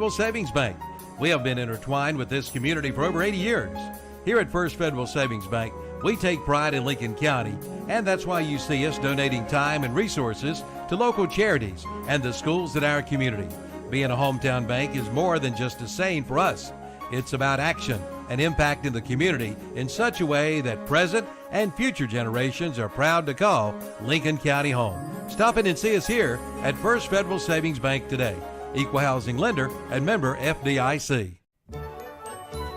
Federal Savings Bank. We have been intertwined with this community for over 80 years. Here at First Federal Savings Bank, we take pride in Lincoln County, and that's why you see us donating time and resources to local charities and the schools in our community. Being a hometown bank is more than just a saying for us. It's about action and impact in the community in such a way that present and future generations are proud to call Lincoln County home. Stop in and see us here at First Federal Savings Bank today. Equal housing lender and member FDIC.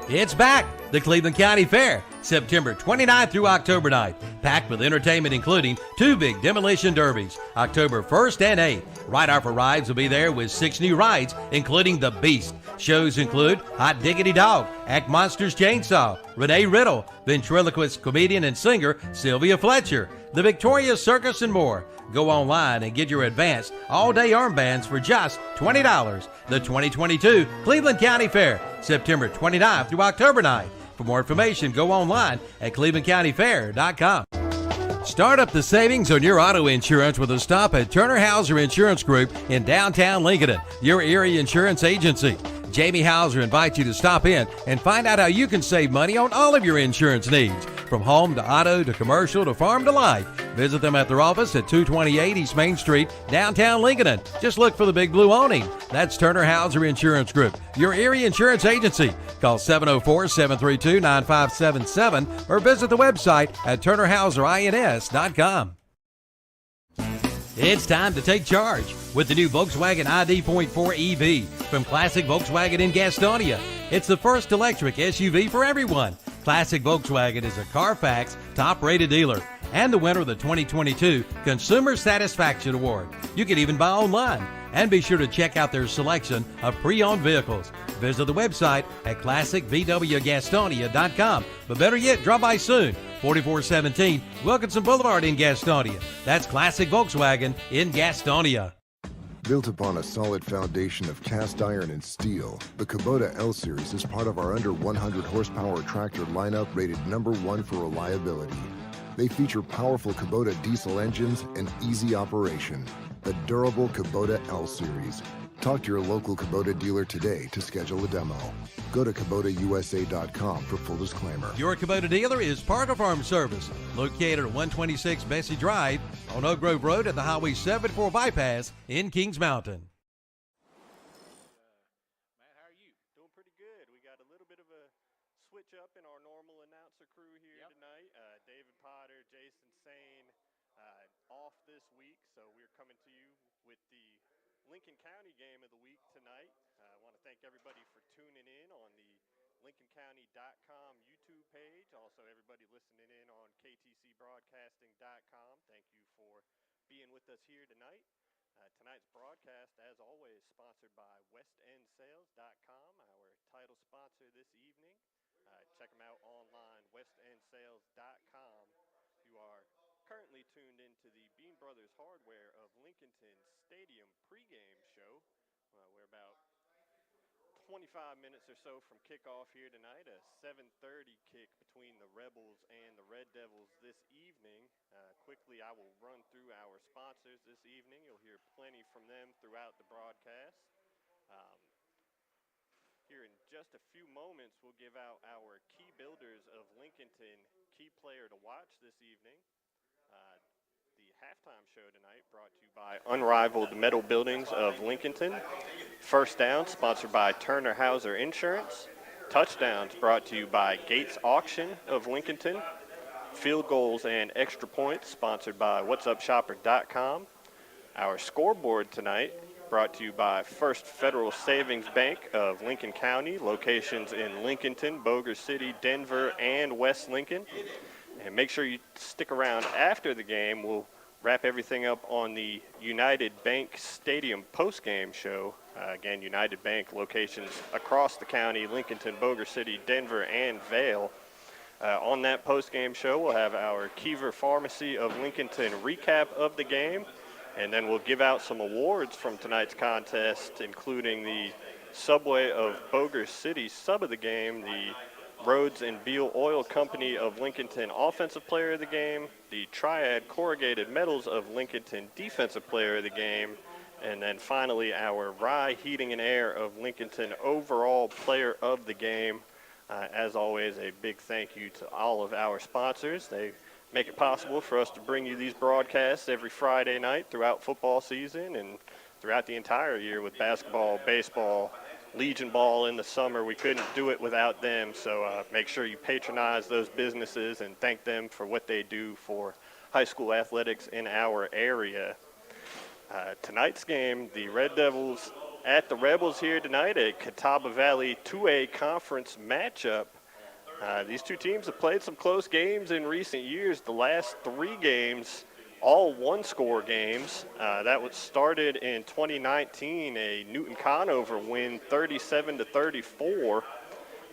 It's back, the Cleveland County Fair, September 29th through October 9th, packed with entertainment including 2 big demolition derbies, October 1st and 8th. Right Off Rides will be there with 6 new rides, including The Beast. Shows include Hot Diggity Dog, Act Monsters Chainsaw, Renee Riddle, ventriloquist comedian and singer Sylvia Fletcher, The Victoria Circus, and more. Go online and get your advanced all-day armbands for just $20. The 2022 Cleveland County Fair, September 29th through October 9th. For more information, go online at clevelandcountyfair.com. Start up the savings on your auto insurance with a stop at Turner Hauser Insurance Group in downtown Lincoln, your area insurance agency. Jamie Hauser invites you to stop in and find out how you can save money on all of your insurance needs, from home to auto to commercial to farm to life. Visit them at their office at 228 East Main Street, downtown Lincoln. Just look for the big blue awning. That's Turner Hauser Insurance Group, your area insurance agency. Call 704-732-9577 or visit the website at turnerhauserins.com. It's time to take charge with the new Volkswagen ID.4 EV from Classic Volkswagen in Gastonia. It's the first electric SUV for everyone. Classic Volkswagen is a Carfax top-rated dealer and the winner of the 2022 Consumer Satisfaction Award. You can even buy online. And be sure to check out their selection of pre-owned vehicles. Visit the website at classicvwgastonia.com. But better yet, drop by soon. 4417 Wilkinson Boulevard in Gastonia. That's Classic Volkswagen in Gastonia. Built upon a solid foundation of cast iron and steel, the Kubota L Series is part of our under 100 horsepower tractor lineup rated #1 for reliability. They feature powerful Kubota diesel engines and easy operation. The durable Kubota L Series. Talk to your local Kubota dealer today to schedule a demo. Go to KubotaUSA.com for full disclaimer. Your Kubota dealer is Parker Farm Service, located at 126 Bessie Drive on Oak Grove Road at the Highway 74 bypass in Kings Mountain. Matt, how are you? Doing pretty good. We got a little bit of a switch up in our normal announcer crew here tonight. David Potter, Jason Sane off this week, so we're coming to you with the Lincoln County game of the week tonight. I want to thank everybody for tuning in on the LincolnCounty.com YouTube page. Also, everybody listening in on KTCBroadcasting.com. Thank you for being with us here tonight. Tonight's broadcast, as always, sponsored by WestEndSales.com, our title sponsor this evening. Check them out online, WestEndSales.com. You are currently tuned into the Bean Brothers Hardware of Lincolnton Stadium pregame show. We're about 25 minutes or so from kickoff here tonight, a 7:30 kick between the Rebels and the Red Devils this evening. Quickly, I will run through our sponsors this evening. You'll hear plenty from them throughout the broadcast. Here in just a few moments, we'll give out our key builders of Lincolnton key player to watch this evening. The halftime show tonight brought to you by Unrivaled Metal Buildings of Lincolnton. First Down, sponsored by Turner Hauser Insurance. Touchdowns brought to you by Gates Auction of Lincolnton. Field Goals and Extra Points, sponsored by What'sUpShopper.com. Our scoreboard tonight brought to you by First Federal Savings Bank of Lincoln County, locations in Lincolnton, Boger City, Denver, and West Lincoln. And make sure you stick around after the game. We'll wrap everything up on the United Bank Stadium postgame show. Again, United Bank locations across the county, Lincolnton, Boger City, Denver, and Vale. On that postgame show, we'll have our Kiever Pharmacy of Lincolnton recap of the game. And then we'll give out some awards from tonight's contest, including the Subway of Boger City sub of the game, the Rhodes and Beal Oil Company of Lincolnton Offensive Player of the Game, the Triad Corrugated Metals of Lincolnton Defensive Player of the Game, And then finally, our Rye Heating and Air of Lincolnton overall player of the game. As always, a big thank you to all of our sponsors. They make it possible for us to bring you these broadcasts every Friday night throughout football season and throughout the entire year with basketball, baseball, Legion Ball in the summer. We couldn't do it without them, so make sure you patronize those businesses and thank them for what they do for high school athletics in our area. Tonight's game, the Red Devils at the Rebels here tonight, a Catawba Valley 2A conference matchup. These two teams have played some close games in recent years. The last 3 games, all one-score games. That was started in 2019, a Newton-Conover win, 37-34.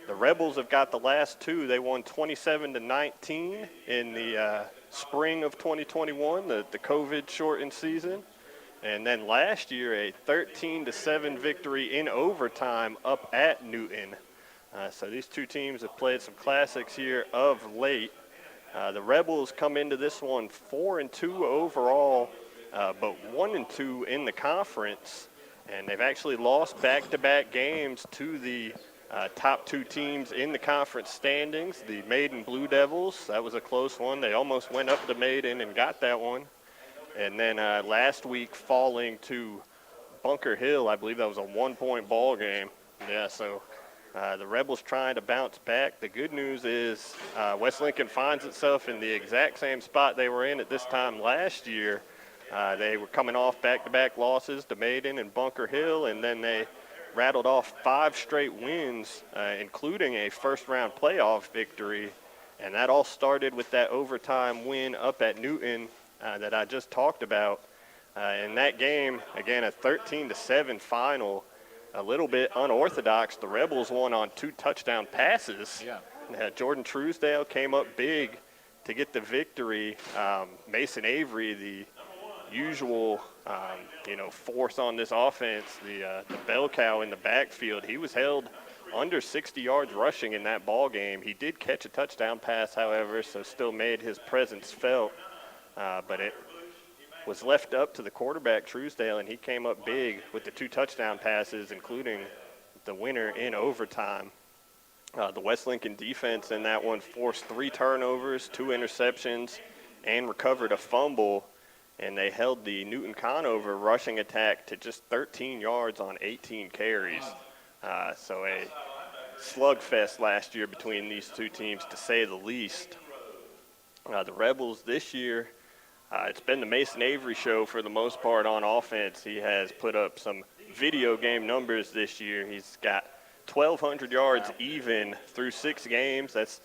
The Rebels have got the last 2. They won 27-19 in the spring of 2021, the COVID-shortened season. And then last year, a 13-7 victory in overtime up at Newton. So these two teams have played some classics here of late. The Rebels come into this one 4-2 overall, but 1-2 in the conference. And they've actually lost back-to-back games to the top 2 teams in the conference standings, the Maiden Blue Devils. That was a close one. They almost went up to Maiden and got that one. And then last week falling to Bunker Hill, I believe that was a 1-point ball game. Yeah, so the Rebels trying to bounce back. The good news is West Lincoln finds itself in the exact same spot they were in at this time last year. They were coming off back-to-back losses to Maiden and Bunker Hill, and then they rattled off 5 straight wins, including a first-round playoff victory. And that all started with that overtime win up at Newton that I just talked about. In that game, again, a 13-7 final, a little bit unorthodox. The Rebels won on 2 touchdown passes. Yeah. Jordan Truesdale came up big to get the victory. Mason Avery, the usual, force on this offense, the bell cow in the backfield, he was held under 60 yards rushing in that ball game. He did catch a touchdown pass, however, so still made his presence felt. But it was left up to the quarterback, Truesdale, and he came up big with the 2 touchdown passes, including the winner in overtime. The West Lincoln defense in that one forced 3 turnovers, 2 interceptions, and recovered a fumble, and they held the Newton-Conover rushing attack to just 13 yards on 18 carries. So a slugfest last year between these two teams, to say the least. The Rebels this year, it's been the Mason Avery show for the most part on offense. He has put up some video game numbers this year. He's got 1,200 yards even through 6 games. That's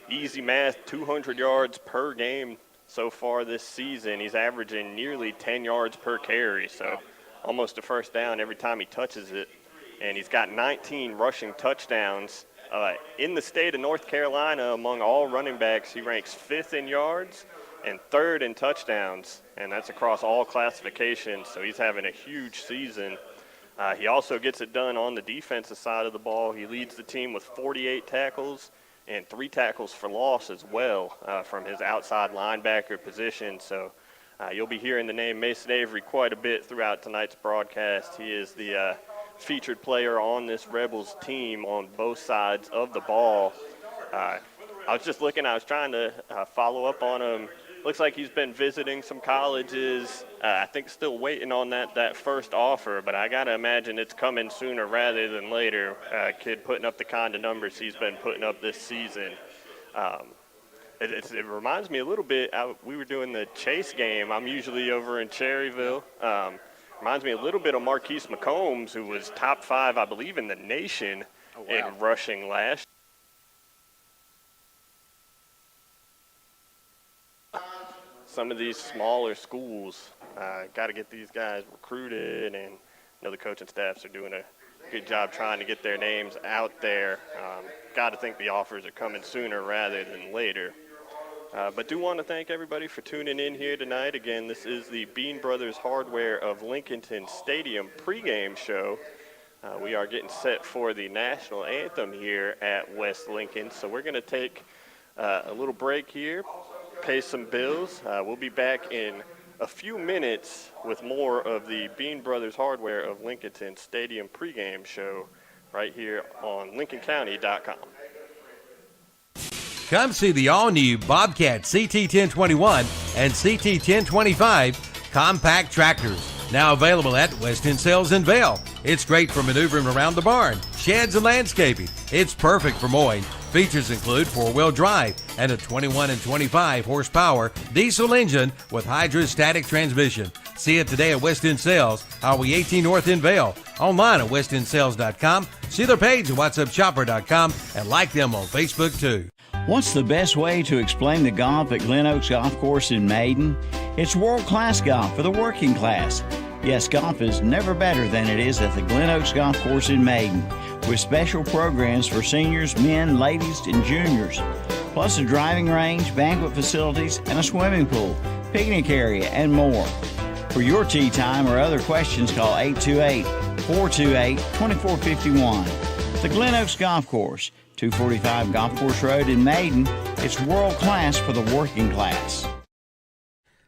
easy math, 200 yards per game so far this season. He's averaging nearly 10 yards per carry, so almost a first down every time he touches it. And he's got 19 rushing touchdowns. In the state of North Carolina, among all running backs, he ranks 5th in yards and 3rd in touchdowns, and that's across all classifications, so he's having a huge season. He also gets it done on the defensive side of the ball. He leads the team with 48 tackles and 3 tackles for loss as well from his outside linebacker position. So you'll be hearing the name Mason Avery quite a bit throughout tonight's broadcast. He is the featured player on this Rebels team on both sides of the ball. I was just looking, I was trying to follow up on him. Looks like he's been visiting some colleges. I think still waiting on that first offer, but I got to imagine it's coming sooner rather than later. Kid putting up the kind of numbers he's been putting up this season. It reminds me a little bit, we were doing the Chase game. I'm usually over in Cherryville. Reminds me a little bit of Marquise McCombs, who was top 5, I believe, in the nation in rushing last. Some of these smaller schools, got to get these guys recruited, and the coaching staffs are doing a good job trying to get their names out there. Got to think the offers are coming sooner rather than later. But do want to thank everybody for tuning in here tonight. Again, this is the Bean Brothers Hardware of Lincolnton Stadium pregame show. We are getting set for the national anthem here at West Lincoln, so we're going to take a little break here, pay some bills. We'll be back in a few minutes with more of the Bean Brothers Hardware of Lincolnton Stadium pregame show right here on LincolnCounty.com. Come see the all-new Bobcat CT1021 and CT1025 compact tractors, now available at West End Sales in Vail. It's great for maneuvering around the barn, sheds, and landscaping. It's perfect for mowing. Features include four-wheel drive and a 21 and 25 horsepower diesel engine with hydrostatic transmission. See it today at West End Sales, Highway 18 North in Vail. Online at westendsales.com. See their page at whatsupshopper.com and like them on Facebook too. What's the best way to explain the golf at Glen Oaks Golf Course in Maiden? It's world-class golf for the working class. Yes, golf is never better than it is at the Glen Oaks Golf Course in Maiden, with special programs for seniors, men, ladies, and juniors, plus a driving range, banquet facilities, and a swimming pool, picnic area, and more. For your tee time or other questions, call 828-428-2451. The Glen Oaks Golf Course, 245 Golf Course Road in Maiden. It's world class for the working class.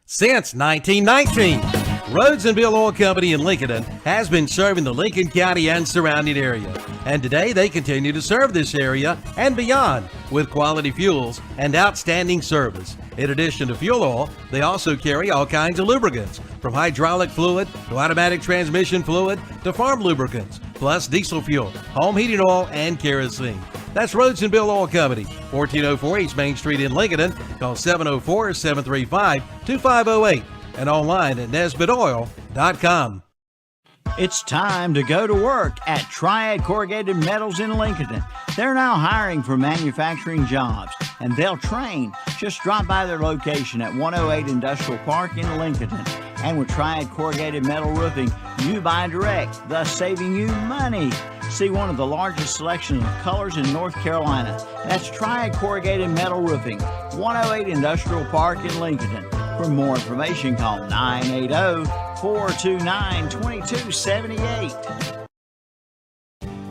Since 1919, Rhodes and Bill Oil Company in Lincoln has been serving the Lincoln County and surrounding area. And today they continue to serve this area and beyond with quality fuels and outstanding service. In addition to fuel oil, they also carry all kinds of lubricants, from hydraulic fluid to automatic transmission fluid to farm lubricants, plus diesel fuel, home heating oil, and kerosene. That's Rhodes and Bill Oil Company, 1404 East Main Street in Lincoln. Call 704-735-2508 and online at nesbittoil.com. It's time to go to work at Triad Corrugated Metals in Lincoln. They're now hiring for manufacturing jobs, and they'll train. Just drop by their location at 108 Industrial Park in Lincoln. And with Triad Corrugated Metal Roofing, you buy direct, thus saving you money. See one of the largest selections of colors in North Carolina. That's Triad Corrugated Metal Roofing, 108 Industrial Park in Lincoln. For more information, call 980-429-2278.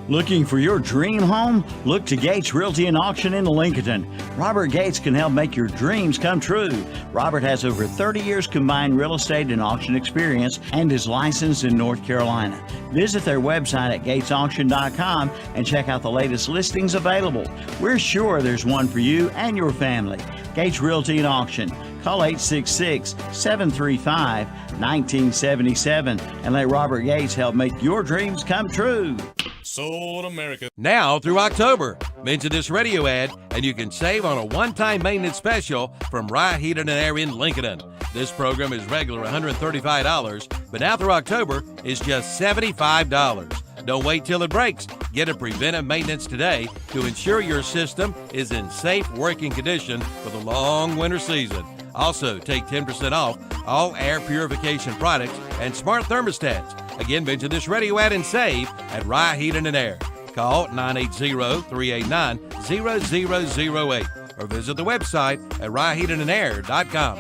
Looking for your dream home? Look to Gates Realty and Auction in Lincoln. Robert Gates can help make your dreams come true. Robert has over 30 years combined real estate and auction experience and is licensed in North Carolina. Visit their website at gatesauction.com and check out the latest listings available. We're sure there's one for you and your family. Gates Realty and Auction. Call 866-735-1977 and let Robert Gates help make your dreams come true. Sold America. Now through October, mention this radio ad and you can save on a one-time maintenance special from Rye Heating and Air in Lincoln. This program is regular $135, but now through October is just $75. Don't wait till it breaks. Get a preventive maintenance today to ensure your system is in safe working condition for the long winter season. Also, take 10% off all air purification products and smart thermostats. Again, mention this radio ad and save at Rye Heating and Air. Call 980-389-0008 or visit the website at ryeheatingandair.com.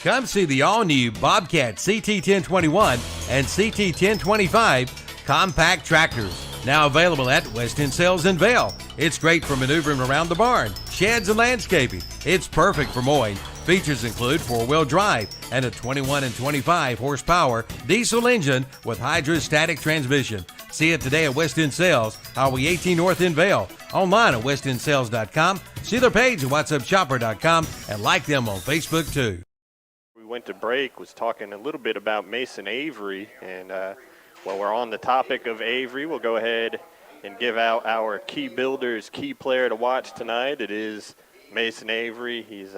Come see the all-new Bobcat CT1021 and CT1025 compact tractors. Now available at West End Sales in Vail. It's great for maneuvering around the barn, sheds, and landscaping. It's perfect for mowing. Features include 4-wheel drive and a 21 and 25 horsepower diesel engine with hydrostatic transmission. See it today at West End Sales, Highway 18 North in Vail. Online at westendsales.com. See their page at whatsupshopper.com and like them on Facebook too. We went to break, was talking a little bit about Mason Avery, and while we're on the topic of Avery, we'll go ahead and give out our key builders, key player to watch tonight. It is Mason Avery. He's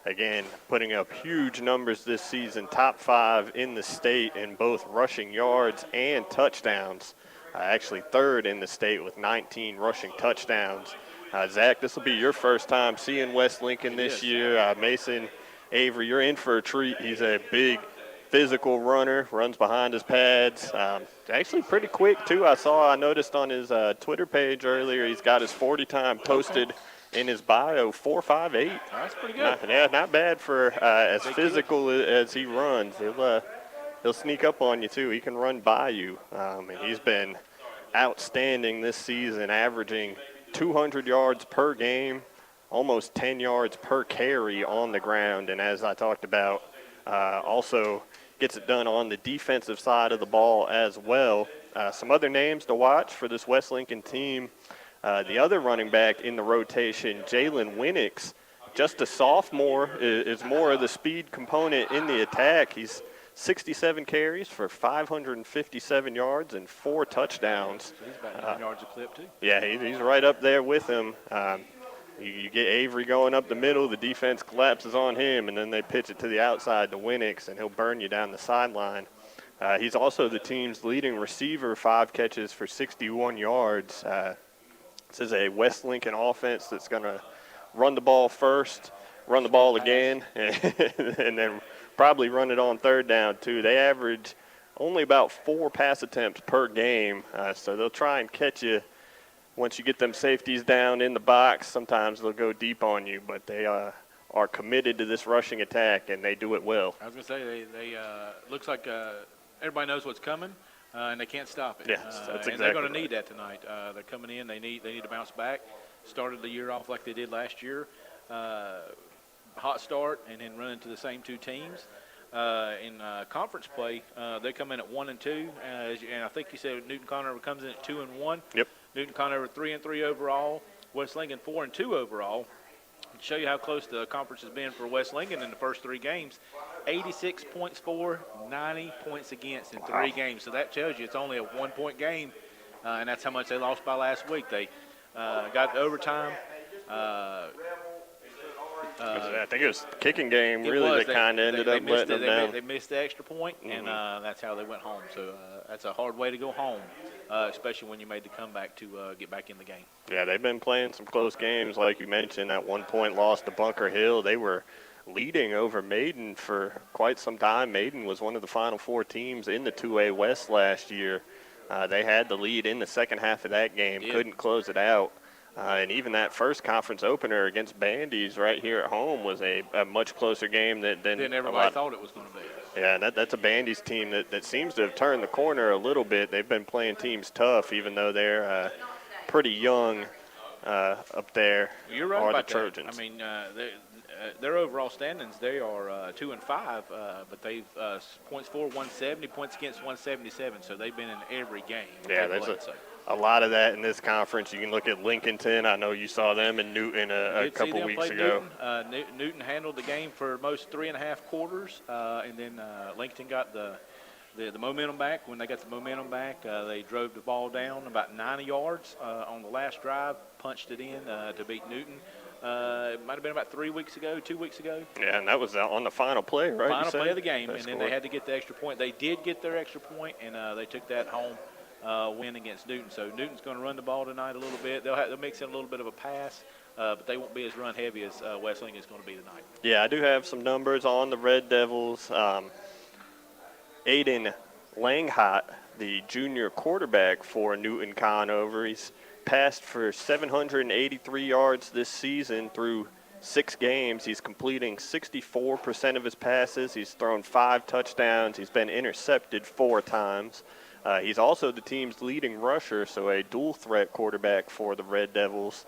again putting up huge numbers this season, top 5 in the state in both rushing yards and touchdowns. Actually third in the state with 19 rushing touchdowns. Zach, this will be your first time seeing West Lincoln this year. Mason Avery, you're in for a treat. He's a big physical runner, runs behind his pads. Actually pretty quick too. I noticed on his Twitter page earlier, he's got his 40 time posted in his bio, 4.58. That's pretty good. Not bad for as physical as he runs. He'll sneak up on you too. He can run by you, and he's been outstanding this season, averaging 200 yards per game, almost 10 yards per carry on the ground. And as I talked about, also gets it done on the defensive side of the ball as well. Some other names to watch for this West Lincoln team. The other running back in the rotation, Jalen Winnix, just a sophomore, is more of the speed component in the attack. He's 67 carries for 557 yards and 4 touchdowns. So he's about 9 yards a clip too. Yeah, he's right up there with him. You get Avery going up the middle, the defense collapses on him, and then they pitch it to the outside to Winnix, and he'll burn you down the sideline. He's also the team's leading receiver, 5 catches for 61 yards. This is a West Lincoln offense that's going to run the ball first, run the ball again, and then probably run it on third down too. They average only about 4 pass attempts per game, so they'll try and catch you once you get them safeties down in the box. Sometimes they'll go deep on you, but they are committed to this rushing attack, and they do it well. I was going to say, they looks like everybody knows what's coming, and they can't stop it. Yes, that's exactly. And they're going to need that tonight. They're coming in. They need to bounce back. Started the year off like they did last year. Hot start, and then run into the same 2 teams. In conference play, they come in at 1-2, and I think you said Newton-Conover comes in at 2-1. Yep. Newton-Conover 3-3 overall. West Lincoln 4-2 overall. To show you how close the conference has been for West Lincoln in the first 3 games, 86 points for, 90 points against in 3 games. So that tells you it's only a 1-point game, and that's how much they lost by last week. They got to overtime. I think it was the kicking game that kind of ended up letting them down. They missed the extra point, and that's how they went home. So that's a hard way to go home, especially when you made the comeback to get back in the game. Yeah, they've been playing some close games, like you mentioned. That 1-point loss to Bunker Hill, they were leading over Maiden for quite some time. Maiden was one of the Final 4 teams in the 2A West last year. They had the lead in the second half of that game, couldn't close it out. And even that first conference opener against Bandy's right here at home was a much closer game than everybody thought it was going to be. Yeah, that's a Bandy's team that seems to have turned the corner a little bit. They've been playing teams tough, even though they're pretty young up there. You're right about the Trojans. That. I mean, their overall standings, they are 2-5, but they've points for 170, points against 177. So they've been in every game. Yeah, there's a lot of that in this conference. You can look at Lincolnton. I know you saw them in Newton a couple weeks ago. Newton handled the game for most 3.5 quarters, and then Lincoln got the momentum back. When they got the momentum back, they drove the ball down about 90 yards on the last drive, punched it in to beat Newton. It might have been about 2 weeks ago. Yeah, and that was on the final play, right? Final play of the game, and then they had to get the extra point. They did get their extra point, and they took that home. Win against Newton. So Newton's going to run the ball tonight a little bit. They'll mix in a little bit of a pass, but they won't be as run heavy as West Lincoln is going to be tonight. Yeah, I do have some numbers on the Red Devils. Aiden Langhot, the junior quarterback for Newton-Conover, he's passed for 783 yards this season through 6 games. He's completing 64% of his passes. He's thrown 5 touchdowns. He's been intercepted 4 times. He's also the team's leading rusher, so a dual-threat quarterback for the Red Devils.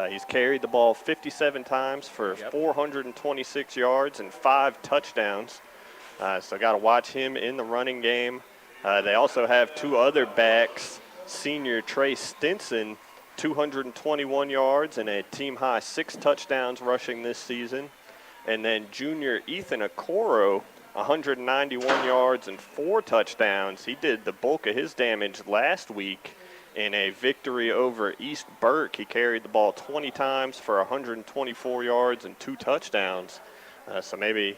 He's carried the ball 57 times for 426 yards and 5 touchdowns. So got to watch him in the running game. They also have 2 other backs, senior Trey Stinson, 221 yards and a team-high 6 touchdowns rushing this season. And then junior Ethan Okoro, 191 yards and 4 touchdowns. He did the bulk of his damage last week in a victory over East Burke. He carried the ball 20 times for 124 yards and 2 touchdowns. So maybe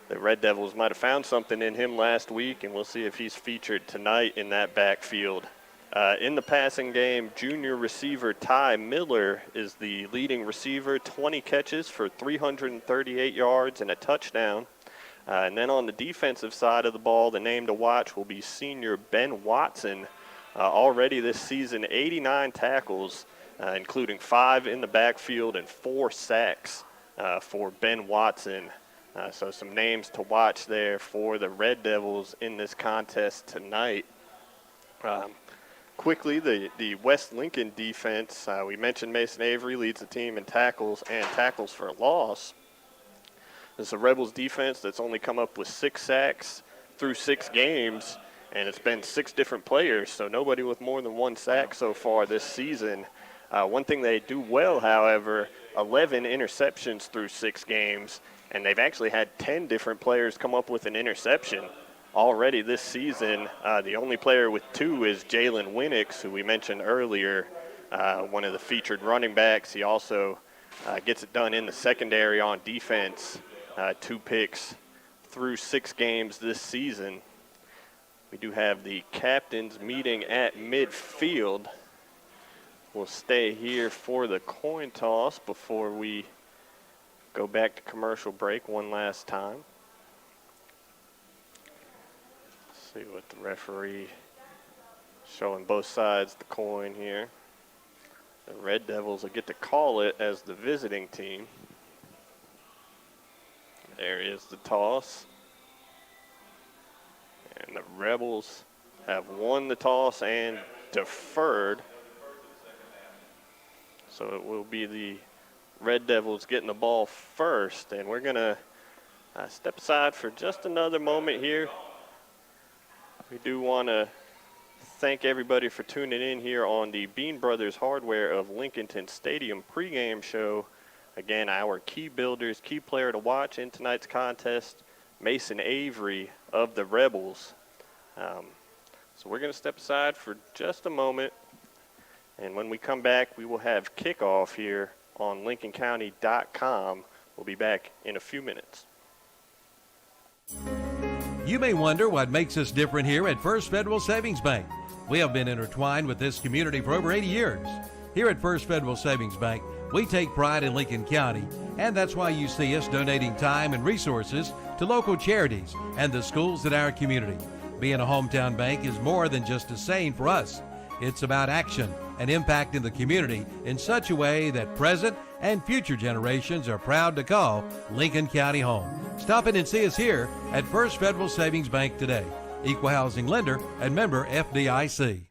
the Red Devils might have found something in him last week, and we'll see if he's featured tonight in that backfield. In the passing game, junior receiver Ty Miller is the leading receiver, 20 catches for 338 yards and a touchdown. And then on the defensive side of the ball, the name to watch will be senior Ben Watson. Already this season, 89 tackles, including 5 in the backfield and 4 sacks for Ben Watson. So some names to watch there for the Red Devils in this contest tonight. Quickly, the West Lincoln defense, we mentioned Mason Avery leads the team in tackles and tackles for loss. It's a Rebels defense that's only come up with 6 sacks through 6 games, and it's been 6 different players, so nobody with more than 1 sack so far this season. One thing they do well, however, 11 interceptions through 6 games, and they've actually had 10 different players come up with an interception already this season. The only player with 2 is Jalen Winnix, who we mentioned earlier, one of the featured running backs. He also gets it done in the secondary on defense, 2 picks through 6 games this season. We do have the captains meeting at midfield. We'll stay here for the coin toss before we go back to commercial break one last time. See what the referee showing both sides the coin here. The Red Devils will get to call it as the visiting team. There is the toss. And the Rebels have won the toss and deferred. So it will be the Red Devils getting the ball first. And we're going to step aside for just another moment here. We do want to thank everybody for tuning in here on the Bean Brothers Hardware of Lincolnton Stadium pregame show. Again, our key builders, key player to watch in tonight's contest, Mason Avery of the Rebels. So we're going to step aside for just a moment. And when we come back, we will have kickoff here on LincolnCounty.com. We'll be back in a few minutes. You may wonder what makes us different here at First Federal Savings Bank. We have been intertwined with this community for over 80 years. Here at First Federal Savings Bank, we take pride in Lincoln County, and that's why you see us donating time and resources to local charities and the schools in our community. Being a hometown bank is more than just a saying for us. It's about action and impact in the community in such a way that present and future generations are proud to call Lincoln County home. Stop in and see us here at First Federal Savings Bank today. Equal housing lender and member FDIC.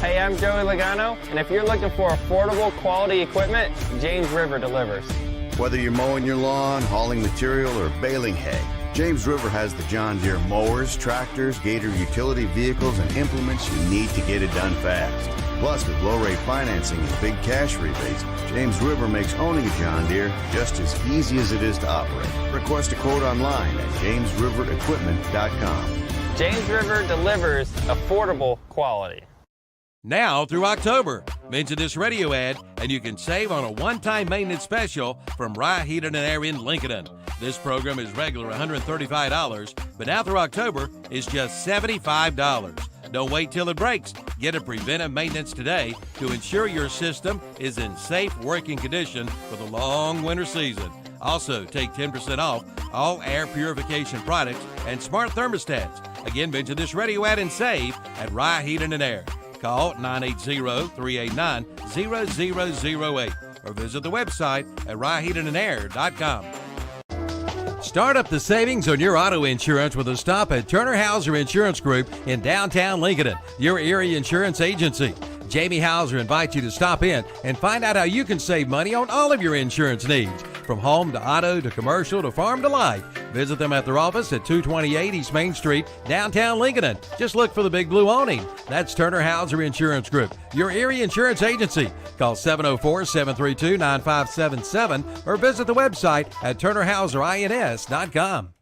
Hey, I'm Joey Logano, and if you're looking for affordable quality equipment, James River delivers. Whether you're mowing your lawn, hauling material, or baling hay, James River has the John Deere mowers, tractors, Gator utility vehicles, and implements you need to get it done fast. Plus, with low-rate financing and big cash rebates, James River makes owning a John Deere just as easy as it is to operate. Request a quote online at jamesriverequipment.com. James River delivers affordable quality. Now through October, mention this radio ad and you can save on a one-time maintenance special from Rye Heating and Air in Lincoln. This program is regular $135, but now through October is just $75. Don't wait till it breaks. Get a preventive maintenance today to ensure your system is in safe working condition for the long winter season. Also, take 10% off all air purification products and smart thermostats. Again, mention this radio ad and save at Rye Heating and Air. Call 980-389-0008 or visit the website at ryeheatingandair.com. Start up the savings on your auto insurance with a stop at Turner Hauser Insurance Group in downtown Lincoln, your area insurance agency. Jamie Hauser invites you to stop in and find out how you can save money on all of your insurance needs, from home to auto to commercial to farm to life. Visit them at their office at 228 East Main Street, downtown Lincoln. Just look for the big blue awning. That's Turner Hauser Insurance Group, your area insurance agency. Call 704-732-9577 or visit the website at turnerhauserins.com.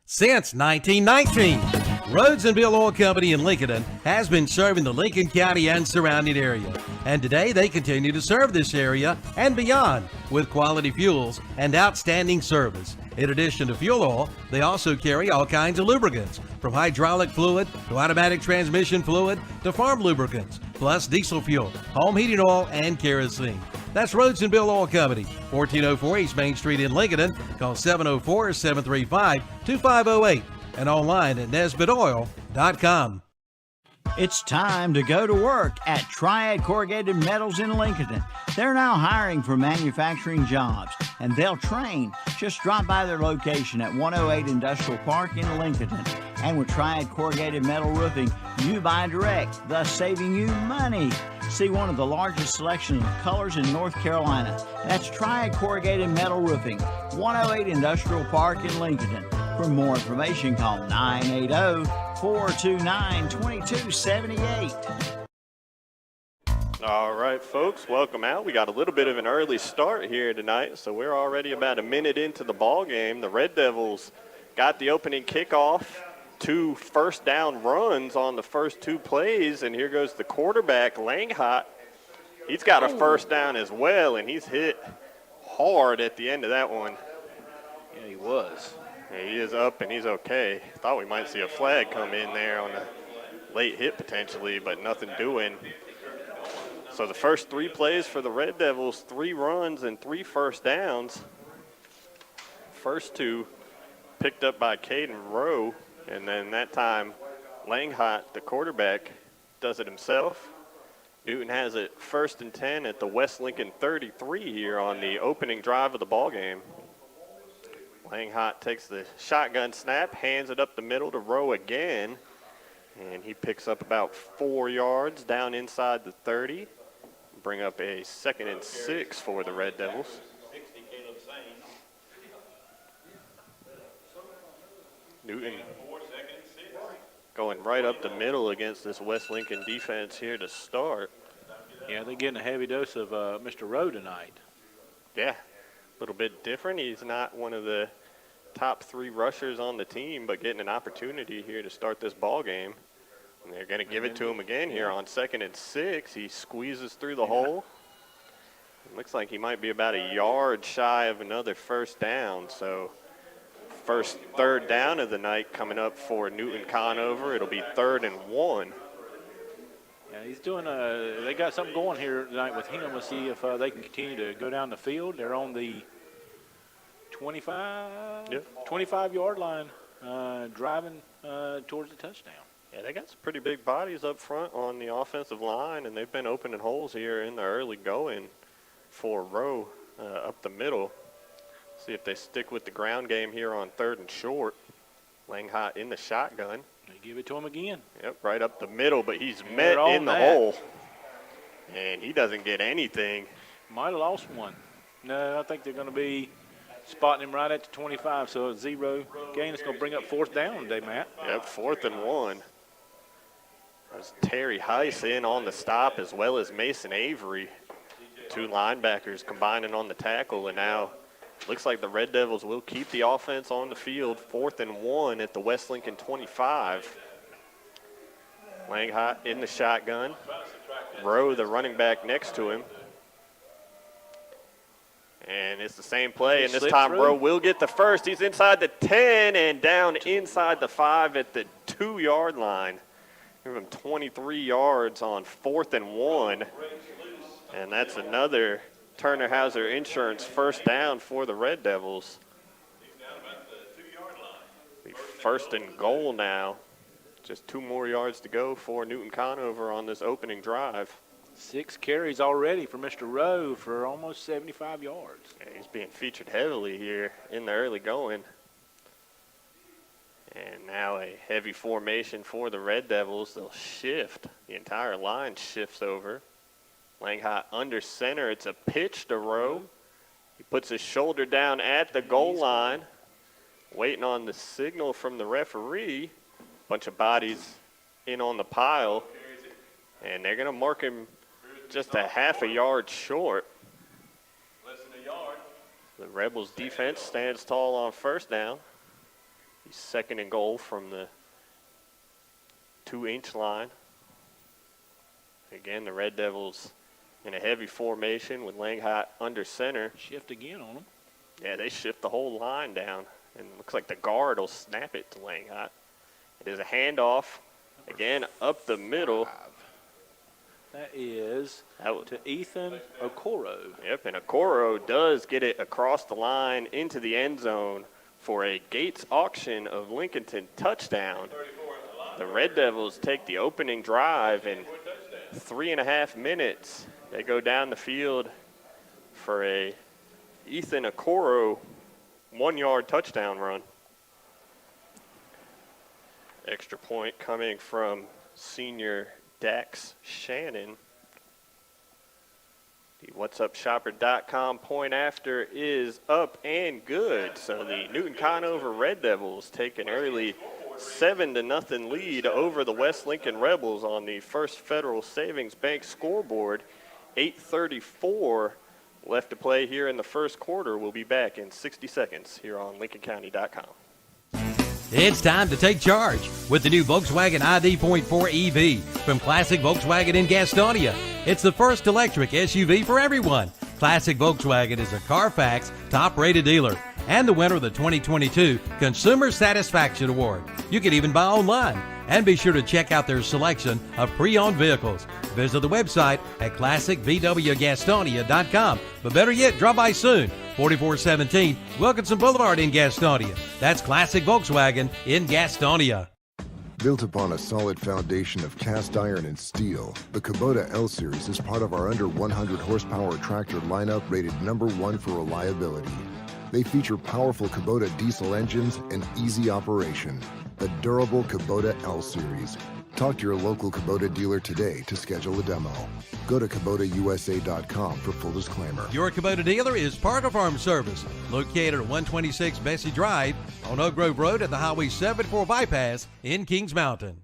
Since 1919, Rhodes and Bill Oil Company in Lincoln has been serving the Lincoln County and surrounding area. And today they continue to serve this area and beyond with quality fuels and outstanding service. In addition to fuel oil, they also carry all kinds of lubricants, from hydraulic fluid to automatic transmission fluid to farm lubricants, plus diesel fuel, home heating oil, and kerosene. That's Rhodes and Bill Oil Company, 1404 East Main Street in Lincoln. Call 704-735-2508 and online at nesbitoil.com. It's time to go to work at Triad Corrugated Metals in Lincoln. They're now hiring for manufacturing jobs, and they'll train. Just drop by their location at 108 Industrial Park in Lincoln. And with Triad Corrugated Metal Roofing, you buy direct, thus saving you money. See one of the largest selections of colors in North Carolina. That's Triad Corrugated Metal Roofing, 108 Industrial Park in Lincoln. For more information, call 980-429-2278. All right, folks, welcome out. We got a little bit of an early start here tonight, so we're already about a minute into the ball game. The Red Devils got the opening kickoff, 2 first down runs on the first 2 plays, and here goes the quarterback, Langhot. He's got a first down as well, and he's hit hard at the end of that one. Yeah, he was. Yeah, he is up, and he's okay. Thought we might see a flag come in there on a late hit potentially, but nothing doing. So the first 3 plays for the Red Devils, 3 runs and 3 first downs. First 2 picked up by Caden Rowe, and then that time Langhot, the quarterback, does it himself. Newton has it 1st and 10 at the West Lincoln 33 here on the opening drive of the ball game. Langhot takes the shotgun snap, hands it up the middle to Rowe again, and he picks up about 4 yards down inside the 30. Bring up a 2nd and 6 for the Red Devils. Newton going right up the middle against this West Lincoln defense here to start. Yeah, they're getting a heavy dose of Mr. Rowe tonight. Yeah, a little bit different. He's not one of the top 3 rushers on the team, but getting an opportunity here to start this ball game. And they're going to give it to him again here on 2nd and 6. He squeezes through the hole. It looks like he might be about a yard shy of another first down. So first 3rd down of the night coming up for Newton-Conover. It'll be 3rd and 1. Yeah, he's doing they got something going here tonight with him. We'll see if they can continue to go down the field. They're on the 25-yard line, driving towards the touchdown. Yeah, they got some pretty big bodies up front on the offensive line, and they've been opening holes here in the early going for Rowe up the middle. See if they stick with the ground game here on 3rd and short. Langhot in the shotgun. They give it to him again. Yep, right up the middle, but he's met in the hole. And he doesn't get anything. Might have lost one. No, I think they're going to be spotting him right at the 25, so a 0 gain. It's going to bring up 4th down today, Matt. Yep, 4th and 1. There's Terry Heiss in on the stop, as well as Mason Avery. 2 linebackers combining on the tackle, and now looks like the Red Devils will keep the offense on the field. 4th and 1 at the West Lincoln 25. Langhot in the shotgun. Rowe, the running back, next to him. And it's the same play, and this time Rowe will get the first. He's inside the 10 and down inside the 5 at the 2-yard line. Give him 23 yards on 4th and 1. And that's another Turner Hauser Insurance first down for the Red Devils. 1st and goal now. Just 2 more yards to go for Newton-Conover on this opening drive. 6 carries already for Mr. Rowe for almost 75 yards. Yeah, he's being featured heavily here in the early going. And now a heavy formation for the Red Devils. They'll shift. The entire line shifts over. Langhot under center. It's a pitch to Rowe. He puts his shoulder down at the goal line, waiting on the signal from the referee. Bunch of bodies in on the pile, and they're going to mark him just a half a yard short. Less than a yard. The Rebels defense stands tall on first down. He's 2nd and goal from the 2-inch line. Again, the Red Devils in a heavy formation with Langhot under center. Shift again on them. Yeah, they shift the whole line down, and it looks like the guard will snap it to Langhot. It is a handoff, again, up the middle. That is to Ethan Okoro. Yep, and Okoro does get it across the line into the end zone for a Gates auction of Lincolnton touchdown. The Red Devils take the opening drive in 3.5 minutes. They go down the field for a Ethan Okoro 1-yard touchdown run. Extra point coming from senior Dax Shannon. The whatsupshopper.com point after is up and good. So the Newton-Conover Red Devils take an early 7-0 lead over the West Lincoln Rebels on the First Federal Savings Bank scoreboard. 8:34 left to play here in the first quarter. We'll be back in 60 seconds here on LincolnCounty.com. It's time to take charge with the new Volkswagen ID.4 EV from Classic Volkswagen in Gastonia. It's the first electric SUV for everyone. Classic Volkswagen is a Carfax top-rated dealer and the winner of the 2022 Consumer Satisfaction Award. You can even buy online. And be sure to check out their selection of pre-owned vehicles. Visit the website at classicvwgastonia.com. But better yet, drop by soon. 4417 Wilkinson Boulevard in Gastonia. That's Classic Volkswagen in Gastonia. Built upon a solid foundation of cast iron and steel, the Kubota L Series is part of our under 100 horsepower tractor lineup rated #1 for reliability. They feature powerful Kubota diesel engines and easy operation. The durable Kubota L Series. Talk to your local Kubota dealer today to schedule a demo. Go to KubotaUSA.com for full disclaimer. Your Kubota dealer is Parker Farm Service, located at 126 Bessie Drive on Oak Grove Road at the Highway 74 bypass in Kings Mountain.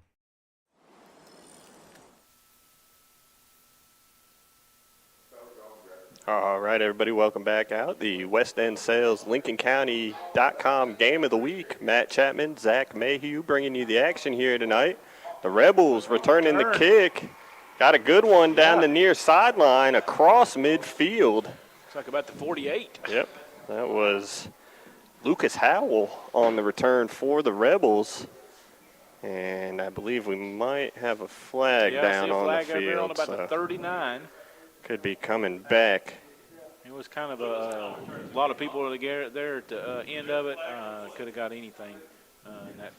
All right, everybody, welcome back out. The West End Sales LincolnCounty.com game of the week. Matt Chapman, Zach Mayhew bringing you the action here tonight. The Rebels returning the kick. Got a good one down the near sideline across midfield. Looks like about the 48. Yep, that was Lucas Howell on the return for the Rebels. And I believe we might have a flag down on the field. Over on about the 39. Could be coming back. It was kind of a lot of people there at the end of it. Could have got anything in that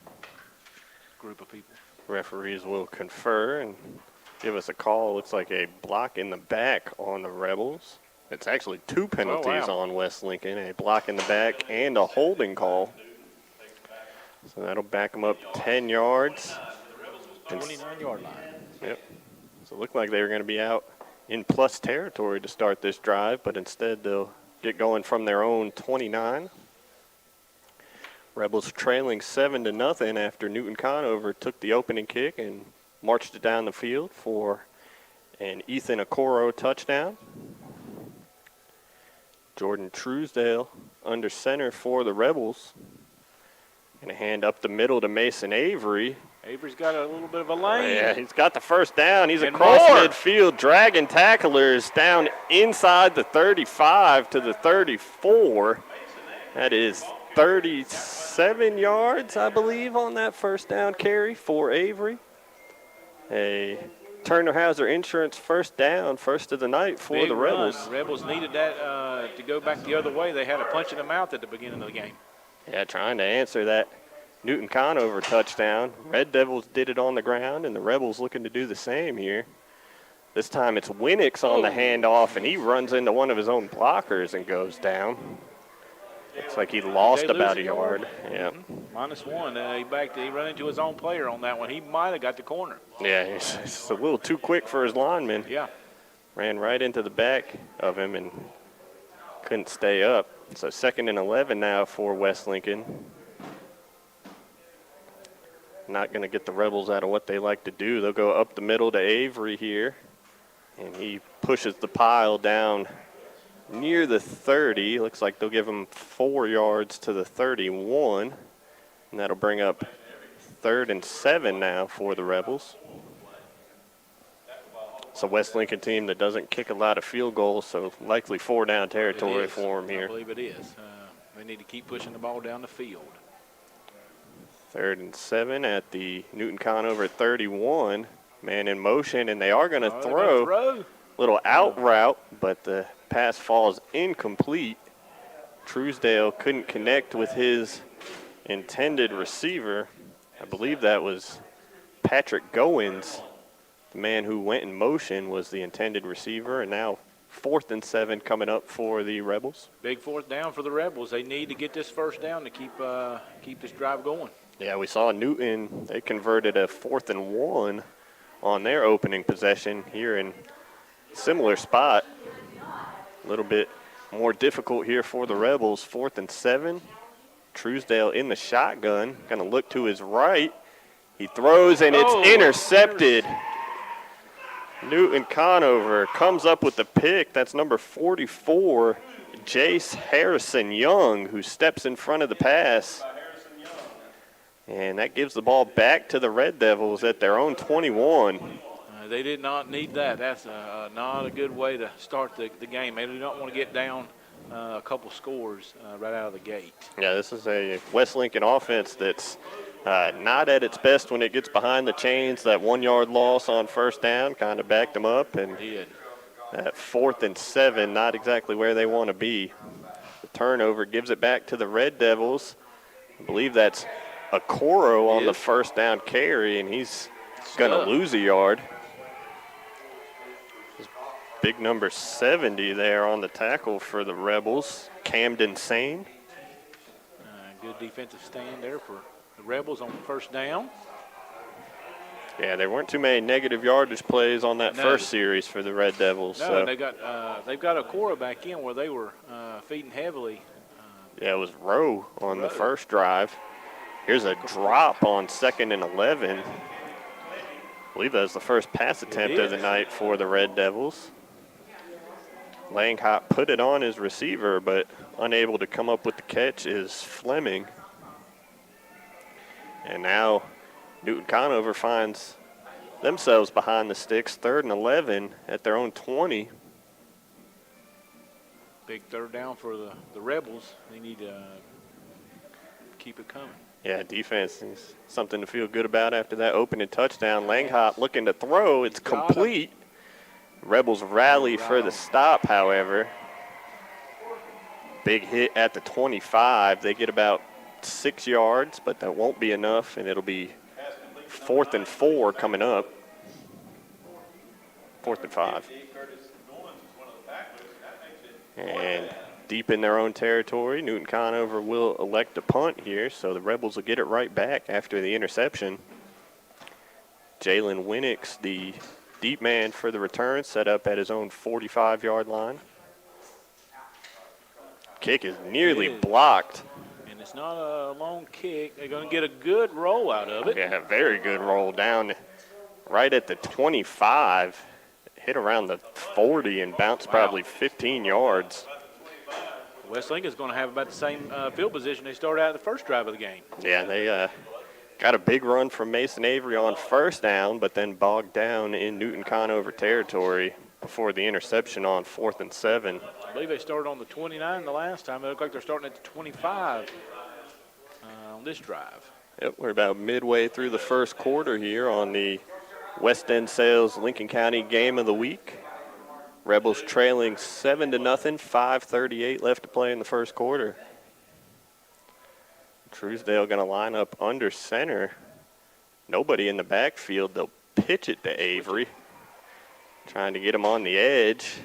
group of people. Referees will confer and give us a call. Looks like a block in the back on the Rebels. It's actually 2 penalties on West Lincoln, a block in the back and a holding call. So that'll back them up 10 yards. 29-yard line. Yep. So it looked like they were going to be out in plus territory to start this drive, but instead they'll get going from their own 29. Rebels trailing 7-0 after Newton-Conover took the opening kick and marched it down the field for an Ethan Okoro touchdown. Jordan Truesdale under center for the Rebels. And a hand up the middle to Mason Avery. Avery's got a little bit of a lane. Yeah, he's got the first down. He's across midfield, dragging tacklers down inside the 35 to the 34. That is 37 yards, I believe, on that first down carry for Avery. A Turner Hauser Insurance first down, first of the night for Big the Rebels. Run. Rebels needed that to go back the other way. They had a punch in the mouth at the beginning of the game. Yeah, trying to answer that Newton-Conover touchdown. Red Devils did it on the ground, and the Rebels looking to do the same here. This time it's Winnick on the handoff, and he runs into one of his own blockers and goes down. Looks like he lost about a yard. Yeah. -1. He ran into his own player on that one. He might have got the corner. Yeah, he's a little too quick for his lineman. Yeah. Ran right into the back of him and couldn't stay up. So 2nd and 11 now for West Lincoln. Not going to get the Rebels out of what they like to do. They'll go up the middle to Avery here. And he pushes the pile down near the 30. Looks like they'll give him 4 yards to the 31. And that'll bring up 3rd and 7 now for the Rebels. It's a West Lincoln team that doesn't kick a lot of field goals, so likely 4-down territory for them here. I believe it is. They need to keep pushing the ball down the field. 3rd and 7 at the Newton-Conover 31. Man in motion, and they are going to throw. Little out route, but the pass falls incomplete. Truesdale couldn't connect with his intended receiver. I believe that was Patrick Goins. The man who went in motion was the intended receiver, and now 4th and 7 coming up for the Rebels. Big 4th down for the Rebels. They need to get this 1st down to keep this drive going. Yeah, we saw Newton. They converted a 4th and 1 on their opening possession here in similar spot. A little bit more difficult here for the Rebels. 4th and 7. Truesdale in the shotgun. Going to look to his right. He throws, and it's intercepted. Newton-Conover comes up with the pick. That's number 44, Jace Harrison Young, who steps in front of the pass. And that gives the ball back to the Red Devils at their own 21. They did not need that. That's not a good way to start the game. They do not want to get down a couple scores right out of the gate. Yeah, this is a West Lincoln offense that's not at its best when it gets behind the chains. That 1-yard loss on 1st down kind of backed them up. And that 4th and 7, not exactly where they want to be. The turnover gives it back to the Red Devils. I believe that's Okoro on the 1st down carry, and he's going to lose a yard. Big number 70 there on the tackle for the Rebels, Camden Sane. Good defensive stand there for the Rebels on 1st down. Yeah, there weren't too many negative yardage plays on that first series for the Red Devils. No, so. they've got Okoro back in where they were feeding heavily. Yeah, it was Rowe on the first drive. Here's a drop on 2nd and 11. I believe that was the first pass attempt of the night for the Red Devils. Langhop put it on his receiver, but unable to come up with the catch is Fleming. And now Newton-Conover finds themselves behind the sticks, 3rd and 11 at their own 20. Big 3rd down for the Rebels. They need to keep it coming. Yeah, defense is something to feel good about after that opening touchdown. Langhop looking to throw. It's complete. Rebels rally for the stop, however. Big hit at the 25. They get about 6 yards, but that won't be enough, and it'll be 4th and 4 coming up. 4th and 5. And deep in their own territory, Newton-Conover will elect a punt here, so the Rebels will get it right back after the interception. Jalen Winnick, the deep man for the return, set up at his own 45-yard line. Kick is nearly blocked. And it's not a long kick. They're going to get a good roll out of it. Yeah, very good roll down right at the 25. Hit around the 40 and bounced probably 15 yards. West Lincoln's going to have about the same field position they started out the first drive of the game. Yeah, they got a big run from Mason Avery on 1st down, but then bogged down in Newton-Conover territory before the interception on 4th and 7. I believe they started on the 29 the last time. It looked like they're starting at the 25 on this drive. Yep, we're about midway through the first quarter here on the West End Sales Lincoln County Game of the Week. Rebels trailing 7-0, 5:38 left to play in the first quarter. Truesdale going to line up under center. Nobody in the backfield. They'll pitch it to Avery. trying to get him on the edge.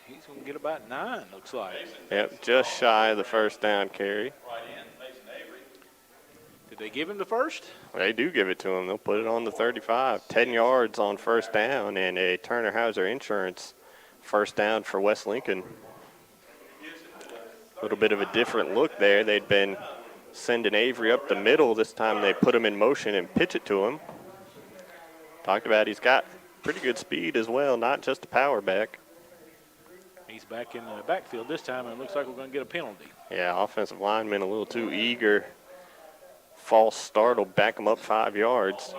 He's going to get about 9, looks like. Yep, just shy of the first down carry. Did they give him the first? They do give it to him. They'll put it on the 35. 10 yards on first down and a Turner Hauser Insurance first down for West Lincoln. A little bit of a different look there. They'd been sending Avery up the middle. This time they put him in motion and pitch it to him. Talked about he's got pretty good speed as well, not just a power back. He's back in the backfield this time, and it looks like we're going to get a penalty. Yeah, offensive lineman a little too eager. False start will back him up 5 yards.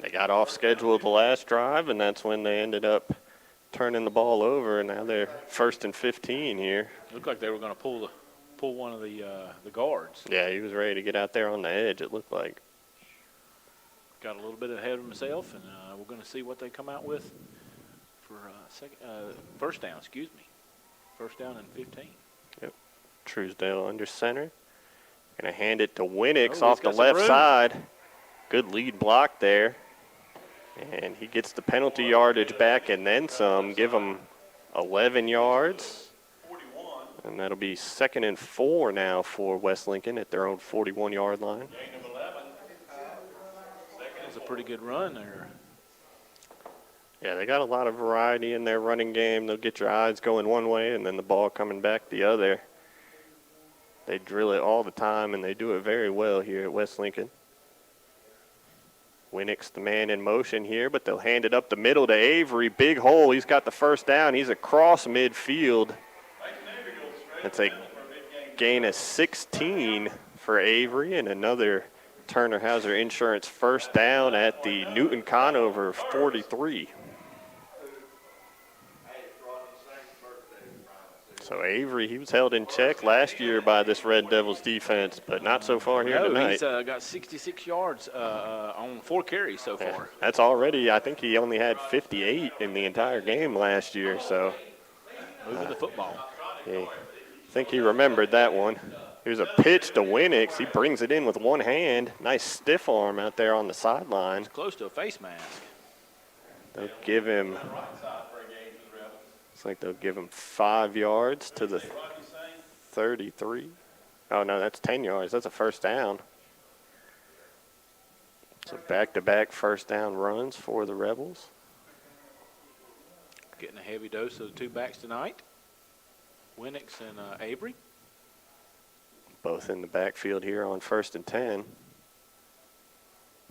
They got off schedule the last drive, and that's when they ended up turning the ball over, and now they're 1st and 15 here. Looked like they were going to pull one of the guards. Yeah, he was ready to get out there on the edge, it looked like. Got a little bit ahead of himself, and we're going to see what they come out with for first down, First down and 15. Yep. Truesdale under center. Going to hand it to Winnix Oh, off the he's got some left room. side. Good lead block there. And he gets the penalty yardage back and then some. Give him 11 yards. And that'll be 2nd and 4 now for West Lincoln at their own 41-yard line. That's a pretty good run there. Yeah, they got a lot of variety in their running game. They'll get your eyes going one way and then the ball coming back the other. They drill it all the time, and they do it very well here at West Lincoln. Winnix, the man in motion here, but they'll hand it up the middle to Avery. Big hole. He's got the first down. He's across midfield. That's a gain of 16 for Avery, and another Turner Hauser Insurance first down at the Newton-Conover 43. So Avery, he was held in check last year by this Red Devils defense, but not so far here tonight. He's got 66 yards on 4 carries so far. That's already, I think he only had 58 in the entire game last year. So moving the football. I think he remembered that one. Here's a pitch to Winnix. He brings it in with one hand. Nice stiff arm out there on the sideline. It's close to a face mask. They'll give him, looks like they'll give him 5 yards to the 33. Oh, no, that's 10 yards. That's a first down. So back-to-back first down runs for the Rebels. Getting a heavy dose of the 2 backs tonight. Winnix and Avery. Both in the backfield here on 1st and 10.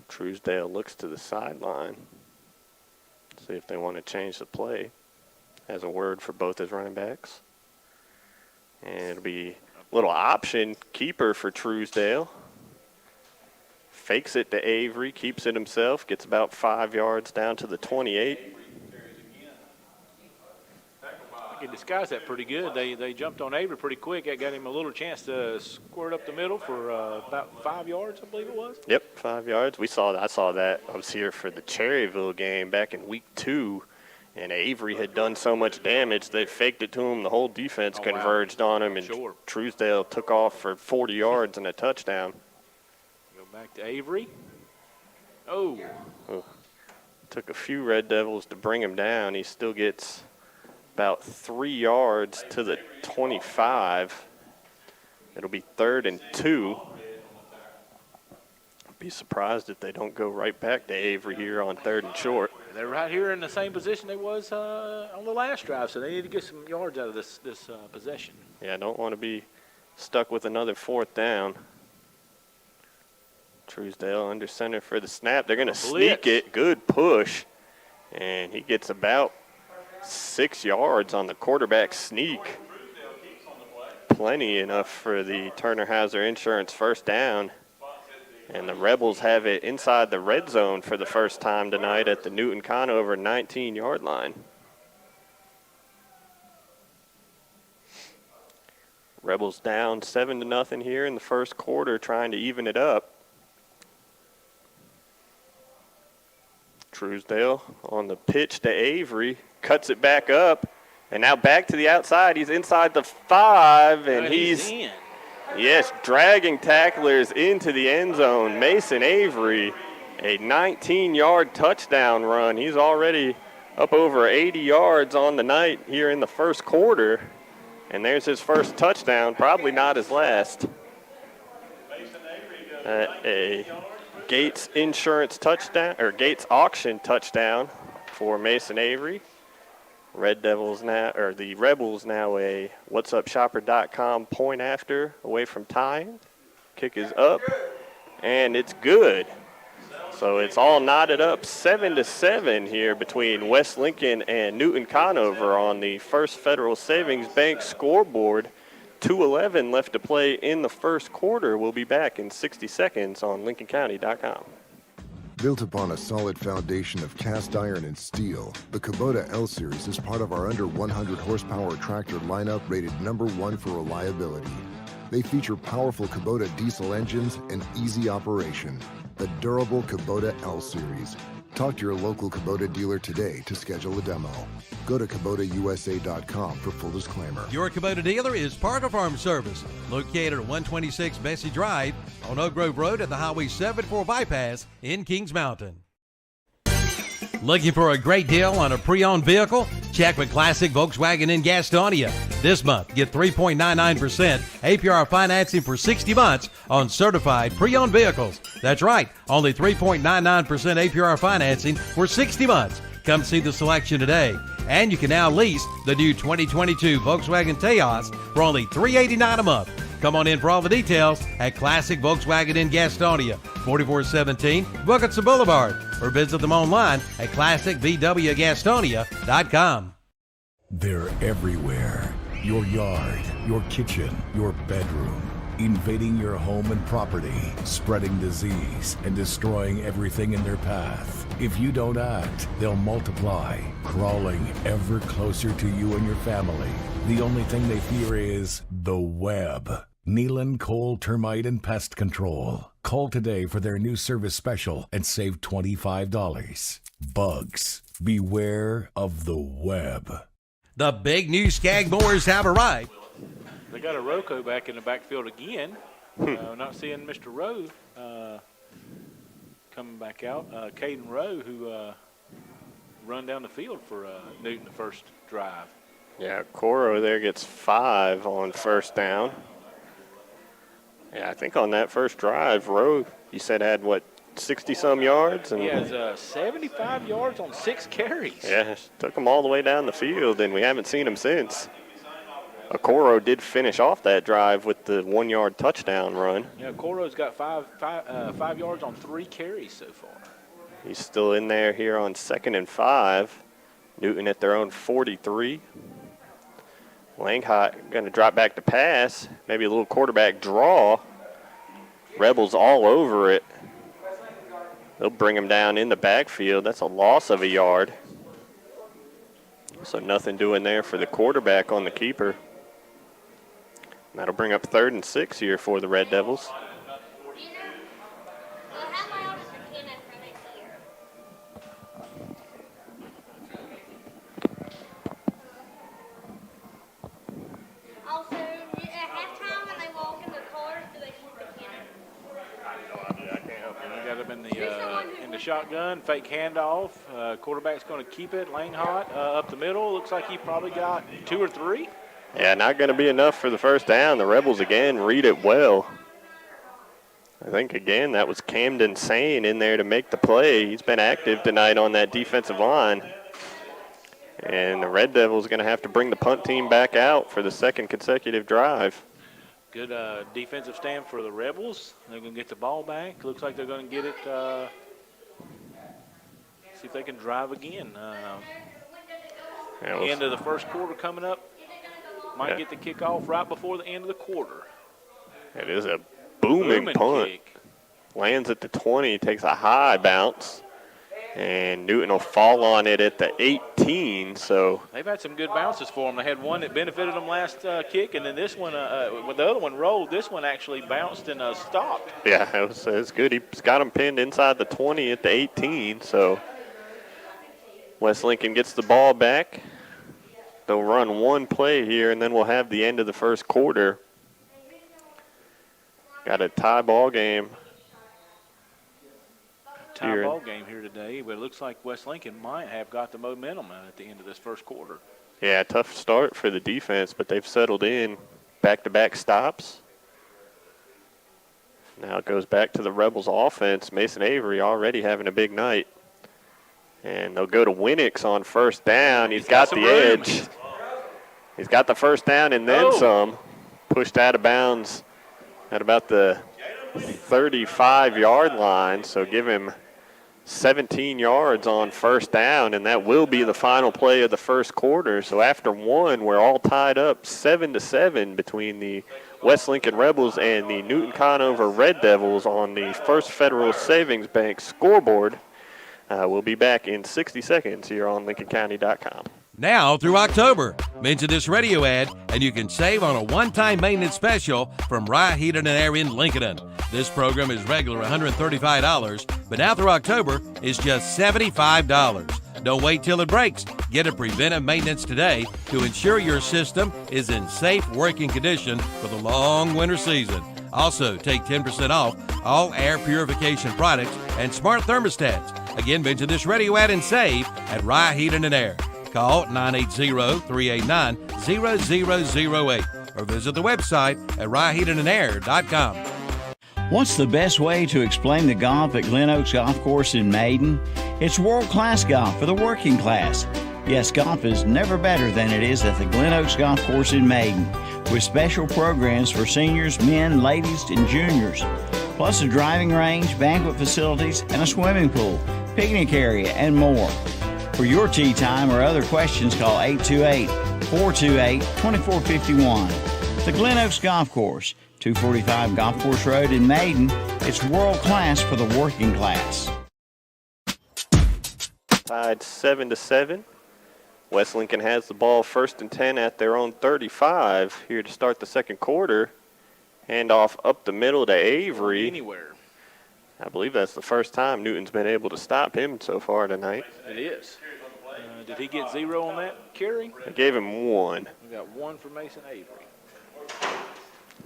Truesdale looks to the sideline. See if they want to change the play. Has a word for both his running backs. And it'll be a little option keeper for Truesdale. Fakes it to Avery, keeps it himself, gets about 5 yards down to the 28. He disguised that pretty good. They jumped on Avery pretty quick. That got him a little chance to squirt up the middle for about 5 yards, I believe it was. Yep, 5 yards. I saw that. I was here for the Cherryville game back in week 2, and Avery had done so much damage they faked it to him. The whole defense converged on him, and Truesdale took off for 40 yards and a touchdown. Go back to Avery. Oh. Took a few Red Devils to bring him down. He still gets about 3 yards to the 25. It'll be 3rd and 2. Be surprised if they don't go right back to Avery here on 3rd and short. They're right here in the same position they was on the last drive, so they need to get some yards out of this possession. Yeah, don't want to be stuck with another 4th down. Truesdale under center for the snap. They're going to sneak it. Good push. And he gets about 6 yards on the quarterback sneak. Plenty enough for the Turner Hauser Insurance first down. And the Rebels have it inside the red zone for the first time tonight at the Newton-Conover 19-yard line. Rebels down 7-0 here in the first quarter, trying to even it up. Truesdale on the pitch to Avery, cuts it back up, and now back to the outside. He's inside the 5, and he's in. Yes, dragging tacklers into the end zone. Mason Avery a 19-yard touchdown run. He's already up over 80 yards on the night here in the first quarter. And there's his first touchdown, probably not his last. A Gates Insurance touchdown, or Gates Auction touchdown for Mason Avery. Red Devils now, or the Rebels now a whatsupshopper.com point after away from tying. Kick is up, and it's good. So it's all knotted up 7-7 here between West Lincoln and Newton-Conover on the First Federal Savings Bank scoreboard. 2:11 left to play in the first quarter. We'll be back in 60 seconds on LincolnCounty.com. Built upon a solid foundation of cast iron and steel, the Kubota L-Series is part of our under 100 horsepower tractor lineup rated #1 for reliability. They feature powerful Kubota diesel engines and easy operation. The durable Kubota L-Series. Talk to your local Kubota dealer today to schedule a demo. Go to KubotaUSA.com for full disclaimer. Your Kubota dealer is Parker Farm Service, located at 126 Bessie Drive on Oak Grove Road at the Highway 74 bypass in Kings Mountain. Looking for a great deal on a pre-owned vehicle? Check with Classic Volkswagen in Gastonia. This month, get 3.99% APR financing for 60 months on certified pre-owned vehicles. That's right, only 3.99% APR financing for 60 months. Come see the selection today. And you can now lease the new 2022 Volkswagen Taos for only $389 a month. Come on in for all the details at Classic Volkswagen in Gastonia, 4417 Wilkinson Boulevard, or visit them online at classicvwgastonia.com. They're everywhere. Your yard, your kitchen, your bedroom. Invading your home and property, spreading disease, and destroying everything in their path. If you don't act, they'll multiply, crawling ever closer to you and your family. The only thing they fear is the web. Nealon Coal Termite and Pest Control. Call today for their new service special and save $25. Bugs, beware of the web. The big new Skag mowers have arrived. They got a Rocco back in the backfield again. Not seeing Mr. Rowe coming back out. Caden Rowe, who run down the field for Newton the first drive. Yeah, Coro there gets 5 on first down. Yeah, I think on that first drive, Rowe, you said had, 60-some yards? And he has 75 yards on 6 carries. Yeah, took him all the way down the field, and we haven't seen him since. Coro did finish off that drive with the 1-yard touchdown run. Yeah, Coro's got 5 yards on 3 carries so far. He's still in there here on 2nd and 5. Newton at their own 43. Langhot going to drop back to pass. Maybe a little quarterback draw. Rebels all over it. They'll bring him down in the backfield. That's a loss of a yard. So nothing doing there for the quarterback on the keeper. That'll bring up 3rd and 6 here for the Red Devils. Also, at halftime when they walk in the cars, do they shoot the cannon? I can't help you. We got him in the shotgun, fake handoff. Quarterback's going to keep it. Langhot up the middle. Looks like he probably got 2 or 3. Yeah, not going to be enough for the first down. The Rebels, again, read it well. I think, again, that was Camden Sane in there to make the play. He's been active tonight on that defensive line. And the Red Devils going to have to bring the punt team back out for the 2nd consecutive drive. Good defensive stand for the Rebels. They're going to get the ball back. Looks like they're going to get it. See if they can drive again. End of the first quarter coming up. Might get the kickoff right before the end of the quarter. It is a booming punt. Kick. Lands at the 20, takes a high bounce. And Newton will fall on it at the 18. So they've had some good bounces for them. They had one that benefited them last kick, and then this one, when the other one rolled, this one actually bounced and stopped. Yeah, it was good. He's got them pinned inside the 20 at the 18. So West Lincoln gets the ball back. They'll run one play here, and then we'll have the end of the first quarter. Got a tie ball game. tie ball game here today, but it looks like West Lincoln might have got the momentum at the end of this first quarter. Yeah, tough start for the defense, but they've settled in. Back-to-back stops. Now it goes back to the Rebels offense. Mason Avery already having a big night. And they'll go to Winnick on first down. He's got the edge. He's got the first down and then some. Pushed out of bounds at about the 35-yard line, so give him 17 yards on first down, and that will be the final play of the first quarter. So after one, we're all tied up 7-7 between the West Lincoln Rebels and the Newton-Conover Red Devils on the First Federal Savings Bank scoreboard. We'll be back in 60 seconds here on LincolnCounty.com. Now through October, mention this radio ad and you can save on a one-time maintenance special from Rye Heating and Air in Lincoln. This program is regular $135, but now through October is just $75. Don't wait till it breaks. Get a preventive maintenance today to ensure your system is in safe working condition for the long winter season. Also, take 10% off all air purification products and smart thermostats. Again, mention this radio ad and save at Rye Heating and Air. Call 980-389-0008 or visit the website at ryeheatingandair.com. What's the best way to explain the golf at Glen Oaks Golf Course in Maiden? It's world-class golf for the working class. Yes, golf is never better than it is at the Glen Oaks Golf Course in Maiden, with special programs for seniors, men, ladies, and juniors, plus a driving range, banquet facilities, and a swimming pool, picnic area, and more. For your tee time or other questions, call 828-428-2451. The Glen Oaks Golf Course, 245 Golf Course Road in Maiden. It's world class for the working class. Tied 7-7. West Lincoln has the ball 1st and 10 at their own 35 here to start the second quarter. Handoff up the middle to Avery. Anywhere. I believe that's the first time Newton's been able to stop him so far tonight. It is. Did he get 0 on that carry? I gave him 1. We got 1 for Mason Avery.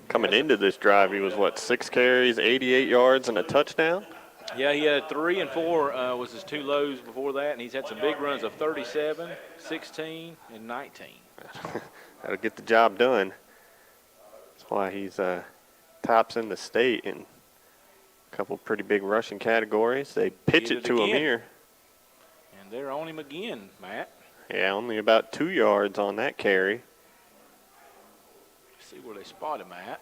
Coming into this drive, he was, 6 carries, 88 yards, and a touchdown? Yeah, he had 3 and 4 was his 2 lows before that, and he's had some big runs of 37, 16, and 19. That'll get the job done. That's why he's tops in the state in a couple pretty big rushing categories. They pitch it to him here. And they're on him again, Matt. Yeah, only about 2 yards on that carry. See where they spot him at.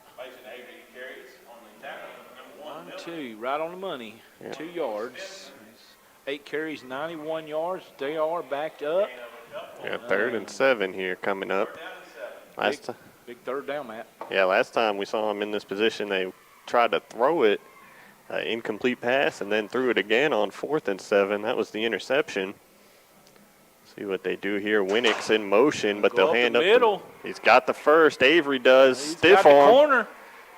1, 2, right on the money. Yeah. 2 yards. 8 carries, 91 yards. They are backed up. Yeah, 3rd and 7 here coming up. Big 3rd down, Matt. Yeah, last time we saw him in this position, they tried to throw it, incomplete pass, and then threw it again on 4th and 7. That was the interception. See what they do here. Winnick's in motion, but they'll hand up. Middle. He's got the first. Avery does. He's stiff got arm. the corner.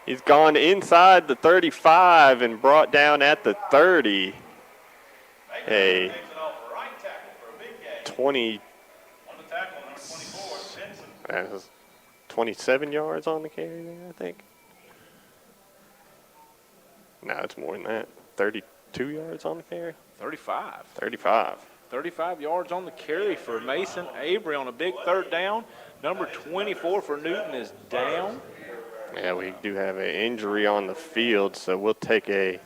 He's gone inside the 35 and brought down at the 30. A 27 yards on the carry there, I think. No, it's more than that. 32 yards on the carry. 35. 35 yards on the carry for Mason Avery on a big 3rd down. Number 24 for Newton is down. Yeah, we do have an injury on the field, so we'll take a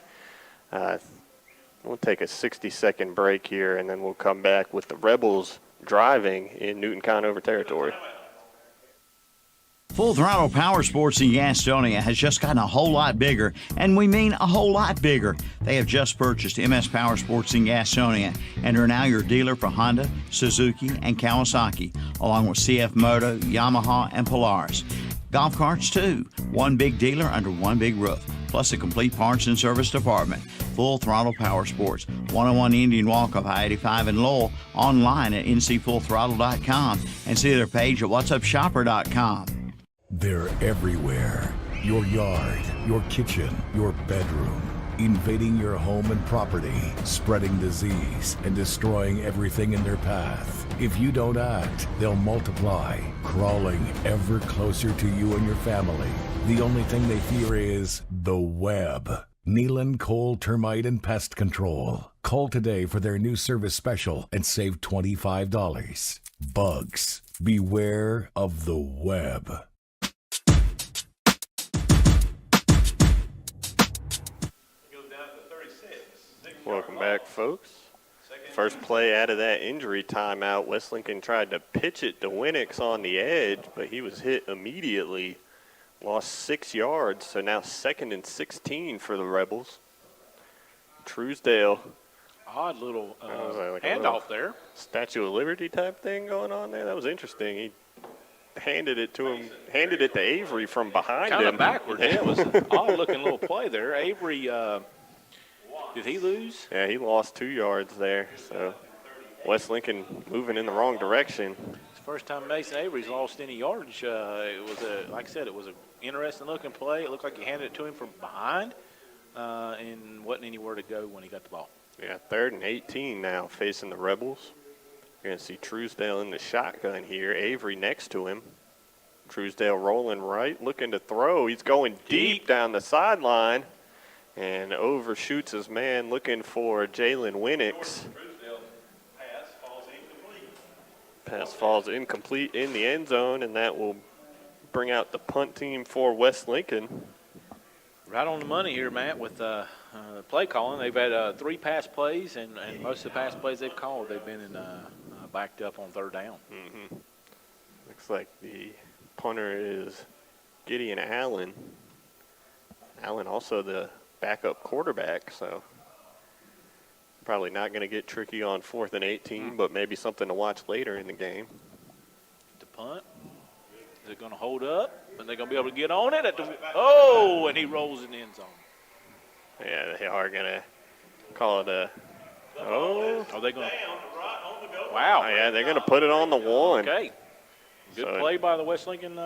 60-second break here, and then we'll come back with the Rebels driving in Newton-Conover territory. Full Throttle Power Sports in Gastonia has just gotten a whole lot bigger, and we mean a whole lot bigger. They have just purchased MS Power Sports in Gastonia and are now your dealer for Honda, Suzuki, and Kawasaki, along with CF Moto, Yamaha, and Polaris. Golf carts, too. One big dealer under one big roof, plus a complete parts and service department. Full Throttle Power Sports, 101 Indian Walk off I-85 in Lowell, online at ncfullthrottle.com, and see their page at whatsupshopper.com. They're everywhere. Your yard, your kitchen, your bedroom. Invading your home and property, spreading disease, and destroying everything in their path. If you don't act, they'll multiply, crawling ever closer to you and your family. The only thing they fear is the web. Nealon Coal Termite and Pest Control. Call today for their new service special and save $25. Bugs, beware of the web. Welcome back, folks. First play out of that injury timeout, West Lincoln tried to pitch it to Winix on the edge, but he was hit immediately. Lost 6 yards, so now 2nd and 16 for the Rebels. Truesdale. Odd little like handoff there. Statue of Liberty type thing going on there. That was interesting. He handed it to him, handed it to Avery from behind him. Kind of backwards. Yeah, it was an odd-looking little play there. Avery, did he lose? Yeah, he lost 2 yards there. So West Lincoln moving in the wrong direction. It's the first time Mason Avery's lost any yardage. It was like I said, it was an interesting-looking play. It looked like he handed it to him from behind, and wasn't anywhere to go when he got the ball. Yeah, 3rd and 18 now facing the Rebels. You're going to see Truesdale in the shotgun here. Avery next to him. Truesdale rolling right, looking to throw. He's going deep down the sideline and overshoots his man, looking for Jalen Winix. Pass falls incomplete in the end zone, and that will bring out the punt team for West Lincoln. Right on the money here, Matt, with play calling. They've had 3 pass plays, and most of the pass plays they've called, they've been in backed up on 3rd down. Mm-hmm. Looks like the punter is Gideon Allen. Allen also the backup quarterback, so probably not going to get tricky on 4th and 18, but maybe something to watch later in the game. The punt. They're going to hold up, and they're going to be able to get on it. And he rolls in the end zone. Yeah, they are going to call it a – Are they going to – wow. Oh, yeah, they're going to put it on the 1. Okay. Good play by the West Lincoln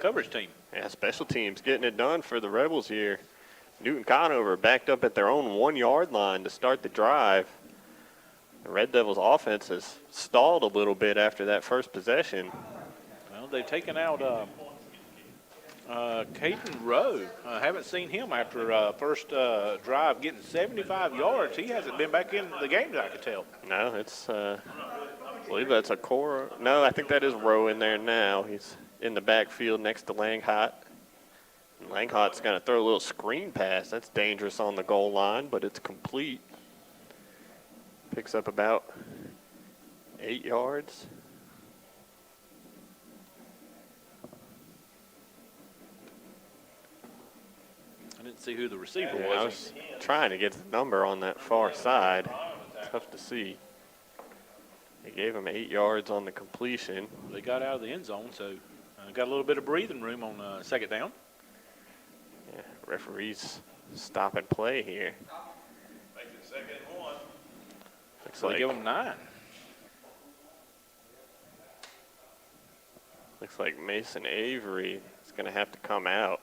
coverage team. Yeah, special teams getting it done for the Rebels here. Newton-Conover backed up at their own 1-yard line to start the drive. The Red Devils offense has stalled a little bit after that first possession. Well, they've taken out Caden Rowe. Haven't seen him after first drive getting 75 yards. He hasn't been back in the game that I could tell. No, it's I believe that's a core. No, I think that is Rowe in there now. He's in the backfield next to Langhot. Langhot's going to throw a little screen pass. That's dangerous on the goal line, but it's complete. Picks up about 8 yards. I didn't see who the receiver was. I was trying to get the number on that far side. Tough to see. They gave him 8 yards on the completion. They got out of the end zone, so got a little bit of breathing room on 2nd down. Yeah, referees stop and play here. Make it 2nd and 1. Looks So like they give them 9. Looks like Mason Avery is going to have to come out.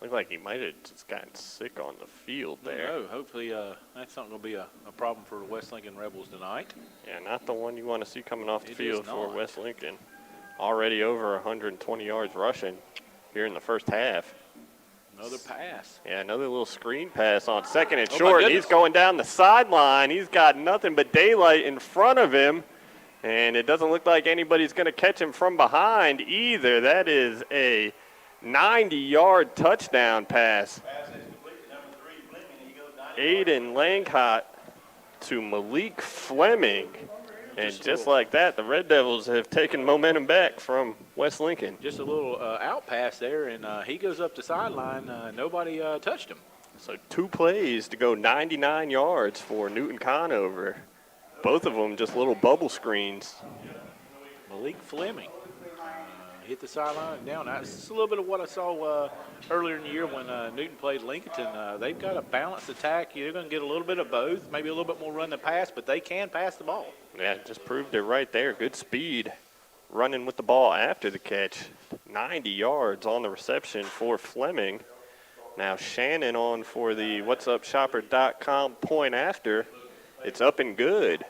Looked like he might have just gotten sick on the field there. No, hopefully that's not going to be a problem for the West Lincoln Rebels tonight. Yeah, not the one you want to see coming off the It field is for not. West Lincoln. Already over 120 yards rushing here in the first half. Another pass. Yeah, another little screen pass on 2nd and Oh, my short. goodness. He's going down the sideline. He's got nothing but daylight in front of him. And it doesn't look like anybody's going to catch him from behind either. That is a 90-yard touchdown pass. Aiden Langhot to Malik Fleming. And just like that, the Red Devils have taken momentum back from West Lincoln. Just a little out pass there, and he goes up the sideline. Nobody touched him. So 2 plays to go 99 yards for Newton-Conover. Both of them just little bubble screens. Malik Fleming hit the sideline and down. This is a little bit of what I saw earlier in the year when Newton played Lincolnton. They've got a balanced attack. You're going to get a little bit of both, maybe a little bit more run than pass, but they can pass the ball. Yeah, just proved it right there. Good speed running with the ball after the catch. 90 yards on the reception for Fleming. Now Shannon on for the whatsupshopper.com point after. It's up and good.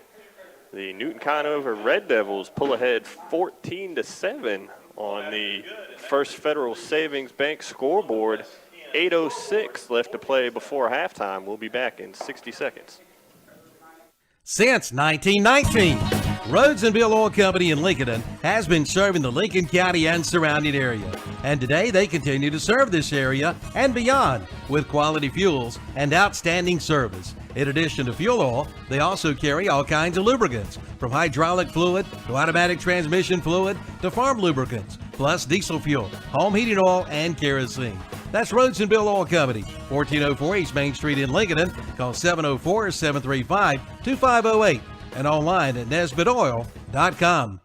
The Newton-Conover Red Devils pull ahead 14-7 on the First Federal Savings Bank scoreboard. 8:06 left to play before halftime. We'll be back in 60 seconds. since 1919. Rhodes and Bill Oil Company in Lincoln has been serving the Lincoln County and surrounding area. And today they continue to serve this area and beyond with quality fuels and outstanding service. In addition to fuel oil, they also carry all kinds of lubricants, from hydraulic fluid to automatic transmission fluid to farm lubricants, plus diesel fuel, home heating oil, and kerosene. That's Rhodes and Bill Oil Company, 1404 East Main Street in Lincoln. Call 704-735-2508 and online at nesbitoil.com.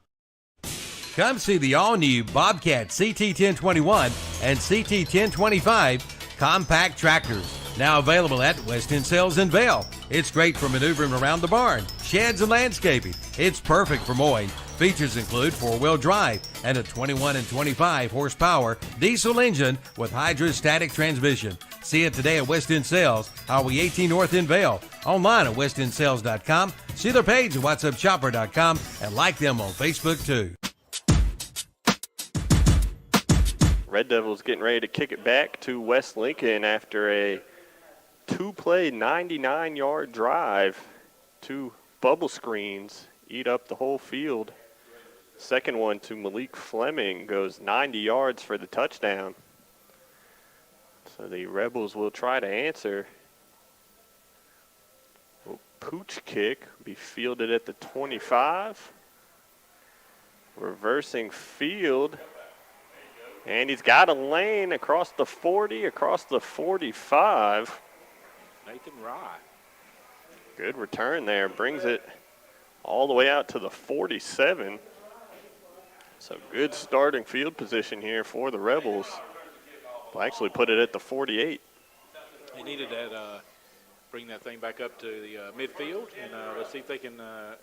Come see the all-new Bobcat CT1021 and CT1025 compact tractors. Now available at West End Sales in Vail. It's great for maneuvering around the barn, sheds, and landscaping. It's perfect for mowing. Features include 4-wheel drive and a 21 and 25 horsepower diesel engine with hydrostatic transmission. See it today at West End Sales, Highway 18 North in Vail. Online at westendsales.com. See their page at whatsupshopper.com and like them on Facebook too. Red Devils getting ready to kick it back to West Lincoln after a two-play 99-yard drive. Two bubble screens eat up the whole field. Second one to Malik Fleming goes 90 yards for the touchdown. So the Rebels will try to answer. Pooch kick be fielded at the 25. Reversing field. And he's got a lane across the 40, across the 45. Nathan Rye. Good return there. Brings it all the way out to the 47. So good starting field position here for the Rebels. We'll actually put it at the 48. They needed that, bring that thing back up to the midfield, and let's see if they can.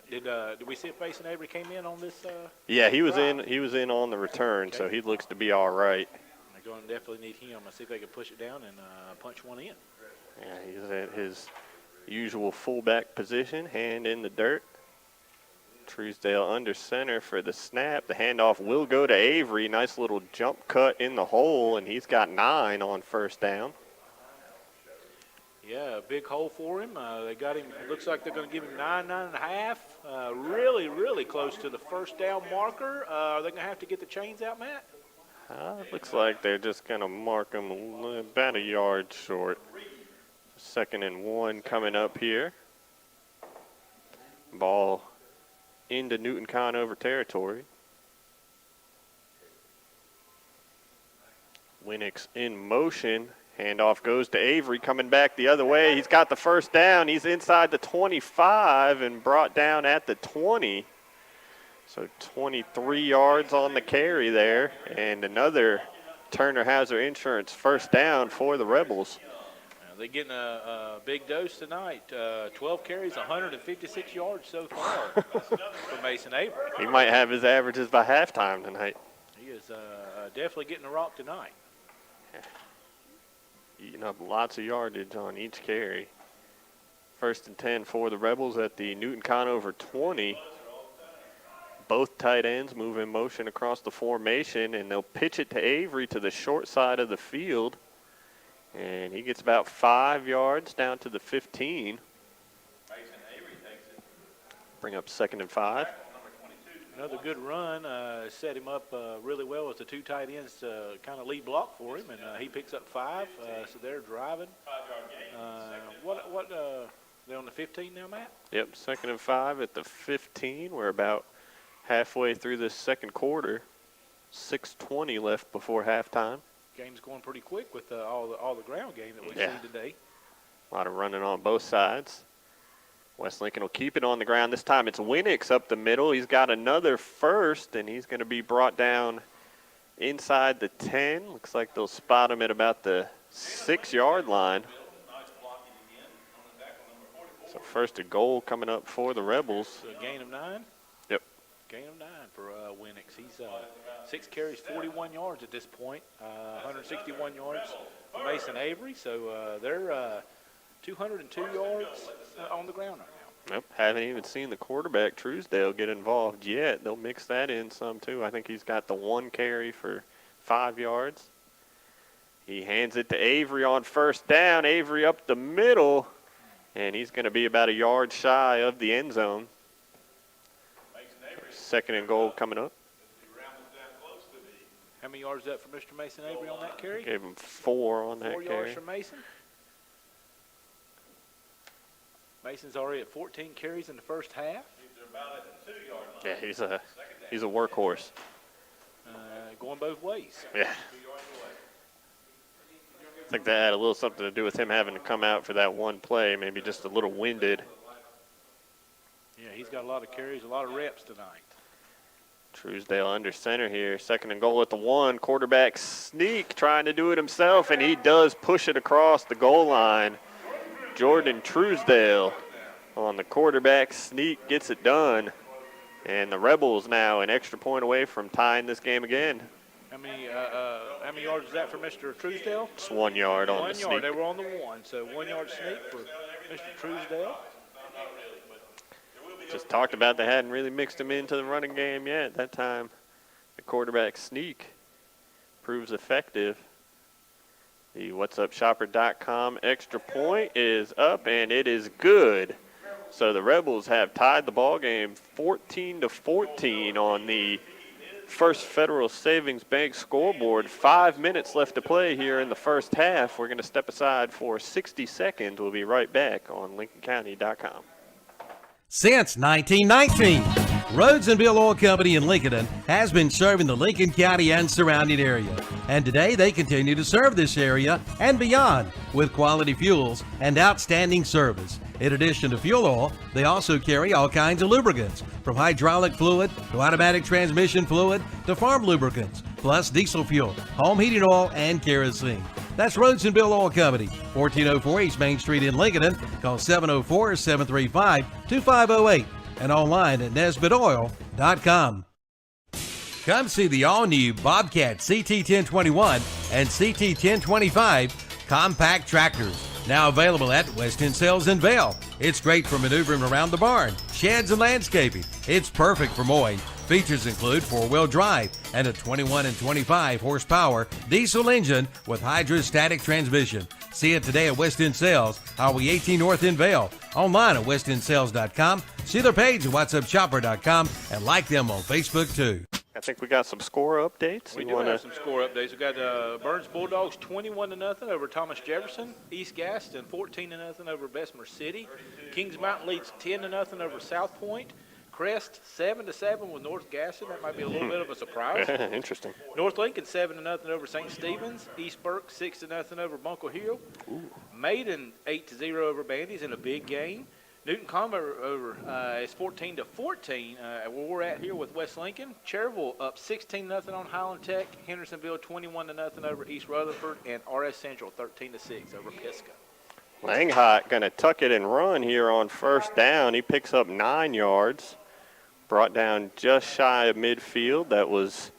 Did we see if Mason Avery came in on this? Yeah, he was in. He was in on the return, okay. So he looks to be all right. They're going to definitely need him. Let's see if they can push it down and punch one in. Yeah, he's at his usual fullback position, hand in the dirt. Truesdale under center for the snap. The handoff will go to Avery. Nice little jump cut in the hole, and he's got 9 on first down. Yeah, a big hole for him. They got him. It looks like they're going to give him 9.5. Really, really close to the first down marker. Are they going to have to get the chains out, Matt? It looks like they're just going to mark him about a yard short. 2nd and 1 coming up here. Ball into Newton-Conover territory. Winnick's in motion. Handoff goes to Avery, coming back the other way. He's got the first down. He's inside the 25 and brought down at the 20. So 23 yards on the carry there. And another Turner Hauser Insurance first down for the Rebels. They're getting a big dose tonight. 12 carries, 156 yards so far for Mason Avery. He might have his averages by halftime tonight. He is definitely getting a rock tonight. Eating up lots of yardage on each carry. 1st and 10 for the Rebels at the Newton-Conover 20. Both tight ends move in motion across the formation, and they'll pitch it to Avery to the short side of the field. And he gets about 5 yards down to the 15. Bring up 2nd and 5. Another good run. Set him up really well as the two tight ends kind of lead block for him, and he picks up 5. So they're driving. They're on the 15 now, Matt? Yep, 2nd and 5 at the 15. We're about halfway through this second quarter. 6:20 left before halftime. Game's going pretty quick with all the ground game that we've seen today. A lot of running on both sides. West Lincoln will keep it on the ground. This time it's Winnick's up the middle. He's got another first, and he's going to be brought down inside the 10. Looks like they'll spot him at about the 6-yard line. So 1st and goal coming up for the Rebels. So a gain of 9? Yep. Gain of 9 for Winnick's. He's 6 carries, 41 yards at this point. 161 yards for Mason Avery. So they're 202 yards on the ground right now. Nope, haven't even seen the quarterback, Truesdale, get involved yet. They'll mix that in some, too. I think he's got the 1 carry for 5 yards. He hands it to Avery on first down. Avery up the middle, And he's going to be about a yard shy of the end zone. Second and goal coming up. How many yards is that for Mr. Mason Avery on that carry? Gave him 4 on that 4 carry. yards for Mason. Mason's already at 14 carries in the first half. Yeah, he's a workhorse. Going both ways. Yeah. I think that had a little something to do with him having to come out for that one play, maybe just a little winded. Yeah, he's got a lot of carries, a lot of reps tonight. Truesdale under center here. Second and goal at the 1. Quarterback sneak trying to do it himself, and he does push it across the goal line. Jordan Truesdale on the quarterback sneak gets it done. And the Rebels now an extra point away from tying this game again. How many yards is that for Mr. Truesdale? Just 1 yard on the 1 sneak. yard. They were on the 1, so 1 yard sneak for Mr. Truesdale. Just talked about they hadn't really mixed him into the running game yet. That time the quarterback sneak proves effective. The whatsupshopper.com extra point is up, and it is good. So the Rebels have tied the ball game 14-14 on the First Federal Savings Bank scoreboard. 5 minutes left to play here in the first half. We're going to step aside for 60 seconds. We'll be right back on LincolnCounty.com. Since 1919, Rhodes and Bill Oil Company in Lincoln has been serving the Lincoln County and surrounding area. And today they continue to serve this area and beyond with quality fuels and outstanding service. In addition to fuel oil, they also carry all kinds of lubricants, from hydraulic fluid to automatic transmission fluid to farm lubricants, plus diesel fuel, home heating oil, and kerosene. That's Rhodes and Bill Oil Company, 1404 East Main Street in Lincoln. Call 704-735-2508 and online at NesbittOil.com. Come see the all-new Bobcat CT1021 and CT1025 compact tractors. Now available at West End Sales in Vail. It's great for maneuvering around the barn, sheds, and landscaping. It's perfect for mowing. Features include 4-wheel drive and a 21 and 25 horsepower diesel engine with hydrostatic transmission. See it today at West End Sales, Highway 18 North in Vail. Online at westendsales.com. See their page at whatsupshopper.com and like them on Facebook too. I think we got some score updates. We do have some score updates. We got Burns Bulldogs 21-0 over Thomas Jefferson. East Gaston 14-0 over Bessemer City. Kings Mountain leads 10-0 over South Point. Crest 7-7 with North Gaston. That might be a little bit of a surprise. Interesting. North Lincoln 7-0 over St. Stephen's. East Burke 6-0 over Bunker Hill. Maiden 8-0 over Bandy's in a big game. Newton-Conover is 14-14 where we're at here with West Lincoln. Cherville up 16-0 on Highland Tech. Hendersonville 21-0 over East Rutherford, and RS Central 13-6 over Pisgah. Langhot going to tuck it and run here on first down. He picks up 9 yards, brought down just shy of midfield. That was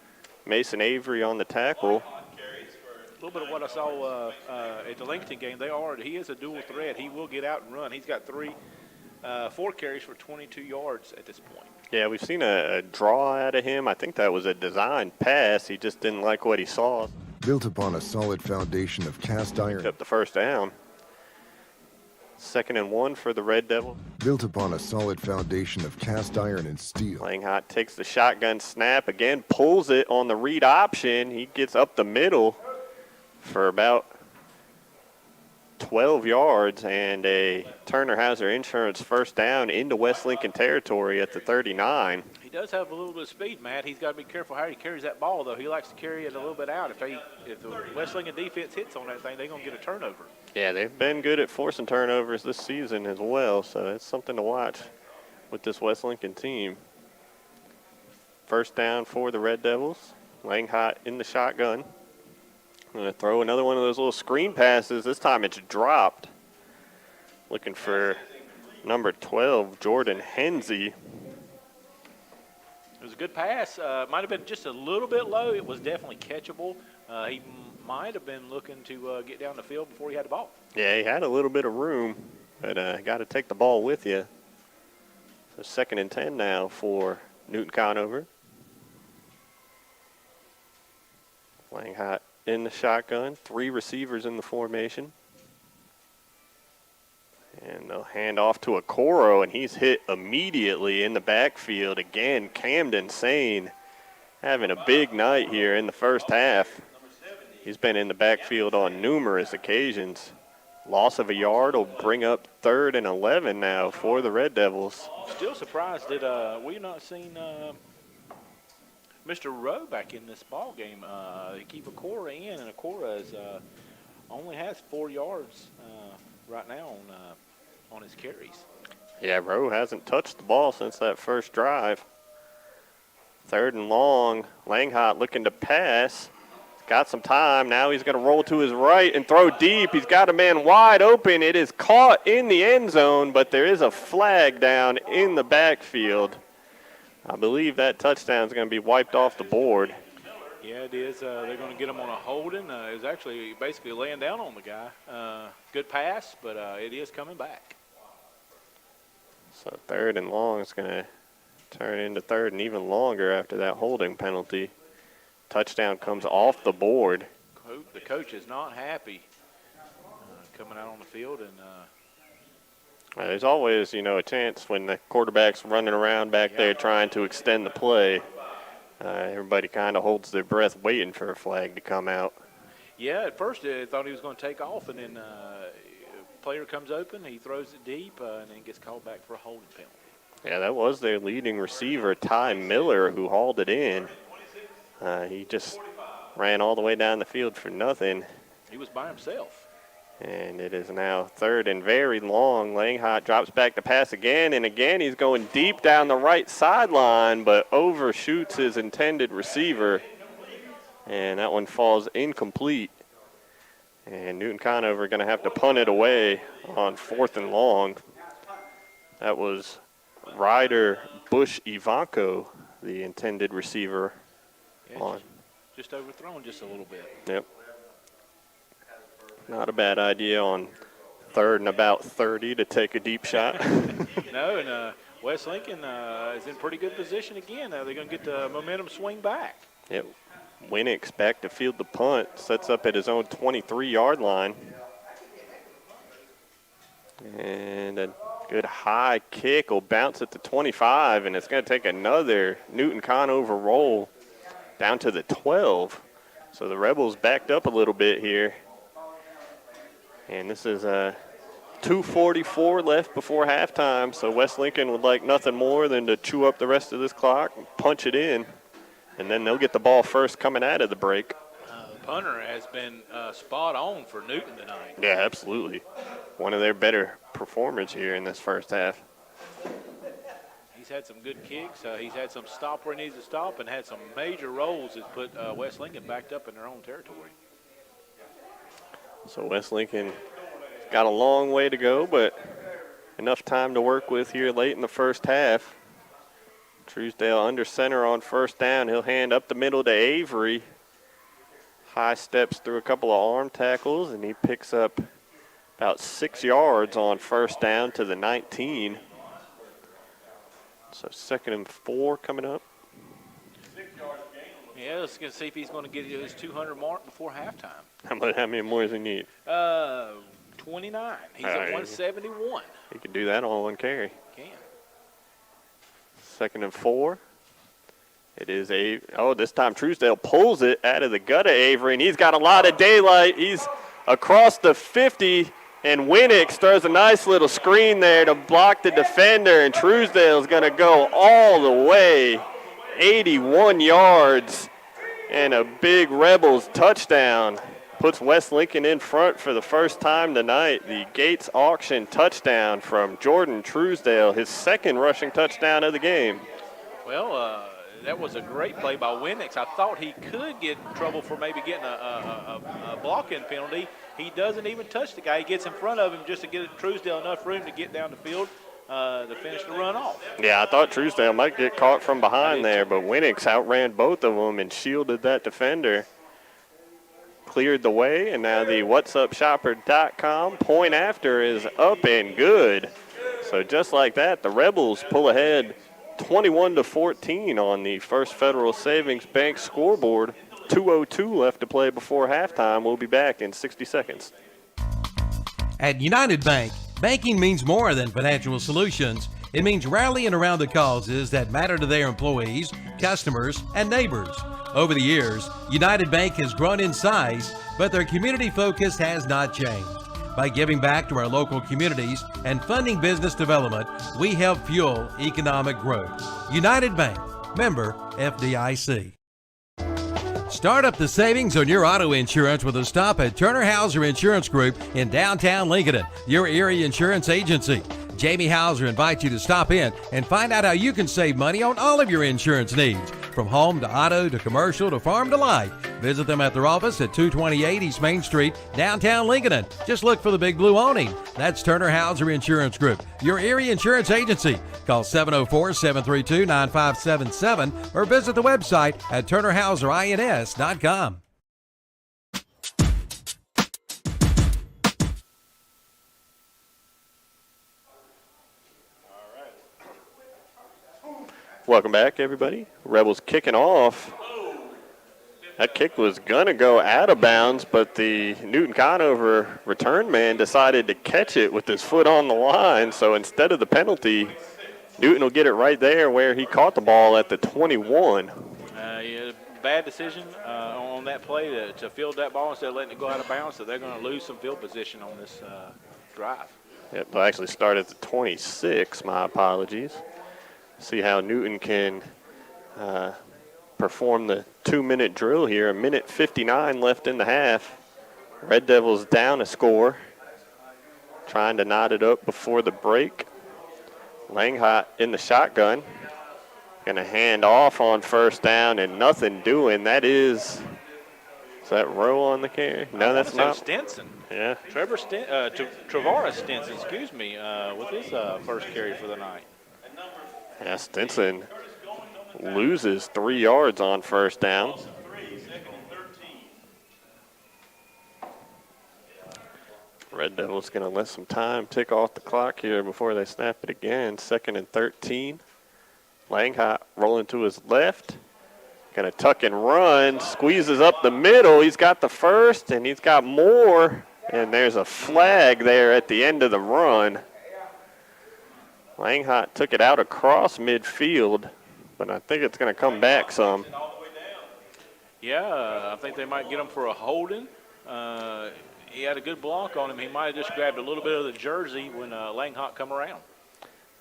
Mason Avery on the tackle. A little bit of what I saw at the Lincoln game. He is a dual threat. He will get out and run. He's got 4 carries for 22 yards at this point. Yeah, we've seen a draw out of him. I think that was a designed pass. He just didn't like what he saw. Built upon a solid foundation of cast iron. Up the first down. 2nd and 1 for the Red Devil. Built upon a solid foundation of cast iron and steel. Langhot takes the shotgun snap again, pulls it on the read option. He gets up the middle for about 12 yards and a Turner Hauser Insurance first down into West Lincoln territory at the 39. He does have a little bit of speed, Matt. He's got to be careful how he carries that ball, though. He likes to carry it a little bit out. If the West Lincoln defense hits on that thing, they're going to get a turnover. Yeah, they've been good at forcing turnovers this season as well, so it's something to watch with this West Lincoln team. First down for the Red Devils. Langhot in the shotgun. I'm going to throw another one of those little screen passes. This time it's dropped. Looking for number 12, Jordan Hensey. It was a good pass. Might have been just a little bit low. It was definitely catchable. He might have been looking to get down the field before he had the ball. Yeah, he had a little bit of room, but got to take the ball with you. So 2nd and 10 now for Newton-Conover. Langhot in the shotgun, 3 receivers in the formation. And they'll hand off to Okoro, and he's hit immediately in the backfield. Again, Camden Sane having a big night here in the first half. He's been in the backfield on numerous occasions. Loss of a yard will bring up 3rd and 11 now for the Red Devils. Still surprised that we've not seen Mr. Rowe back in this ball game. They keep Okora in, and Okora only has 4 yards right now on his carries. Yeah, Rowe hasn't touched the ball since that first drive. 3rd and long. Langhot looking to pass. Got some time. Now he's going to roll to his right and throw deep. He's got a man wide open. It is caught in the end zone, but there is a flag down in the backfield. I believe that touchdown is going to be wiped off the board. Yeah, it is. They're going to get him on a holding. It was actually basically laying down on the guy. Good pass, but it is coming back. So 3rd and long is going to turn into 3rd and even longer after that holding penalty. Touchdown comes off the board. The coach is not happy coming out on the field. And there's always, a chance when the quarterback's running around back there trying to extend the play. Everybody kind of holds their breath waiting for a flag to come out. Yeah, at first I thought he was going to take off, and then player comes open, he throws it deep, and then gets called back for a holding penalty. Yeah, that was their leading receiver, Ty Miller, who hauled it in. He just ran all the way down the field for nothing. He was by himself. And it is now 3rd and very long. Langhot drops back to pass again, and again he's going deep down the right sideline, but overshoots his intended receiver. And that one falls incomplete. And Newton-Conover going to have to punt it away on 4th and long. That was Ryder Bush Ivanko, the intended receiver. Yeah, just overthrown just a little bit. Yep. Not a bad idea on 3rd and about 30 to take a deep shot. No, and West Lincoln is in pretty good position again. They're going to get the momentum swing back. Yep. Winnick's back to field the punt. Sets up at his own 23-yard line. And a good high kick will bounce at the 25, and it's going to take another Newton-Conover roll down to the 12. So the Rebels backed up a little bit here. And this is 2:44 left before halftime, so West Lincoln would like nothing more than to chew up the rest of this clock and punch it in. And then they'll get the ball first coming out of the break. The punter has been spot on for Newton tonight. Yeah, absolutely. One of their better performers here in this first half. He's had some good kicks. He's had some stop where he needs to stop and had some major rolls that put West Lincoln backed up in their own territory. So West Lincoln got a long way to go, but enough time to work with here late in the first half. Truesdale under center on 1st down. He'll hand up the middle to Avery. High steps through a couple of arm tackles, and he picks up about 6 yards on 1st down to the 19. So 2nd and 4 coming up. Yeah, let's see if he's going to get his 200 mark before halftime. How many more does he need? 29. He's at 171. He can do that on one carry. Can. 2nd and 4. It is this time Truesdale pulls it out of the gut of Avery, and he's got a lot of daylight. He's across the 50, and Winnick throws a nice little screen there to block the defender, and Truesdale's going to go all the way, 81 yards, and a big Rebels touchdown. Puts West Lincoln in front for the first time tonight. The Gates Auction touchdown from Jordan Truesdale, his 2nd rushing touchdown of the game. Well, that was a great play by Winnick. I thought he could get in trouble for maybe getting a blocking penalty. He doesn't even touch the guy. He gets in front of him just to get Truesdale enough room to get down the field to finish the run off. Yeah, I thought Truesdale might get caught from behind there, but Winnick outran both of them and shielded that defender. Cleared the way, and now the whatsupshopper.com point after is up and good. So just like that, the Rebels pull ahead 21-14 on the First Federal Savings Bank scoreboard. 2:02 left to play before halftime. We'll be back in 60 seconds. At United Bank, Banking means more than financial solutions. It means rallying around the causes that matter to their employees, customers, and neighbors. Over the years, United Bank has grown in size, but their community focus has not changed. By giving back to our local communities and funding business development, we help fuel economic growth. United Bank, member FDIC. Start up the savings on your auto insurance with a stop at Turner Hauser Insurance Group in downtown Lincoln, your area insurance agency. Jamie Hauser invites you to stop in and find out how you can save money on all of your insurance needs, from home to auto to commercial to farm to life. Visit them at their office at 228 East Main Street, downtown Lincoln. Just look for the big blue awning. That's Turner Hauser Insurance Group, your area insurance agency. Call 704-732-9577 or visit the website at turnerhauserins.com. Welcome back, everybody. Rebels kicking off. That kick was going to go out of bounds, but the Newton-Conover return man decided to catch it with his foot on the line. So instead of the penalty, Newton will get it right there where he caught the ball at the 21. Yeah, bad decision on that play to field that ball instead of letting it go out of bounds, so they're going to lose some field position on this drive. It will actually start at the 26. My apologies. See how Newton can perform the 2-minute drill here. 1:59 left in the half. Red Devils down a score. Trying to knot it up before the break. Langhot in the shotgun. Going to hand off on first down and nothing doing. Is that Rowe on the carry? No, that's not. Stinson. Yeah. Travaris Stinson, excuse me, with his first carry for the night. Yeah, Stinson loses 3 yards on first down. Red Devils going to let some time tick off the clock here before they snap it again. 2nd and 13. Langhot rolling to his left. Going to tuck and run. Squeezes up the middle. He's got the first, and he's got more. And there's a flag there at the end of the run. Langhot took it out across midfield, but I think it's going to come back some. Yeah, I think they might get him for a holding. He had a good block on him. He might have just grabbed a little bit of the jersey when Langhot come around.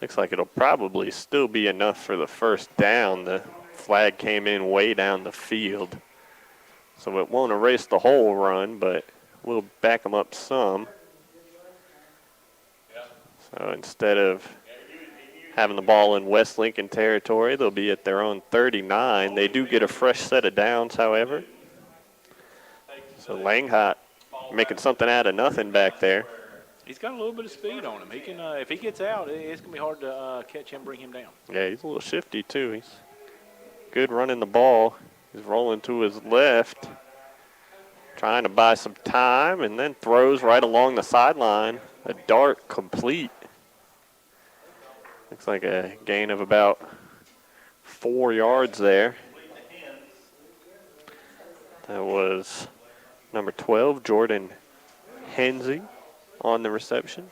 Looks like it'll probably still be enough for the first down. The flag came in way down the field. So it won't erase the whole run, but we'll back them up some. So instead of having the ball in West Lincoln territory, they'll be at their own 39. They do get a fresh set of downs, however. So Langhot making something out of nothing back there. He's got a little bit of speed on him. He can, if he gets out, it's going to be hard to catch him, bring him down. Yeah, he's a little shifty, too. He's good running the ball. He's rolling to his left, trying to buy some time, and then throws right along the sideline. A dart complete. Looks like a gain of about 4 yards there. That was number 12, Jordan Hensey, on the reception.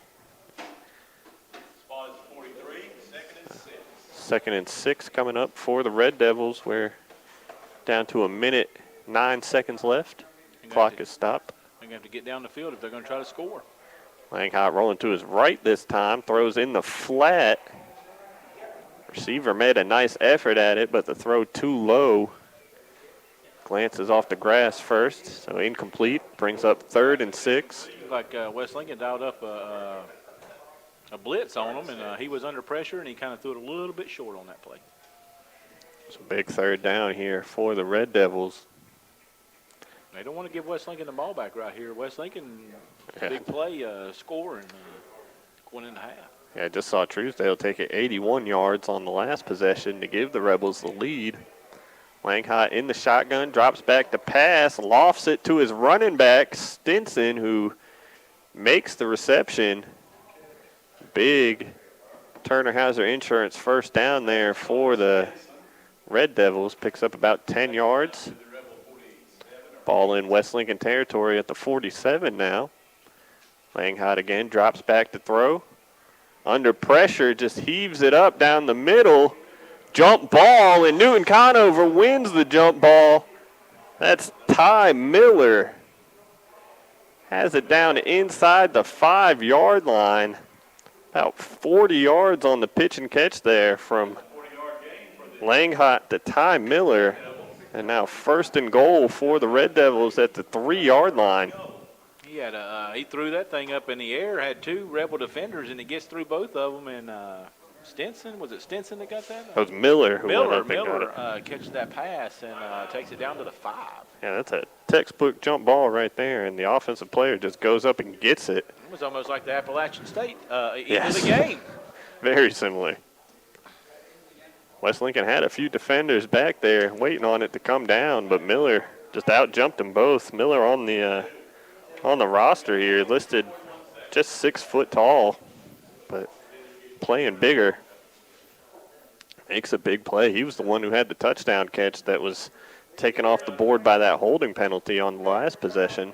2nd and 6 coming up for the Red Devils. We're down to 1:09 left. Clock is stopped. They're going to have to get down the field if they're going to try to score. Langhot rolling to his right this time, throws in the flat. Receiver made a nice effort at it, but the throw too low. Glances off the grass first, so incomplete. Brings up 3rd and 6. Like West Lincoln dialed up a blitz on him, and he was under pressure, and he kind of threw it a little bit short on that play. It's a big 3rd down here for the Red Devils. They don't want to give West Lincoln the ball back right here. West Lincoln, big play, score, and going into half. Yeah, I just saw Truesdale take it 81 yards on the last possession to give the Rebels the lead. Langhot in the shotgun, drops back to pass, lofts it to his running back, Stinson, who makes the reception. Big Turner Hauser Insurance first down there for the Red Devils. Picks up about 10 yards. Ball in West Lincoln territory at the 47 now. Langhot again drops back to throw. Under pressure, just heaves it up down the middle. Jump ball, and Newton-Conover wins the jump ball. That's Ty Miller. Has it down inside the 5-yard line. About 40 yards on the pitch and catch there from Langhot to Ty Miller. And now 1st and goal for the Red Devils at the 3-yard line. He threw that thing up in the air, had 2 Rebel defenders, and he gets through both of them. And Stinson, was it Stinson that got that? That was Miller who went up and got it. Catches that pass and takes it down to the 5. Yeah, that's a textbook jump ball right there, and the offensive player just goes up and gets it. It was almost like the Appalachian State Yes. end of the game. Very similar. West Lincoln had a few defenders back there waiting on it to come down, but Miller just out-jumped them both. Miller on the roster here listed just 6 foot tall, but playing bigger. Makes a big play. He was the one who had the touchdown catch that was taken off the board by that holding penalty on the last possession.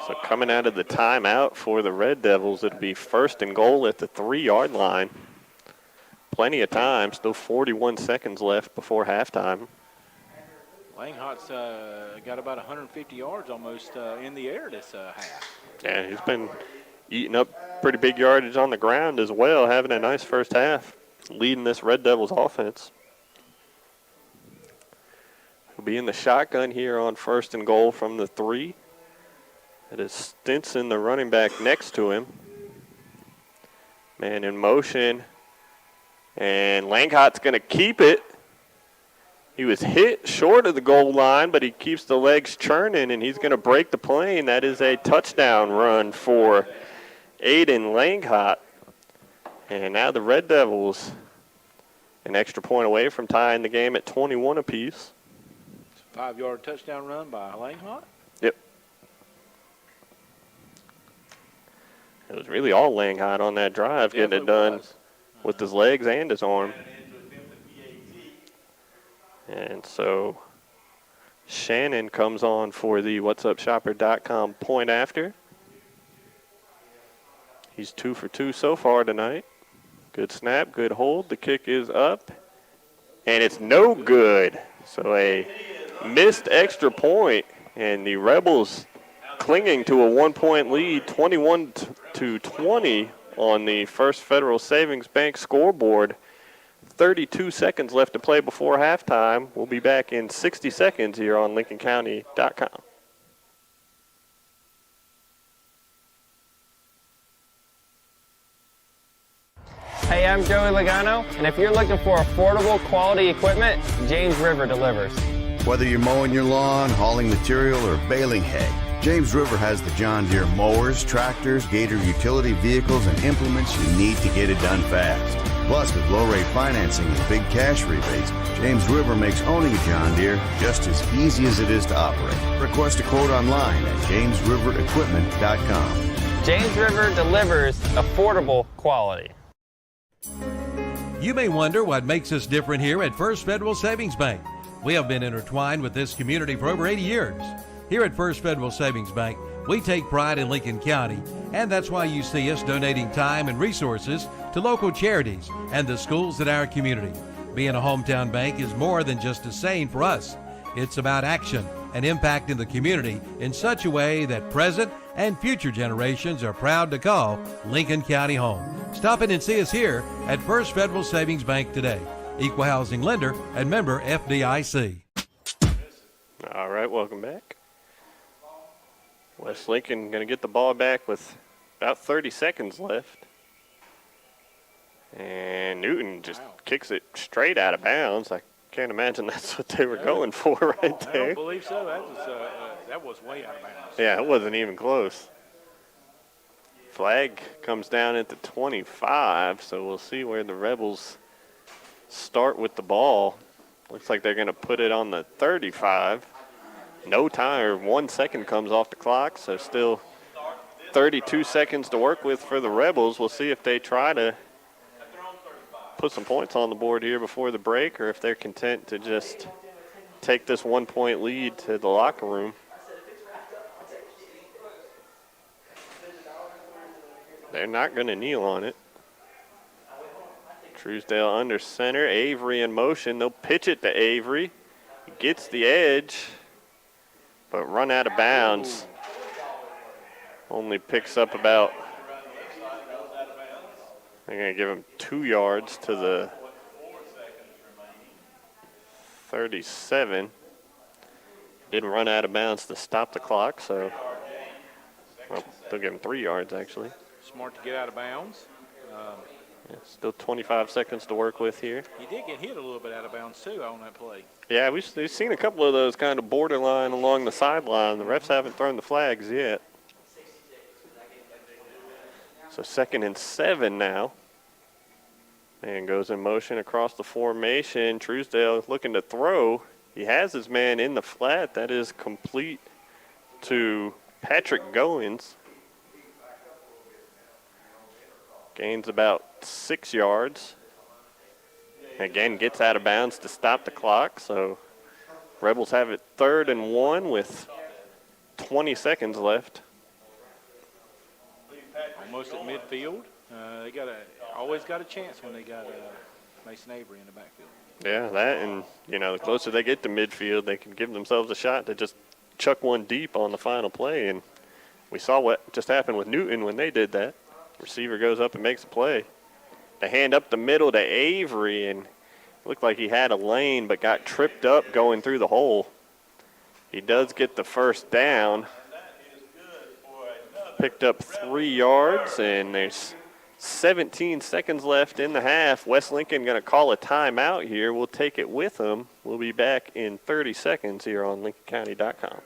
So coming out of the timeout for the Red Devils, it'll be 1st and goal at the 3-yard line. Plenty of time, still 41 seconds left before halftime. Langhot's got about 150 yards almost in the air this half. Yeah, he's been eating up pretty big yardage on the ground as well, having a nice first half, leading this Red Devils offense. He'll be in the shotgun here on 1st and goal from the 3. It is Stinson, the running back, next to him. Man in motion. And Langhot's going to keep it. He was hit short of the goal line, but he keeps the legs churning, and he's going to break the plane. That is a touchdown run for Aiden Langhot. And now the Red Devils an extra point away from tying the game at 21 apiece. 5-yard touchdown run by Langhot. Yep. It was really all Langhot on that drive, getting it done with his legs and his arm. And so Shannon comes on for the whatsupshopper.com point after. He's 2 for 2 so far tonight. Good snap, good hold. The kick is up, and it's no good. So a missed extra point, and the Rebels clinging to a 1-point lead, 21-20 on the First Federal Savings Bank scoreboard. 32 seconds left to play before halftime. We'll be back in 60 seconds here on LincolnCounty.com. Hey, I'm Joey Logano, and if you're looking for affordable quality equipment, James River delivers. Whether you're mowing your lawn, hauling material, or baling hay, James River has the John Deere mowers, tractors, Gator utility vehicles, and implements you need to get it done fast. Plus, with low-rate financing and big cash rebates, James River makes owning a John Deere just as easy as it is to operate. Request a quote online at jamesriverequipment.com. James River delivers affordable quality. You may wonder what makes us different here at First Federal Savings Bank. We have been intertwined with this community for over 80 years. Here at First Federal Savings Bank, we take pride in Lincoln County, and that's why you see us donating time and resources to local charities and the schools in our community. Being a hometown bank is more than just a saying for us. It's about action and impact in the community in such a way that present and future generations are proud to call Lincoln County home. Stop in and see us here at First Federal Savings Bank today. Equal housing lender and member FDIC. All right, welcome back. West Lincoln going to get the ball back with about 30 seconds left. And Newton just kicks it straight out of bounds. I can't imagine that's what they were going for right there. I don't believe so. That was way out of bounds. Yeah, it wasn't even close. Flag comes down at the 25, so we'll see where the Rebels start with the ball. Looks like they're going to put it on the 35. No time, or 1 second comes off the clock, so still 32 seconds to work with for the Rebels. We'll see if they try to put some points on the board here before the break, or if they're content to just take this 1-point lead to the locker room. They're not going to kneel on it. Truesdale under center. Avery in motion. They'll pitch it to Avery. He gets the edge, but run out of bounds. Only picks up about, they're going to give him 2 yards to the 37. Didn't run out of bounds to stop the clock, so well, they'll give him 3 yards actually. Smart to get out of bounds. Yeah, still 25 seconds to work with here. He did get hit a little bit out of bounds too on that play. Yeah, we've seen a couple of those kind of borderline along the sideline. The refs haven't thrown the flags yet. So 2nd and 7 now. And goes in motion across the formation. Truesdale looking to throw. He has his man in the flat. That is complete to Patrick Goins. Gains about 6 yards. Again, gets out of bounds to stop the clock. So Rebels have it 3rd and 1 with 20 seconds left. Almost at midfield. They always got a chance when they got Mason Avery in the backfield. Yeah, that, and the closer they get to midfield, they can give themselves a shot to just chuck one deep on the final play. And we saw what just happened with Newton when they did that. Receiver goes up and makes a play. The hand up the middle to Avery, and it looked like he had a lane but got tripped up going through the hole. He does get the first down. Picked up 3 yards, and there's 17 seconds left in the half. West Lincoln going to call a timeout here. We'll take it with them. We'll be back in 30 seconds here on LincolnCounty.com.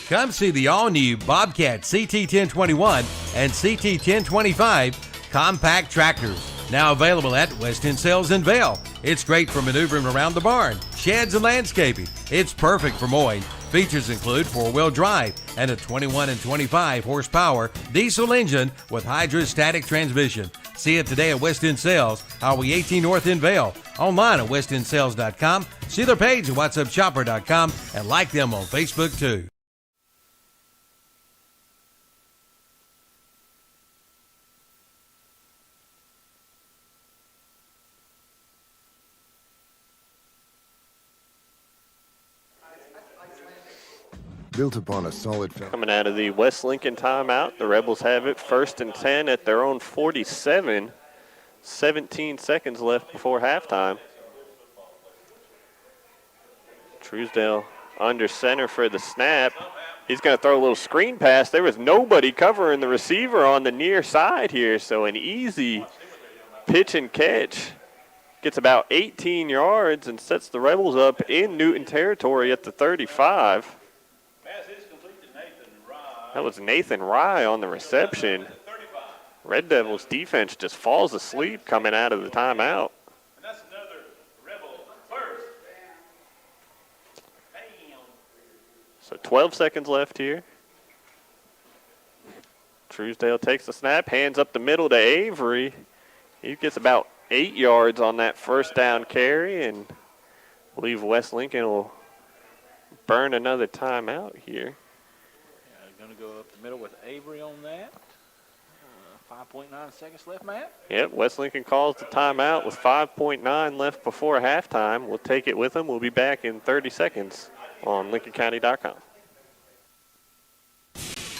Come see the all-new Bobcat CT1021 and CT1025 compact tractors. Now available at West End Sales in Vail. It's great for maneuvering around the barn, sheds, and landscaping. It's perfect for mowing. Features include 4-wheel drive and a 21 and 25 horsepower diesel engine with hydrostatic transmission. See it today at West End Sales, Highway 18 North in Vail. Online at westendsales.com. See their page at whatsupshopper.com and like them on Facebook too. Built upon a solid foundation. Coming out of the West Lincoln timeout, the Rebels have it 1st and 10 at their own 47. 17 seconds left before halftime. Truesdale under center for the snap. He's going to throw a little screen pass. There was nobody covering the receiver on the near side here, so an easy pitch and catch. Gets about 18 yards and sets the Rebels up in Newton territory at the 35. That was Nathan Rye on the reception. Red Devils defense just falls asleep coming out of the timeout. So 12 seconds left here. Truesdale takes the snap, hands up the middle to Avery. He gets about 8 yards on that first down carry, and I believe West Lincoln will burn another timeout here. Going to go up the middle with Avery on that. 5.9 seconds left, Matt. Yep, West Lincoln calls the timeout with 5.9 left before halftime. We'll take it with them. We'll be back in 30 seconds on LincolnCounty.com.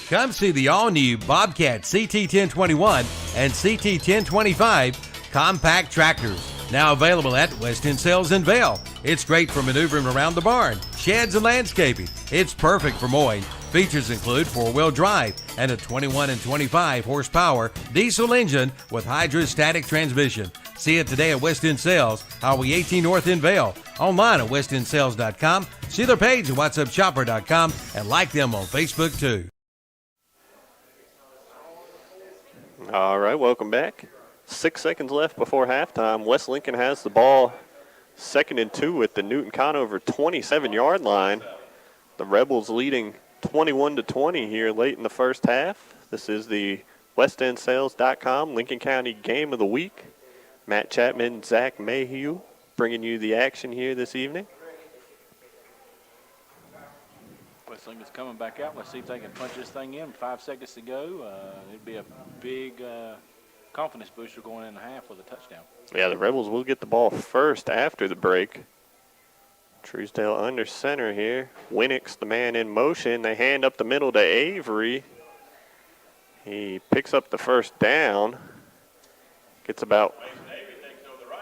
Come see the all-new Bobcat CT1021 and CT1025 compact tractors. Now available at West End Sales in Vail. It's great for maneuvering around the barn, sheds, and landscaping. It's perfect for mowing. Features include 4-wheel drive and a 21 and 25 horsepower diesel engine with hydrostatic transmission. See it today at West End Sales, Highway 18 North in Vail. Online at westendsales.com. See their page at whatsupshopper.com and like them on Facebook too. All right, welcome back. 6 seconds left before halftime. West Lincoln has the ball 2nd and 2 at the Newton-Conover 27-yard line. The Rebels leading 21-20 here late in the first half. This is the westendsales.com Lincoln County Game of the Week. Matt Chapman, Zach Mayhew bringing you the action here this evening. West Lincoln's coming back out. Let's see if they can punch this thing in. 5 seconds to go. It'd be a big confidence booster going in the half with a touchdown. Yeah, the Rebels will get the ball first after the break. Truesdale under center here. Winnick's the man in motion. They hand up the middle to Avery. He picks up the first down. Gets about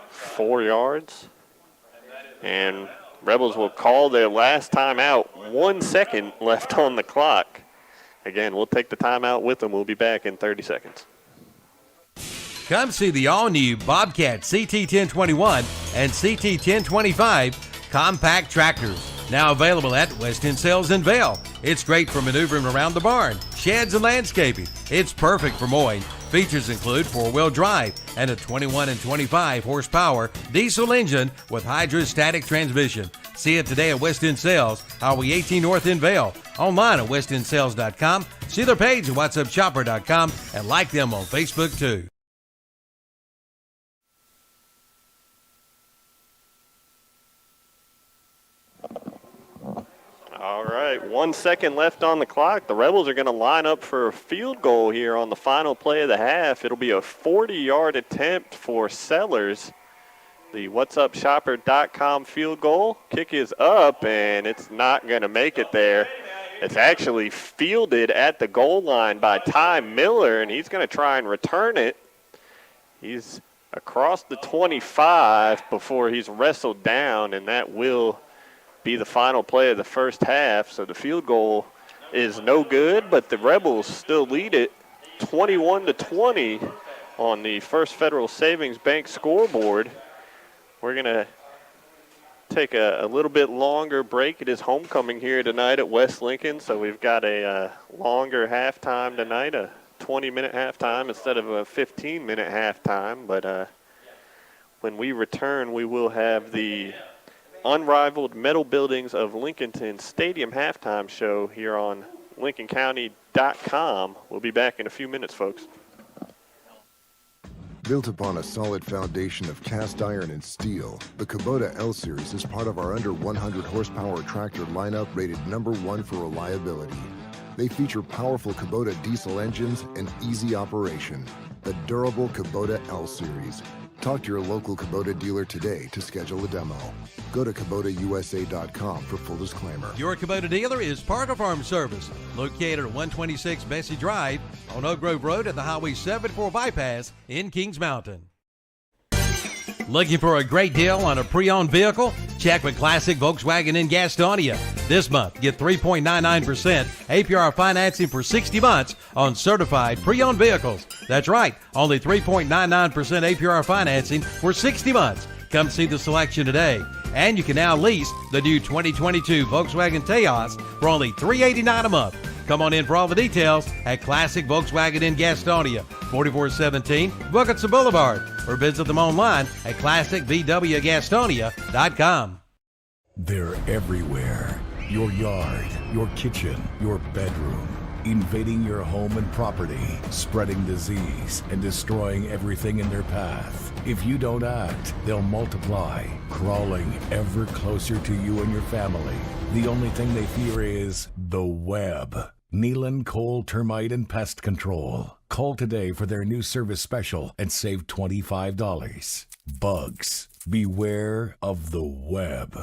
4 yards. And Rebels will call their last timeout. 1 second left on the clock. Again, we'll take the timeout with them. We'll be back in 30 seconds. Come see the all-new Bobcat CT1021 and CT1025 compact tractors. Now available at West End Sales in Vail. It's great for maneuvering around the barn, sheds, and landscaping. It's perfect for mowing. Features include 4-wheel drive and a 21 and 25 horsepower diesel engine with hydrostatic transmission. See it today at West End Sales, Highway 18 North in Vail. Online at westendsales.com. See their page at whatsupshopper.com and like them on Facebook too. All right, 1 second left on the clock. The Rebels are going to line up for a field goal here on the final play of the half. It'll be a 40-yard attempt for Sellers. The whatsupshopper.com field goal. Kick is up, and it's not going to make it there. It's actually fielded at the goal line by Ty Miller, and he's going to try and return it. He's across the 25 before he's wrestled down, and that will be the final play of the first half. So the field goal is no good, but the Rebels still lead it 21-20 on the First Federal Savings Bank scoreboard. We're going to take a little bit longer break. It is homecoming here tonight at West Lincoln, so we've got a longer halftime tonight, a 20-minute halftime instead of a 15-minute halftime. But when we return, we will have the Unrivaled Metal Buildings of Lincolnton Stadium halftime show here on LincolnCounty.com. We'll be back in a few minutes, folks. Built upon a solid foundation of cast iron and steel, the Kubota L-Series is part of our under 100 horsepower tractor lineup rated #1 for reliability. They feature powerful Kubota diesel engines and easy operation. The durable Kubota L-Series. Talk to your local Kubota dealer today to schedule a demo. Go to KubotaUSA.com for full disclaimer. Your Kubota dealer is Parker Farm Service, located at 126 Bessie Drive on Oak Grove Road at the Highway 74 bypass in Kings Mountain. Looking for a great deal on a pre-owned vehicle? Check with Classic Volkswagen in Gastonia. This month, get 3.99% APR financing for 60 months on certified pre-owned vehicles. That's right, only 3.99% APR financing for 60 months. Come see the selection today. And you can now lease the new 2022 Volkswagen Taos for only $389 a month. Come on in for all the details at Classic Volkswagen in Gastonia, 4417 Wilkinson Boulevard, or visit them online at classicvwgastonia.com. They're everywhere. Your yard, your kitchen, your bedroom. Invading your home and property, spreading disease, and destroying everything in their path. If you don't act, they'll multiply, crawling ever closer to you and your family. The only thing they fear is the web. Nealon Coal Termite and Pest Control. Call today for their new service special and save $25. Bugs, beware of the web.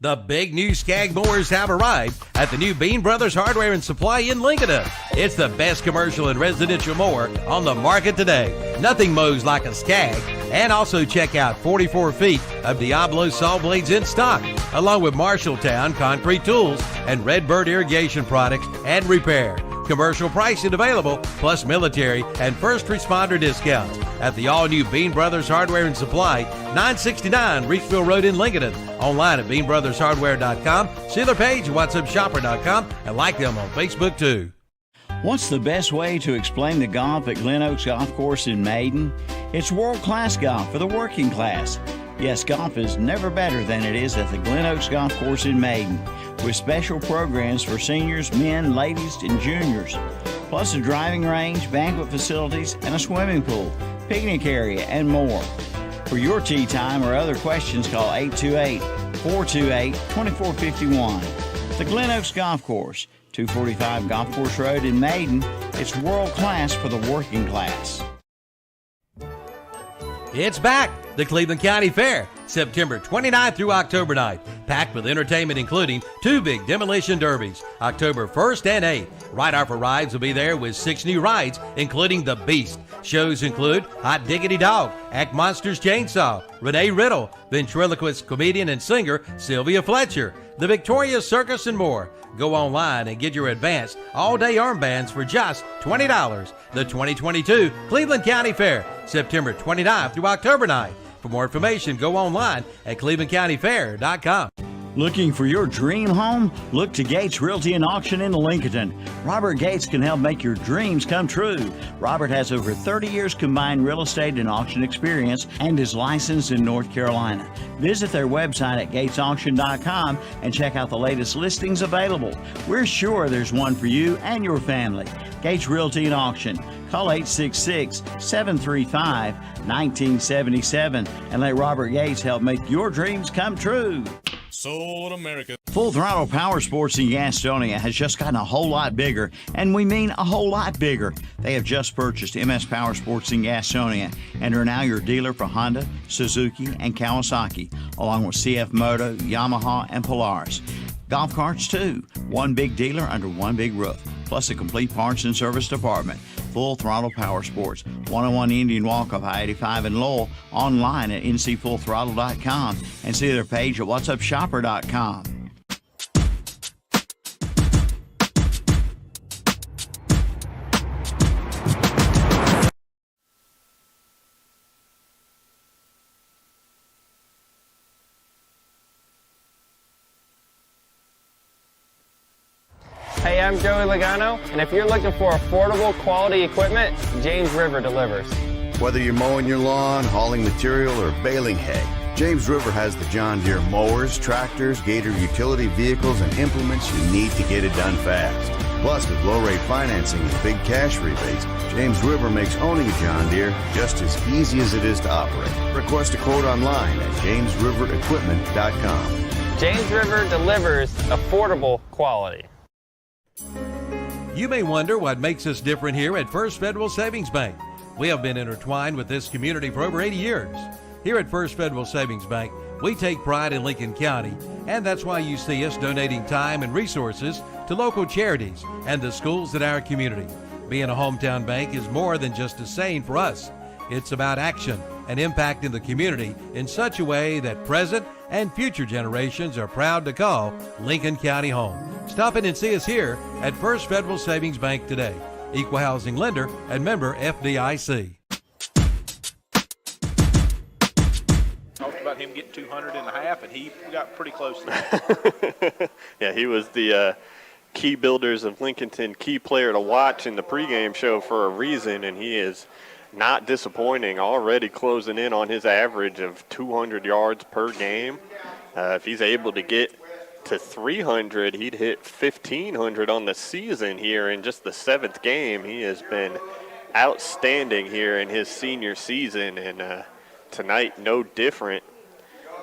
The big new Skag mowers have arrived at the new Bean Brothers Hardware and Supply in Lincoln. It's the best commercial and residential mower on the market today. Nothing mows like a Skag. And also check out 44 feet of Diablo saw blades in stock, along with Marshalltown concrete tools and Redbird irrigation products and repair. Commercial pricing available, plus military and first responder discounts at the all-new Bean Brothers Hardware and Supply, 969 Reachville Road in Lincoln. Online at beanbrothershardware.com. See their page at whatsupshopper.com and like them on Facebook too. What's the best way to explain the golf at Glen Oaks Golf Course in Maiden? It's world-class golf for the working class. Yes, golf is never better than it is at the Glen Oaks Golf Course in Maiden, with special programs for seniors, men, ladies, and juniors, plus a driving range, banquet facilities, and a swimming pool, picnic area, and more. For your tee time or other questions, call 828-428-2451. The Glen Oaks Golf Course, 245 Golf Course Road in Maiden. It's world class for the working class. It's back, the Cleveland County Fair, September 29th through October 9th, packed with entertainment including 2 big demolition derbies, October 1st and 8th. Right Off for Rides will be there with 6 new rides, including The Beast. Shows include Hot Diggity Dog, Act Monsters Chainsaw, Renee Riddle, ventriloquist comedian and singer Sylvia Fletcher, the Victoria Circus, and more. Go online and get your advanced all-day armbands for just $20. The 2022 Cleveland County Fair, September 29th through October 9th. For more information, go online at clevelandcountyfair.com. Looking for your dream home? Look to Gates Realty and Auction in Lincoln. Robert Gates can help make your dreams come true. Robert has over 30 years combined real estate and auction experience and is licensed in North Carolina. Visit their website at gatesauction.com and check out the latest listings available. We're sure there's one for you and your family. Gates Realty and Auction. Call 866-735-1977 and let Robert Gates help make your dreams come true. Sold America. Full Throttle Power Sports in Gastonia has just gotten a whole lot bigger, and we mean a whole lot bigger. They have just purchased MS Power Sports in Gastonia and are now your dealer for Honda, Suzuki, and Kawasaki, along with CF Moto, Yamaha, and Polaris. Golf carts too. One big dealer under one big roof, plus a complete parts and service department. Full Throttle Power Sports, 101 Indian Walk off I-85 in Lowell, online at ncfullthrottle.com and see their page at whatsupshopper.com. Hey, I'm Joey Logano, and if you're looking for affordable, quality equipment, James River delivers. Whether you're mowing your lawn, hauling material, or baling hay, James River has the John Deere mowers, tractors, Gator utility vehicles, and implements you need to get it done fast. Plus, with low-rate financing and big cash rebates, James River makes owning a John Deere just as easy as it is to operate. Request a quote online at jamesriverequipment.com. James River delivers affordable quality. You may wonder what makes us different here at First Federal Savings Bank. We have been intertwined with this community for over 80 years. Here at First Federal Savings Bank, we take pride in Lincoln County, and that's why you see us donating time and resources to local charities and the schools in our community. Being a hometown bank is more than just a saying for us. It's about action and impact in the community in such a way that present and future generations are proud to call Lincoln County home. Stop in and see us here at First Federal Savings Bank today. Equal housing lender and member FDIC. Talked about him getting 200 and a half, and he got pretty close to that. Yeah, he was the key builders of Lincolnton key player to watch in the pregame show for a reason, and he is not disappointing, already closing in on his average of 200 yards per game. If he's able to get to 300, he'd hit 1,500 on the season here in just the 7th game. He has been outstanding here in his senior season, and tonight no different.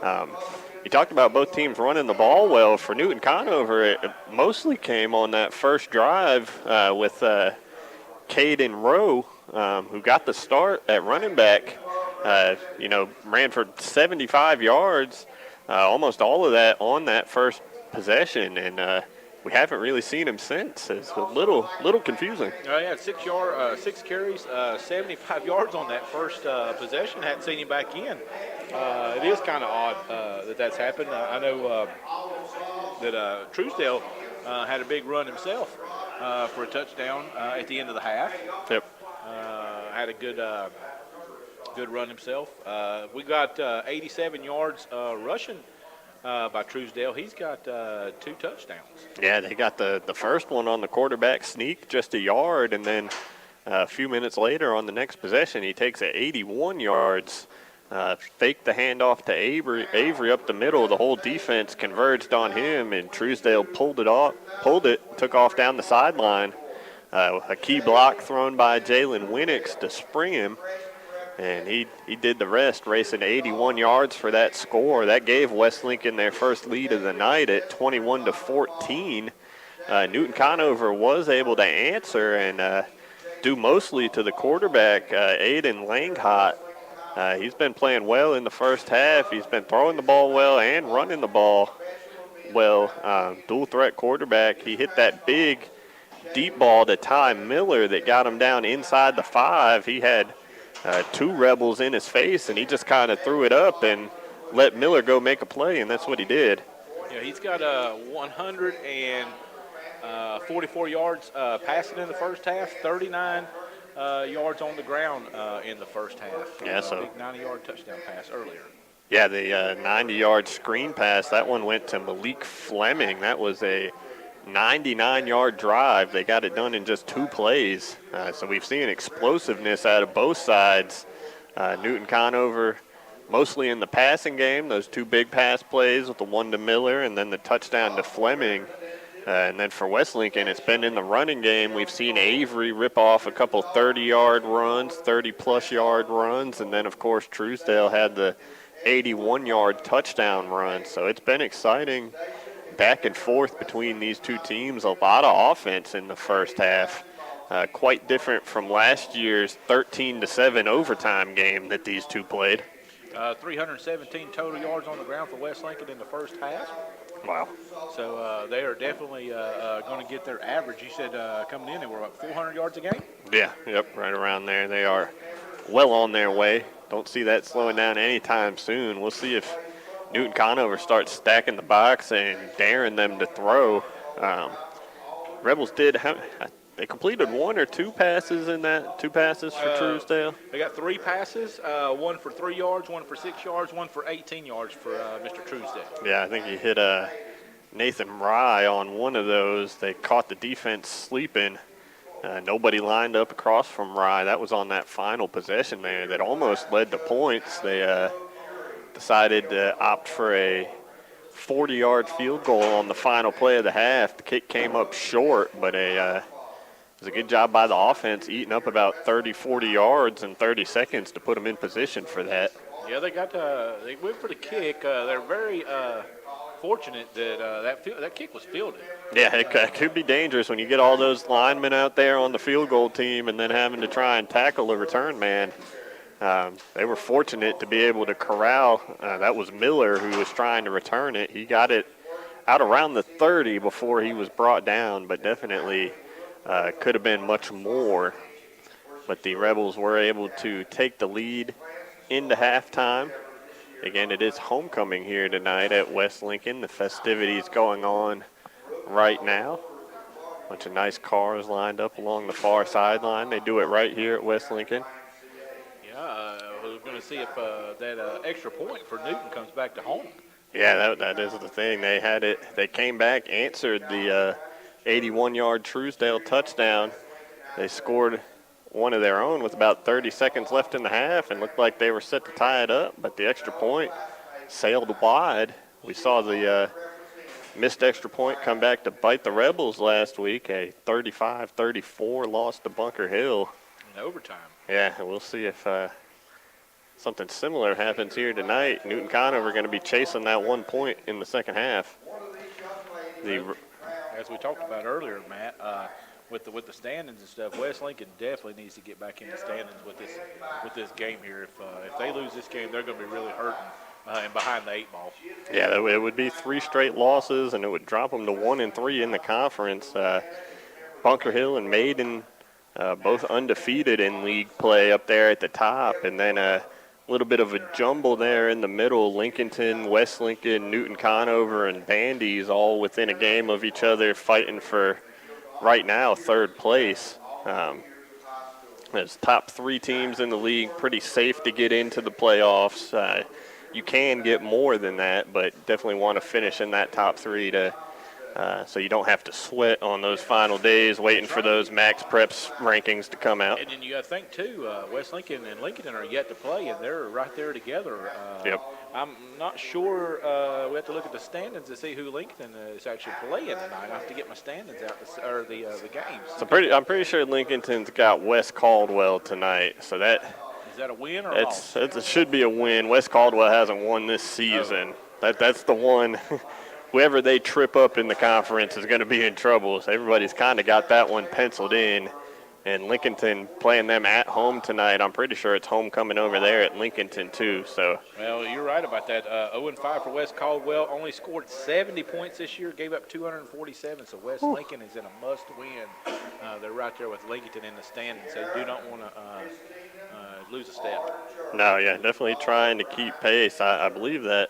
You talked about both teams running the ball well. For Newton-Conover, it mostly came on that first drive with Caden Rowe, who got the start at running back. Ran for 75 yards, almost all of that on that first possession, and we haven't really seen him since. It's a little confusing. Yeah, 6 carries, 75 yards on that first possession. Hadn't seen him back in. It is kind of odd that's happened. I know that Truesdale had a big run himself for a touchdown at the end of the half. Yep. Had a good run himself. We got 87 yards rushing by Truesdale. He's got 2 touchdowns. Yeah, they got the first one on the quarterback sneak, just a yard, and then a few minutes later on the next possession, he takes it 81 yards, faked the handoff to Avery up the middle. The whole defense converged on him, and Truesdale pulled it, took off down the sideline. A key block thrown by Jalen Winnix to spring him. And he did the rest, racing 81 yards for that score. That gave West Lincoln their first lead of the night at 21-14. Newton-Conover was able to answer and due mostly to the quarterback, Aiden Langhot. He's been playing well in the first half. He's been throwing the ball well and running the ball well. Dual threat quarterback. He hit that big deep ball to Ty Miller that got him down inside the 5. He had two Rebels in his face, and he just kind of threw it up and let Miller go make a play, and that's what he did. Yeah, he's got 144 yards passing in the first half, 39 yards on the ground in the first half. Yeah, so big 90-yard touchdown pass earlier. Yeah, the 90-yard screen pass, that one went to Malik Fleming. That was a 99-yard drive. They got it done in just 2 plays. So we've seen explosiveness out of both sides. Newton-Conover mostly in the passing game, those 2 big pass plays with the one to Miller and then the touchdown to Fleming. And then for West Lincoln, it's been in the running game. We've seen Avery rip off a couple 30-yard runs, 30-plus yard runs, and then, of course, Truesdale had the 81-yard touchdown run. So it's been exciting back and forth between these two teams. A lot of offense in the first half. Quite different from last year's 13-7 overtime game that these two played. 317 total yards on the ground for West Lincoln in the first half. Wow. So they are definitely going to get their average. You said coming in, they were about 400 yards a game? Yeah, yep, right around there. They are well on their way. Don't see that slowing down anytime soon. We'll see if Newton-Conover starts stacking the box and daring them to throw. Rebels did they completed 1 or 2 passes in that, 2 passes for Truesdale? They got 3 passes, 1 for 3 yards, 1 for 6 yards, 1 for 18 yards for Mr. Truesdale. Yeah, I think he hit Nathan Rye on one of those. They caught the defense sleeping. Nobody lined up across from Rye. That was on that final possession there that almost led to points. They decided to opt for a 40-yard field goal on the final play of the half. The kick came up short, but it was a good job by the offense, eating up about 30, 40 yards in 30 seconds to put them in position for that. Yeah, they went for the kick. They're very fortunate that that kick was fielded. Yeah, it could be dangerous when you get all those linemen out there on the field goal team and then having to try and tackle a return man. They were fortunate to be able to corral. That was Miller who was trying to return it. He got it out around the 30 before he was brought down, but definitely could have been much more. But the Rebels were able to take the lead into halftime. Again, it is homecoming here tonight at West Lincoln. The festivities going on right now. Bunch of nice cars lined up along the far sideline. They do it right here at West Lincoln. Yeah, we're going to see if that extra point for Newton comes back to home. Yeah, that is the thing. They had it. They came back, answered the 81-yard Truesdale touchdown. They scored one of their own with about 30 seconds left in the half and looked like they were set to tie it up, but the extra point sailed wide. We saw the missed extra point come back to bite the Rebels last week, a 35-34 loss to Bunker Hill. In overtime. Yeah, and we'll see if something similar happens here tonight. Newton-Conover are going to be chasing that 1 point in the second half. As we talked about earlier, Matt, with the standings and stuff, West Lincoln definitely needs to get back in the standings with this game here. If they lose this game, they're going to be really hurting and behind the 8 ball. Yeah, it would be 3 straight losses, and it would drop them to 1-3 in the conference. Bunker Hill and Maiden both undefeated in league play up there at the top, and then a little bit of a jumble there in the middle. Lincolnton, West Lincoln, Newton-Conover, and Bandy's all within a game of each other, fighting for right now 3rd place. There's top 3 teams in the league, pretty safe to get into the playoffs. You can get more than that, but definitely want to finish in that top 3 to so you don't have to sweat on those final days waiting for those max preps rankings to come out. And then you got to think, too, West Lincoln and Lincoln are yet to play, and they're right there together. Yep. I'm not sure. We have to look at the standings to see who Lincoln is actually playing tonight. I have to get my standings out, or the games. So I'm pretty sure Lincolnton's got West Caldwell tonight, so that Is that a win or a loss? It should be a win. West Caldwell hasn't won this season. That's the one. Whoever they trip up in the conference is going to be in trouble. So everybody's kind of got that one penciled in. And Lincolnton playing them at home tonight. I'm pretty sure it's homecoming over there at Lincolnton too. So. Well, you're right about that. 0-5 for West Caldwell. Only scored 70 points this year. Gave up 247. So West Lincoln is in a must-win. They're right there with Lincoln in the standings. They do not want to lose a step. No, yeah, definitely trying to keep pace. I believe that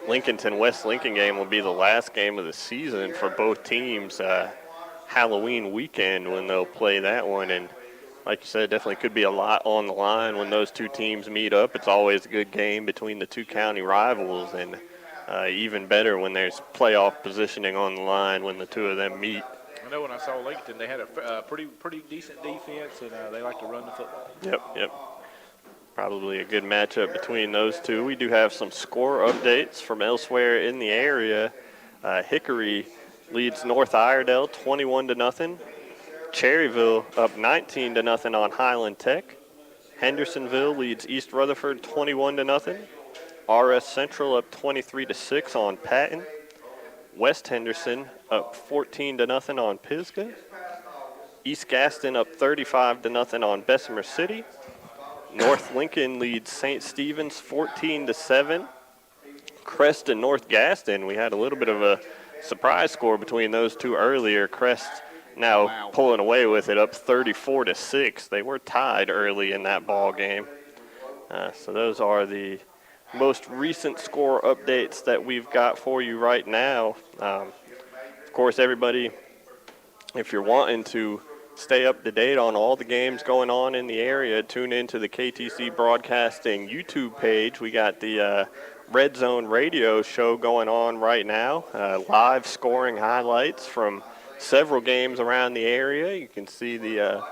Lincolnton-West Lincoln game will be the last game of the season for both teams. Halloween weekend when they'll play that one, and like you said, definitely could be a lot on the line when those two teams meet up. It's always a good game between the two county rivals, and even better when there's playoff positioning on the line when the two of them meet. I know when I saw Lincoln, they had a pretty decent defense, and they like to run the football. Yep. Probably a good matchup between those two. We do have some score updates from elsewhere in the area. Hickory leads North Iredell 21-0. Cherryville up 19-0 on Highland Tech. Hendersonville leads East Rutherford 21-0. RS Central up 23-6 on Patton. West Henderson up 14-0 on Pisgah. East Gaston up 35-0 on Bessemer City. North Lincoln leads St. Stephen's 14-7. Crest and North Gaston, we had a little bit of a surprise score between those two earlier. Crest now pulling away with it up 34-6. They were tied early in that ball game. So those are the most recent score updates that we've got for you right now. Of course, everybody, if you're wanting to stay up to date on all the games going on in the area, tune into the KTC Broadcasting YouTube page. We got the Red Zone radio show going on right now, live scoring highlights from several games around the area. You can see the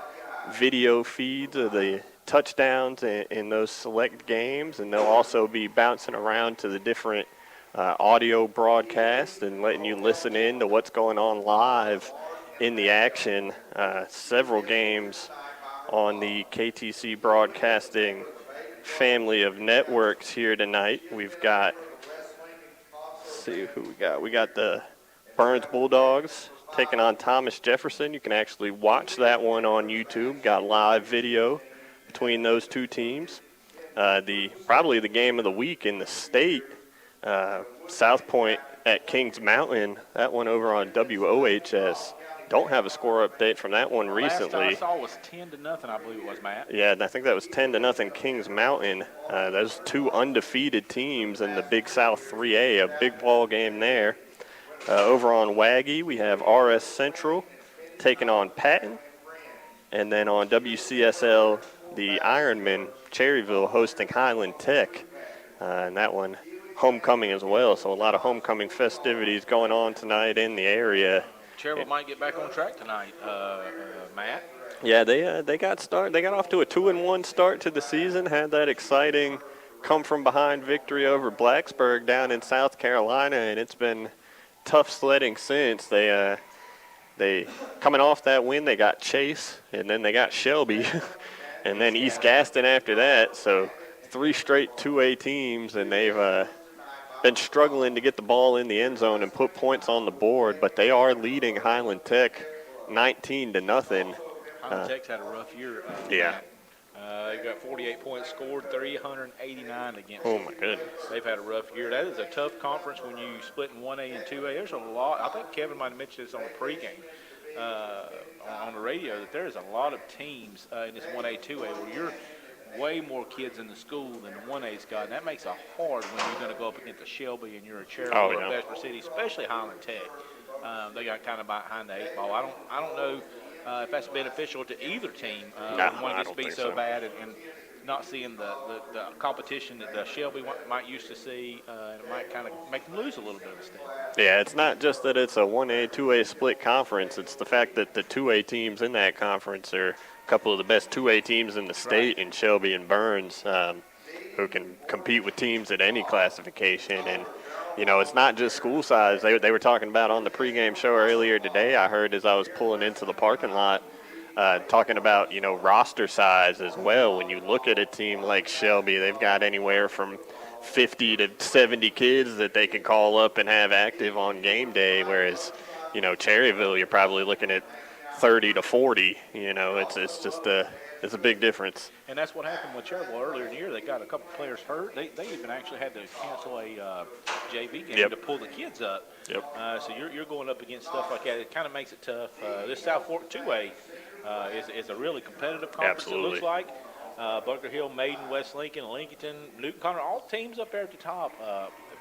video feeds of the touchdowns in those select games, and they'll also be bouncing around to the different audio broadcasts and letting you listen in to what's going on live in the action. Several games on the KTC Broadcasting family of networks here tonight. We've got, let's see who we got. We got the Burns Bulldogs taking on Thomas Jefferson. You can actually watch that one on YouTube. Got live video between those two teams. Probably the game of the week in the state, South Point at Kings Mountain. That one over on WOHS. Don't have a score update from that one recently. Last I saw was 10-0, I believe it was, Matt. Yeah, and I think that was 10-0 Kings Mountain. Those two undefeated teams in the Big South 3A, a big ball game there. Over on Waggy, we have RS Central taking on Patton. And then on WCSL, the Ironmen, Cherryville hosting Highland Tech. And that one, homecoming as well. So a lot of homecoming festivities going on tonight in the area. Cherryville might get back on track tonight, Matt. Yeah, they got off to a 2-1 start to the season. Had that exciting come from behind victory over Blacksburg down in South Carolina, and it's been tough sledding since. They coming off that win, they got Chase, and then they got Shelby, and then East Gaston after that. So 3 straight 2A teams, and they've been struggling to get the ball in the end zone and put points on the board, but they are leading Highland Tech 19-0. Highland Tech's had a rough year. Yeah. They've got 48 points scored, 389 against Oh, them. my goodness. They've had a rough year. That is a tough conference when you split in 1A and 2A. There's a lot. I think Kevin might have mentioned this on the pregame on the radio, that there's a lot of teams in this 1A, 2A where you're way more kids in the school than the 1A's got, and that makes it hard when you're going to go up against a Shelby and you're a Cherryville or Bessemer City, especially Highland Tech. They got kind of behind the 8 ball. I don't know if that's beneficial to either team. One gets beat so bad and not seeing the competition that the Shelby might used to see, and it might kind of make them lose a little bit of steam. Yeah, it's not just that it's a 1A, 2A split conference. It's the fact that the 2A teams in that conference are a couple of the best 2A teams in the state in Shelby and Burns, who can compete with teams at any classification. And, you know, it's not just school size. They were talking about on the pregame show earlier today, I heard as I was pulling into the parking lot, talking about, roster size as well. When you look at a team like Shelby, they've got anywhere from 50 to 70 kids that they can call up and have active on game day, whereas, Cherryville, you're probably looking at 30 to 40. It's just it's a big difference. And that's what happened with Cherryville earlier in the year. They got a couple players hurt. They even actually had to cancel a JV game to pull the kids up. Yep. So you're going up against stuff like that. It kind of makes it tough. This South Fork 2A is a really competitive conference. Absolutely. It looks like. Bunker Hill, Maiden, West Lincoln, Lincolnton, Newton-Conover, all teams up there at the top,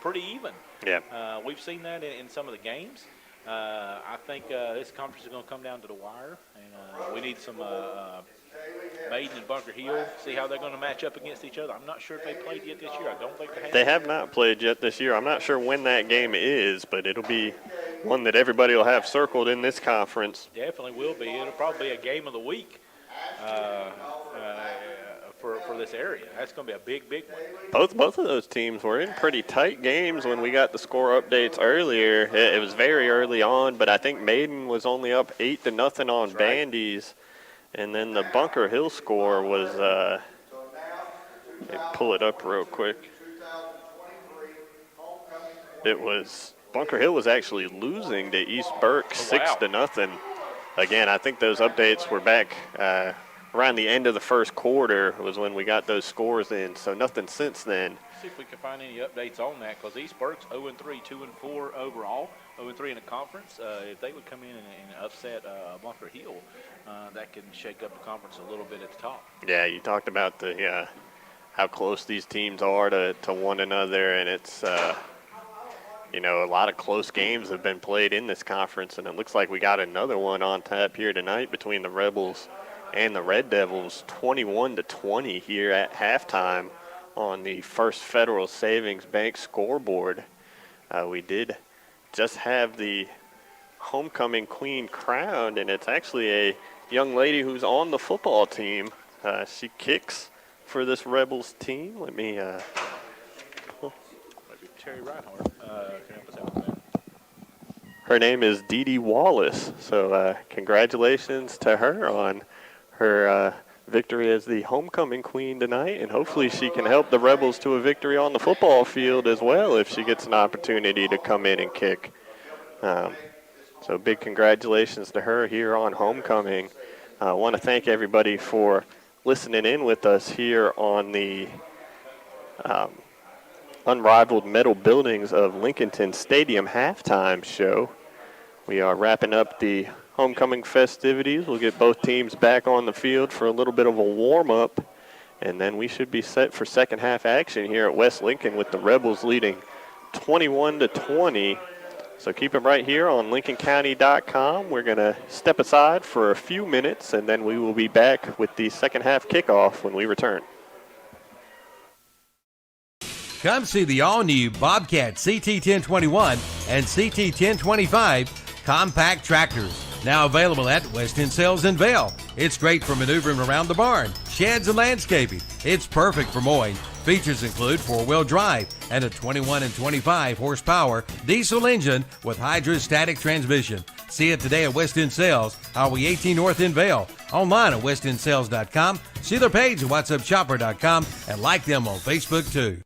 pretty even. Yeah. We've seen that in some of the games. I think this conference is going to come down to the wire, and we need some Maiden and Bunker Hill, see how they're going to match up against each other. I'm not sure if they played yet this year. I don't think they have. They have not played yet this year. I'm not sure when that game is, but it'll be one that everybody will have circled in this conference. Definitely will be. It'll probably be a game of the week for this area. That's going to be a big one. Both of those teams were in pretty tight games when we got the score updates earlier. It was very early on, but I think Maiden was only up 8-0 on Bandy's. And then the Bunker Hill score was, let me pull it up real quick. It was, Bunker Hill was actually losing to East Burke 6-0. Again, I think those updates were back around the end of the first quarter was when we got those scores in. So nothing since then. See if we can find any updates on that, because East Burke's 0-3, 2-4 overall, 0-3 in the conference. If they would come in and upset Bunker Hill, that can shake up the conference a little bit at the top. Yeah, you talked about the how close these teams are to one another, and it's a lot of close games have been played in this conference, and it looks like we got another one on tap here tonight between the Rebels and the Red Devils, 21-20 here at halftime on the First Federal Savings Bank scoreboard. We did just have the homecoming queen crowned, and it's actually a young lady who's on the football team. She kicks for this Rebels team. Let me Maybe Terry Reinhardt can help us out with that. Her name is Dee Dee Wallace, so congratulations to her on her victory as the homecoming queen tonight, and hopefully she can help the Rebels to a victory on the football field as well if she gets an opportunity to come in and kick. So big congratulations to her here on homecoming. I want to thank everybody for listening in with us here on the Unrivaled Metal Buildings of Lincolnton Stadium halftime show. We are wrapping up the homecoming festivities. We'll get both teams back on the field for a little bit of a warm-up, and then we should be set for second half action here at West Lincoln with the Rebels leading 21-20. So keep them right here on LincolnCounty.com. We're going to step aside for a few minutes, and then we will be back with the second half kickoff when we return. Come see the all-new Bobcat CT1021 and CT1025 compact tractors. Now available at West End Sales in Vail. It's great for maneuvering around the barn, sheds, and landscaping. It's perfect for mowing. Features include four-wheel drive and a 21 and 25 horsepower diesel engine with hydrostatic transmission. See it today at West End Sales, Highway 18 North in Vail. Online at westendSales.com. See their page at WhatsAppShopper.com and like them on Facebook too.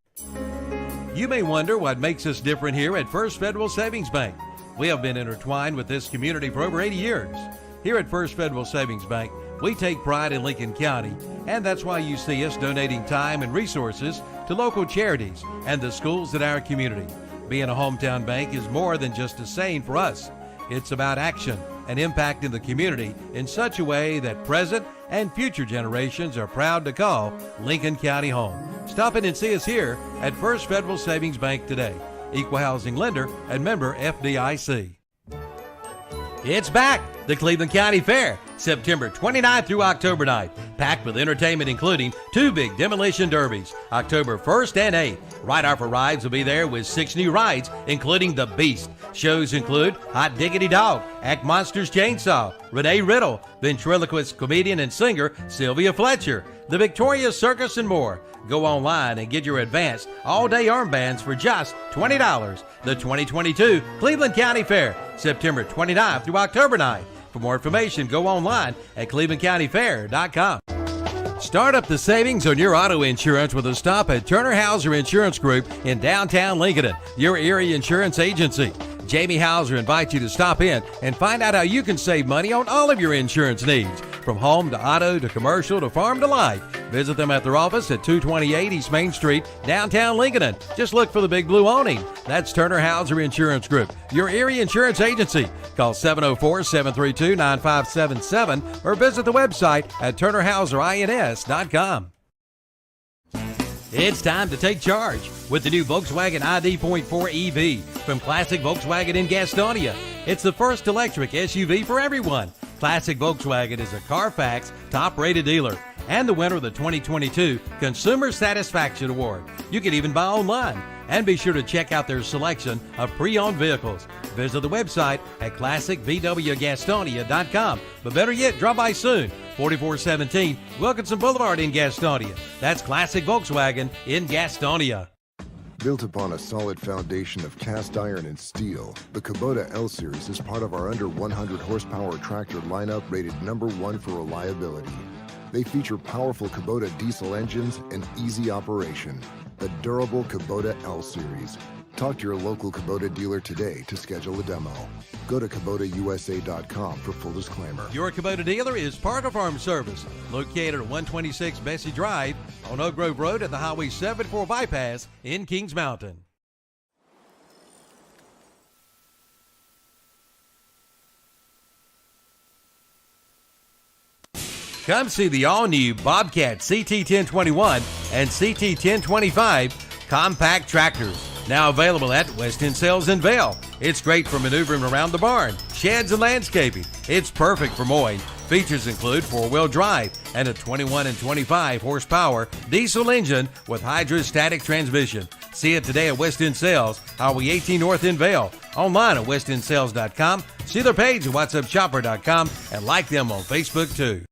You may wonder what makes us different here at First Federal Savings Bank. We have been intertwined with this community for over 80 years. Here at First Federal Savings Bank, we take pride in Lincoln County, and that's why you see us donating time and resources to local charities and the schools in our community. Being a hometown bank is more than just a saying for us. It's about action and impact in the community in such a way that present and future generations are proud to call Lincoln County home. Stop in and see us here at First Federal Savings Bank today. Equal housing lender and member FDIC. It's back, the Cleveland County Fair, September 29th through October 9th, packed with entertainment including two big demolition derbies, October 1st and 8th. Ride Off Rides will be there with 6 new rides, including The Beast. Shows include Hot Diggity Dog, Act Monsters Chainsaw, Renee Riddle, ventriloquist comedian and singer Sylvia Fletcher, The Victoria Circus, and more. Go online and get your advanced all-day armbands for just $20. The 2022 Cleveland County Fair, September 29th through October 9th. For more information, go online at clevelandcountyfair.com. Start up the savings on your auto insurance with a stop at Turner Hauser Insurance Group in downtown Lincoln, your area insurance agency. Jamie Hauser invites you to stop in and find out how you can save money on all of your insurance needs, from home to auto to commercial to farm to life. Visit them at their office at 228 East Main Street, downtown Lincoln. Just look for the big blue awning. That's Turner Hauser Insurance Group, your area insurance agency. Call 704-732-9577 or visit the website at turnerhauserins.com. It's time to take charge with the new Volkswagen ID.4 EV from Classic Volkswagen in Gastonia. It's the first electric SUV for everyone. Classic Volkswagen is a Carfax top-rated dealer and the winner of the 2022 Consumer Satisfaction Award. You can even buy online. And be sure to check out their selection of pre-owned vehicles. Visit the website at classicvwgastonia.com. But better yet, drop by soon. 4417 Wilkinson Boulevard in Gastonia. That's Classic Volkswagen in Gastonia. Built upon a solid foundation of cast iron and steel, the Kubota L Series is part of our under 100 horsepower tractor lineup rated #1 for reliability. They feature powerful Kubota diesel engines and easy operation. The durable Kubota L Series. Talk to your local Kubota dealer today to schedule a demo. Go to KubotaUSA.com for full disclaimer. Your Kubota dealer is Parker Farm Service, located at 126 Bessie Drive on Oak Grove Road at the Highway 74 bypass in Kings Mountain. Come see the all-new Bobcat CT1021 and CT1025 compact tractors. Now available at West End Sales in Vail. It's great for maneuvering around the barn, sheds, and landscaping. It's perfect for mowing. Features include 4-wheel drive and a 21 and 25 horsepower diesel engine with hydrostatic transmission. See it today at West End Sales, Highway 18 North in Vail. Online at westendsales.com. See their page at whatsupshopper.com and like them on Facebook too.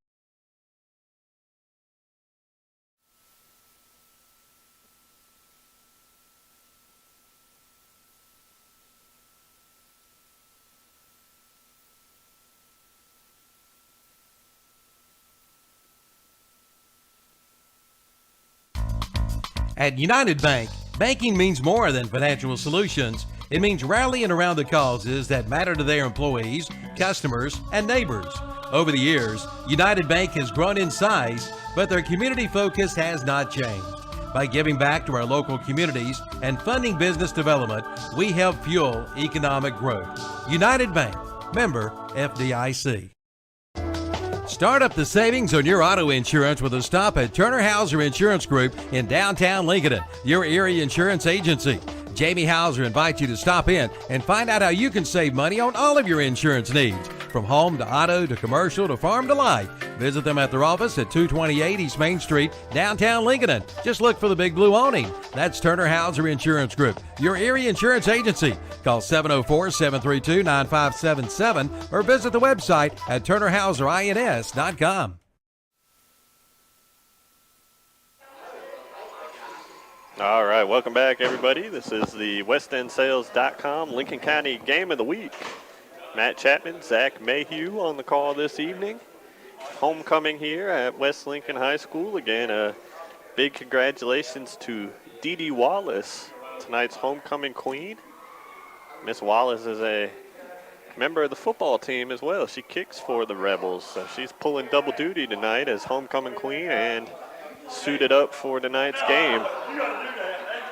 At United Bank, banking means more than financial solutions. It means rallying around the causes that matter to their employees, customers, and neighbors. Over the years, United Bank has grown in size, but their community focus has not changed. By giving back to our local communities and funding business development, we help fuel economic growth. United Bank, member FDIC. Start up the savings on your auto insurance with a stop at Turner Hauser Insurance Group in downtown Lincoln, your area insurance agency. Jamie Hauser invites you to stop in and find out how you can save money on all of your insurance needs, from home to auto to commercial to farm to life. Visit them at their office at 228 East Main Street, downtown Lincoln. Just look for the big blue awning. That's Turner Hauser Insurance Group, your area insurance agency. Call 704-732-9577 or visit the website at turnerhauserins.com. All right, welcome back, everybody. This is the westendsales.com Lincoln County Game of the Week. Matt Chapman, Zach Mayhew on the call this evening. Homecoming here at West Lincoln High School. Again, a big congratulations to Dee Dee Wallace, tonight's homecoming queen. Miss Wallace is a member of the football team as well. She kicks for the Rebels, so she's pulling double duty tonight as homecoming queen and suited up for tonight's game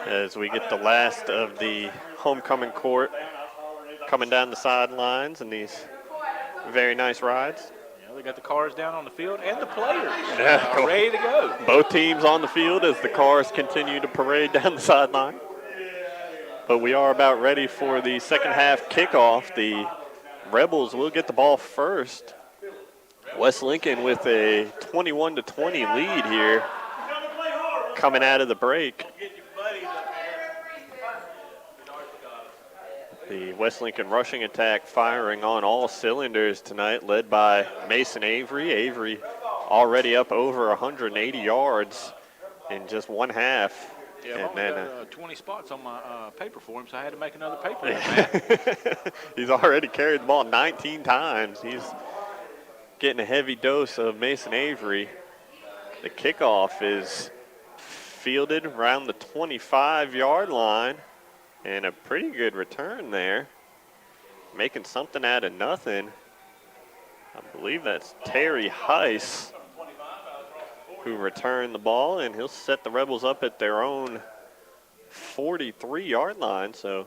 as we get the last of the homecoming court coming down the sidelines in these very nice rides. Yeah, they got the cars down on the field and the players ready to go. Both teams on the field as the cars continue to parade down the sideline. But we are about ready for the second half kickoff. The Rebels will get the ball first. West Lincoln with a 21-20 lead here coming out of the break. The West Lincoln rushing attack firing on all cylinders tonight, led by Mason Avery. Avery already up over 180 yards in just one half. Yeah, I've only got 20 spots on my paper for him, so I had to make another paper. He's already carried the ball 19 times. He's getting a heavy dose of Mason Avery. The kickoff is fielded around the 25-yard line, and a pretty good return there. Making something out of nothing. I believe that's Terry Heiss who returned the ball, and he'll set the Rebels up at their own 43-yard line. So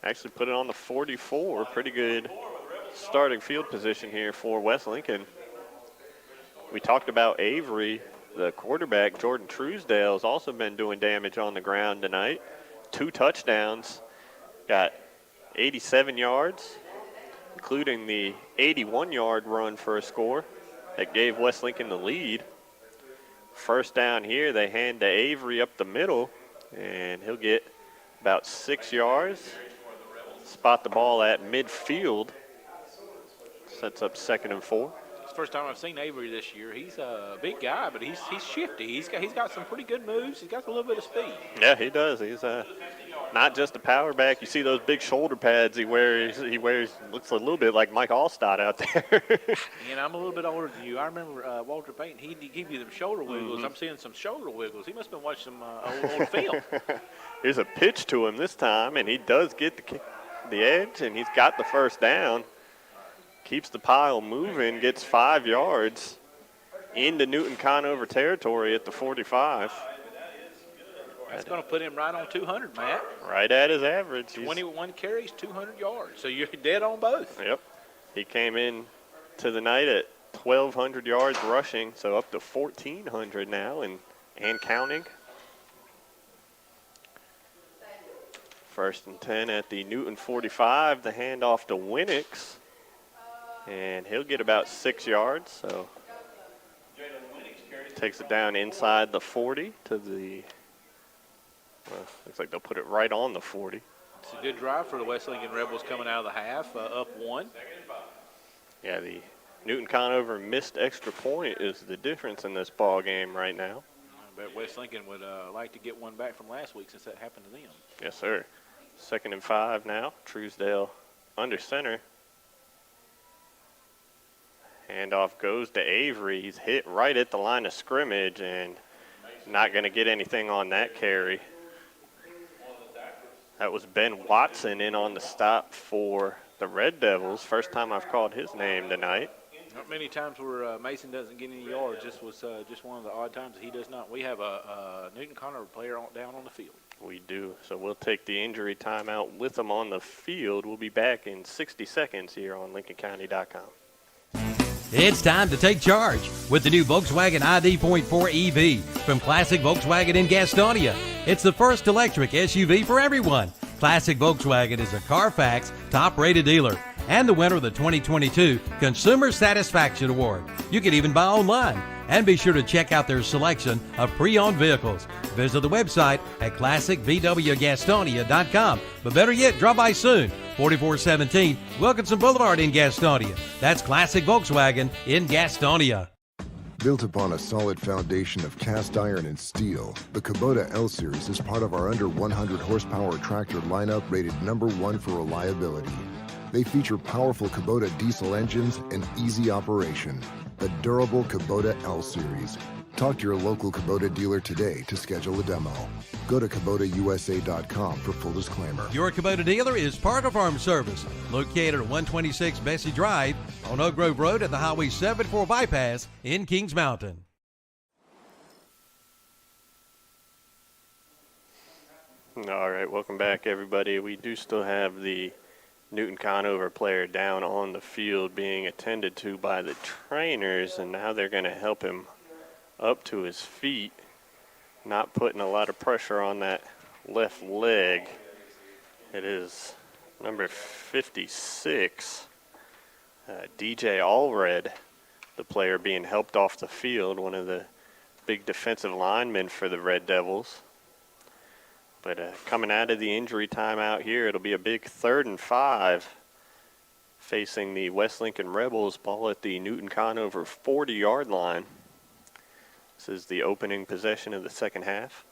actually put it on the 44. Pretty good starting field position here for West Lincoln. We talked about Avery. The quarterback, Jordan Truesdale, has also been doing damage on the ground tonight. 2 touchdowns, got 87 yards, including the 81-yard run for a score that gave West Lincoln the lead. First down here, they hand to Avery up the middle, and he'll get about 6 yards. Spot the ball at midfield. Sets up 2nd and 4. It's the first time I've seen Avery this year. He's a big guy, but he's shifty. He's got some pretty good moves. He's got a little bit of speed. Yeah, he does. He's not just a power back. You see those big shoulder pads he wears. Looks a little bit like Mike Allstott out there. And I'm a little bit older than you. I remember Walter Payton. He'd give you them shoulder wiggles. Mm-hmm. I'm seeing some shoulder wiggles. He must have been watching some old film. Here's a pitch to him this time, and he does get the edge, and he's got the first down. Keeps the pile moving, gets 5 yards into Newton-Conover territory at the 45. That's going to put him right on 200, Matt. Right at his average. 21 carries, 200 yards. So you're dead on both. Yep. He came in to the night at 1,200 yards rushing, so up to 1,400 now and counting. 1st and 10 at the Newton 45. The handoff to Winnix. And he'll get about 6 yards, so takes it down inside the 40 to the, looks like they'll put it right on the 40. It's a good drive for the West Lincoln Rebels coming out of the half, up 1. Yeah, the Newton-Conover missed extra point is the difference in this ball game right now. I bet West Lincoln would like to get one back from last week since that happened to them. Yes, sir. 2nd and 5 now. Truesdale under center. Handoff goes to Avery. He's hit right at the line of scrimmage and not going to get anything on that carry. That was Ben Watson in on the stop for the Red Devils. First time I've called his name tonight. Not many times where Mason doesn't get any yards. This was just one of the odd times that he does not. We have a Newton-Conover player down on the field. We do. So we'll take the injury timeout with them on the field. We'll be back in 60 seconds here on LincolnCounty.com. It's time to take charge with the new Volkswagen ID.4 EV from Classic Volkswagen in Gastonia. It's the first electric SUV for everyone. Classic Volkswagen is a Carfax top-rated dealer and the winner of the 2022 Consumer Satisfaction Award. You can even buy online. And be sure to check out their selection of pre-owned vehicles. Visit the website at classicvwgastonia.com. But better yet, drop by soon. 4417 Wilkinson Boulevard in Gastonia. That's Classic Volkswagen in Gastonia. Built upon a solid foundation of cast iron and steel, the Kubota L-Series is part of our under 100 horsepower tractor lineup rated #1 for reliability. They feature powerful Kubota diesel engines and easy operation. The durable Kubota L-Series. Talk to your local Kubota dealer today to schedule a demo. Go to KubotaUSA.com for full disclaimer. Your Kubota dealer is Parker Farm Service, located at 126 Bessie Drive on Oak Grove Road at the Highway 74 bypass in Kings Mountain. All right, welcome back, everybody. We do still have the Newton-Conover player down on the field being attended to by the trainers, and now they're going to help him up to his feet, not putting a lot of pressure on that left leg. It is number 56, DJ Allred, the player being helped off the field, one of the big defensive linemen for the Red Devils. But coming out of the injury timeout here, it'll be a big 3rd and 5 facing the West Lincoln Rebels. Ball at the Newton-Conover 40-yard line. This is the opening possession of the second half.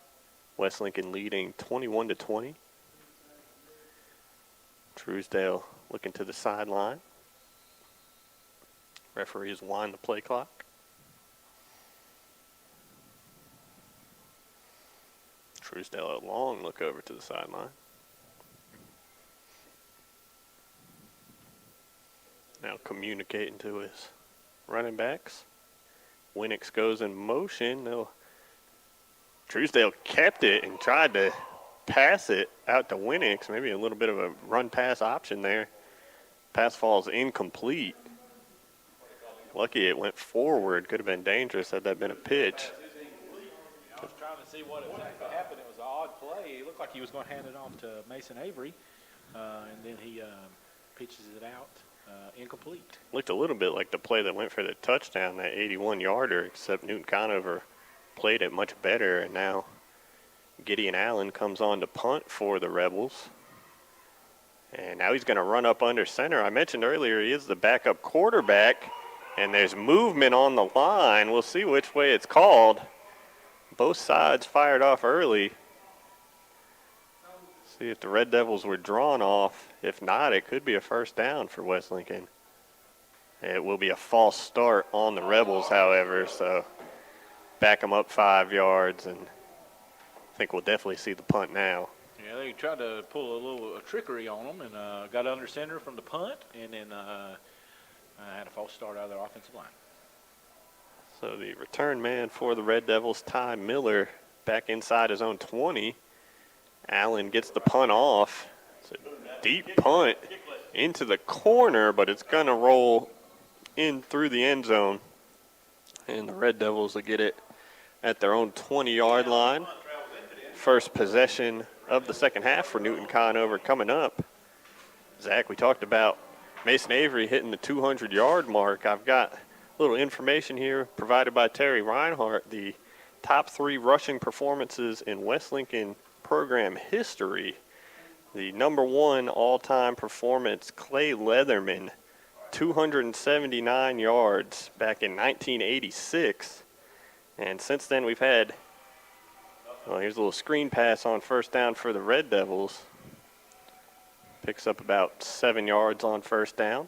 West Lincoln leading 21-20. Truesdale looking to the sideline. Referees wind the play clock. Truesdale a long look over to the sideline. Now communicating to his running backs. Winnick goes in motion. Truesdale kept it and tried to pass it out to Winnick. Maybe a little bit of a run-pass option there. Pass falls incomplete. Lucky it went forward. Could have been dangerous had that been a pitch. I was trying to see what exactly happened. It was an odd play. It looked like he was going to hand it off to Mason Avery, and then he pitches it out incomplete. Looked a little bit like the play that went for the touchdown, that 81-yarder, except Newton-Conover played it much better, and now Gideon Allen comes on to punt for the Rebels. And now he's going to run up under center. I mentioned earlier he is the backup quarterback, and there's movement on the line. We'll see which way it's called. Both sides fired off early. See if the Red Devils were drawn off. If not, it could be a first down for West Lincoln. It will be a false start on the Rebels, however, so back them up 5 yards, and I think we'll definitely see the punt now. Yeah, they tried to pull a little trickery on them and got under center from the punt, and then had a false start out of their offensive line. So the return man for the Red Devils, Ty Miller, back inside his own 20. Allen gets the punt off. It's a deep punt into the corner, but it's going to roll in through the end zone. And the Red Devils will get it at their own 20-yard line. First possession of the second half for Newton-Conover coming up. Zach, we talked about Mason Avery hitting the 200-yard mark. I've got a little information here provided by Terry Reinhardt. The top 3 rushing performances in West Lincoln program history. The number 1 all-time performance, Clay Leatherman, 279 yards back in 1986. And since then we've had, well, here's a little screen pass on first down for the Red Devils. Picks up about 7 yards on first down.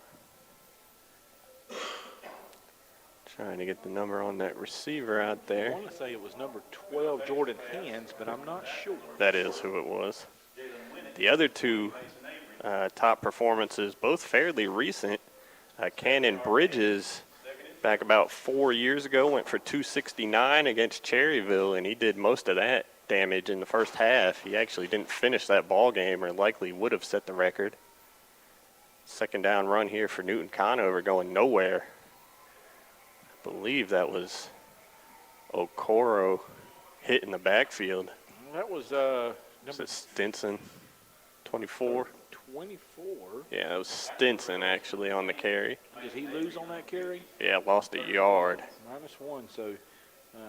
Trying to get the number on that receiver out there. I want to say it was number 12, Jordan Hands, but I'm not sure. That is who it was. The other 2 top performances, both fairly recent. Cannon Bridges, back about 4 years ago, went for 269 against Cherryville, and he did most of that damage in the first half. He actually didn't finish that ball game, or likely would have set the record. Second down run here for Newton-Conover, going nowhere. I believe that was Okoro hit in the backfield. That was number Stinson, 24. 24. Yeah, it was Stinson actually on the carry. Did he lose on that carry? Yeah, lost a yard. -1, so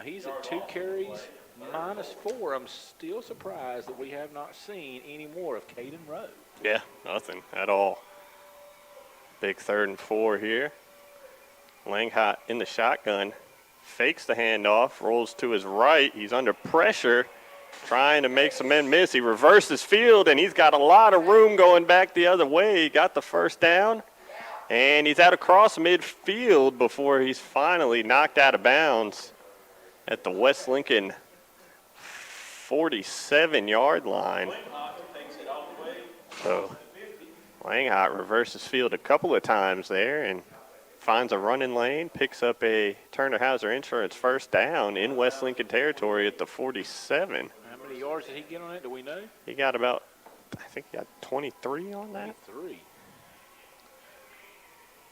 he's at 2 carries, -4. I'm still surprised that we have not seen any more of Caden Rowe. Yeah, nothing at all. Big 3rd and 4 here. Langhot in the shotgun, fakes the handoff, rolls to his right. He's under pressure, trying to make some men miss. He reverses field, and he's got a lot of room going back the other way. He got the first down, and he's out across midfield before he's finally knocked out of bounds at the West Lincoln 47-yard line. So Langhot reverses field a couple of times there and finds a running lane, picks up a Turner Hauser Insurance first down in West Lincoln territory at the 47. How many yards did he get on it? Do we know? He got about, I think he got 23 on that. 23.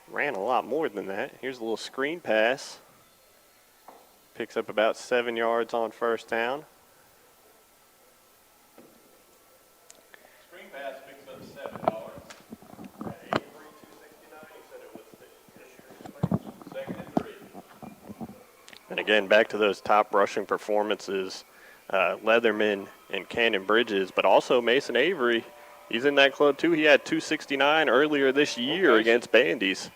Ran a lot more than that. Here's a little screen pass. Picks up about 7 yards on first down. Screen pass picks up 7 yards. And again, back to those top rushing performances, Leatherman and Cannon Bridges, but also Mason Avery. He's in that club too. He had 269 earlier this year against Bandies.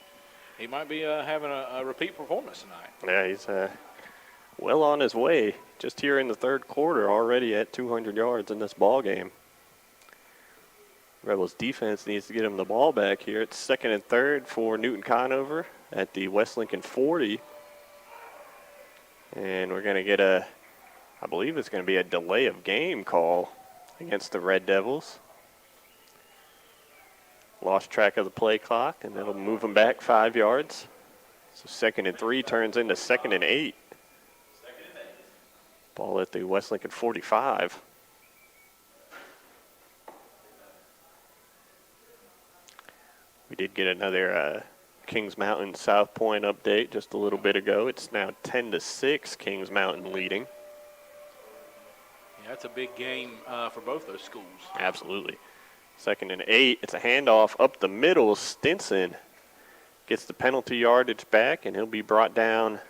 He might be having a repeat performance tonight. Yeah, he's well on his way. Just here in the 3rd quarter, already at 200 yards in this ball game. Rebels defense needs to get him the ball back here. It's 2nd and 3rd for Newton-Conover at the West Lincoln 40. And we're going to get I believe it's going to be a delay of game call against the Red Devils. Lost track of the play clock, and that'll move them back 5 yards. So 2nd and 3 turns into 2nd and 8. Ball at the West Lincoln 45. We did get another Kings Mountain South Point update just a little bit ago. It's now 10-6, Kings Mountain leading. Yeah, that's a big game for both those schools. Absolutely. 2nd and 8. It's a handoff up the middle. Stinson gets the penalty yardage back, and he'll be brought down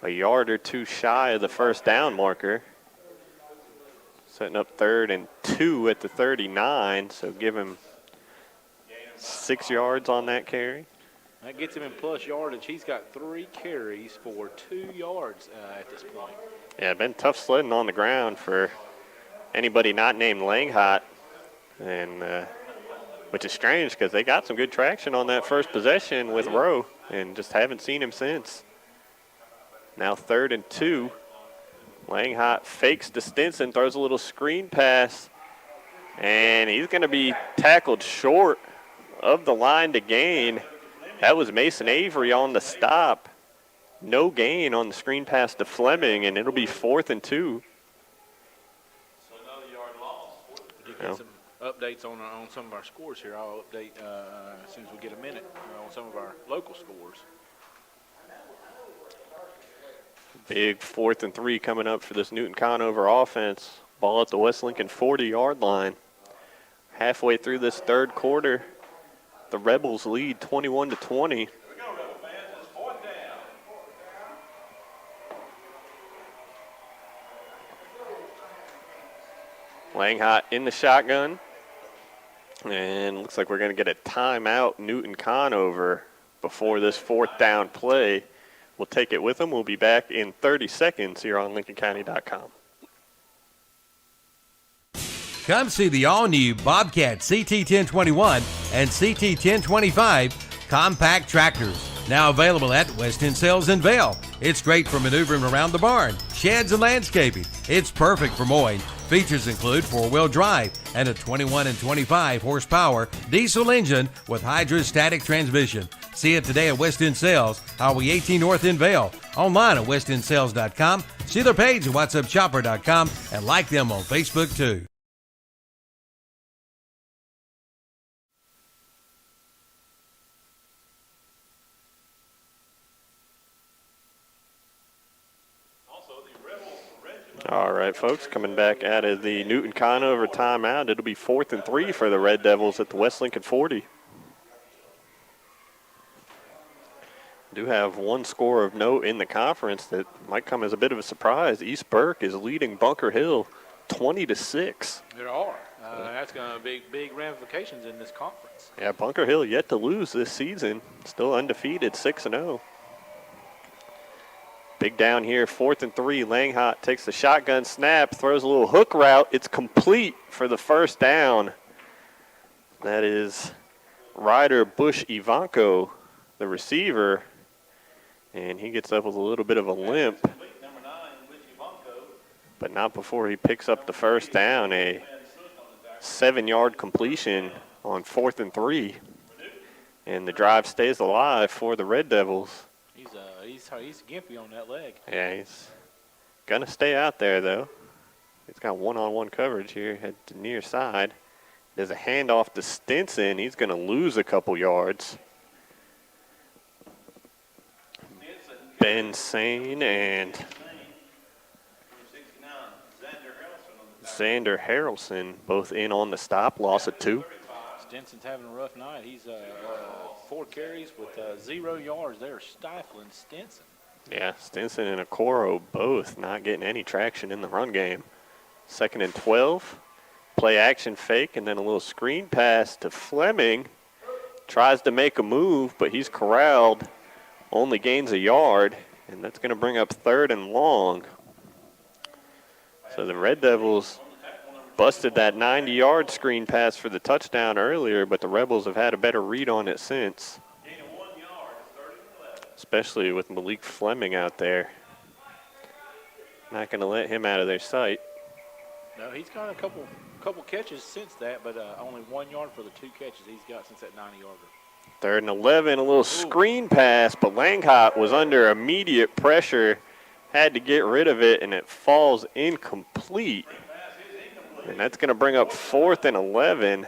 a yard or two shy of the first down marker. Setting up 3rd and 2 at the 39, so give him 6 yards on that carry. That gets him in plus yardage. He's got 3 carries for 2 yards at this point. Yeah, been tough sledding on the ground for anybody not named Langhot, and which is strange because they got some good traction on that first possession with Rowe and just haven't seen him since. Now 3rd and 2. Langhot fakes to Stinson, throws a little screen pass, and he's going to be tackled short of the line to gain. That was Mason Avery on the stop. No gain on the screen pass to Fleming, and it'll be 4th and 2. So another yard lost. We did get some updates on some of our scores here. I'll update as soon as we get a minute on some of our local scores. Big 4th and 3 coming up for this Newton-Conover offense. Ball at the West Lincoln 40-yard line. Halfway through this 3rd quarter, the Rebels lead 21-20. Langhot in the shotgun. And looks like we're going to get a timeout, Newton-Conover, before this 4th down play. We'll take it with them. We'll be back in 30 seconds here on LincolnCounty.com. Come see the all-new Bobcat CT1021 and CT1025 compact tractors. Now available at West End Sales in Vail. It's great for maneuvering around the barn, sheds, and landscaping. It's perfect for mowing. Features include 4-wheel drive and a 21 and 25 horsepower diesel engine with hydrostatic transmission. See it today at West End Sales, Highway 18 North in Vail. Online at westendsales.com. See their page at whatsupchopper.com and like them on Facebook too. All right, folks, coming back out of the Newton-Conover timeout. It'll be 4th and 3 for the Red Devils at the West Lincoln 40. Do have one score of note in the conference that might come as a bit of a surprise. East Burke is leading Bunker Hill 20-6. There are. That's going to be big ramifications in this conference. Yeah, Bunker Hill yet to lose this season. Still undefeated, 6-0. Big down here, 4th and 3. Langhot takes the shotgun snap, throws a little hook route. It's complete for the first down. That is Ryder Bush Ivanko, the receiver. And he gets up with a little bit of a limp. But not before he picks up the first down, a 7-yard completion on 4th and 3. And the drive stays alive for the Red Devils. He's gimpy on that leg. Yeah, he's going to stay out there, though. He's got one-on-one coverage here at the near side. There's a handoff to Stinson. He's going to lose a couple yards. Ben Sane and Xander Harrelson both in on the stop, loss of 2. Stinson's having a rough night. He's 4 carries with 0 yards. They're stifling Stinson. Yeah, Stinson and Okoro both not getting any traction in the run game. 2nd and 12. Play action fake and then a little screen pass to Fleming. Tries to make a move, but he's corralled. Only gains a yard, and that's going to bring up 3rd and long. So the Red Devils busted that 90-yard screen pass for the touchdown earlier, but the Rebels have had a better read on it since. Especially with Malik Fleming out there. Not going to let him out of their sight. No, he's got a couple catches since that, but only 1 yard for the 2 catches he's got since that 90-yarder. 3rd and 11, a little screen pass, but Langhott was under immediate pressure, had to get rid of it, and it falls incomplete. And that's going to bring up 4th and 11.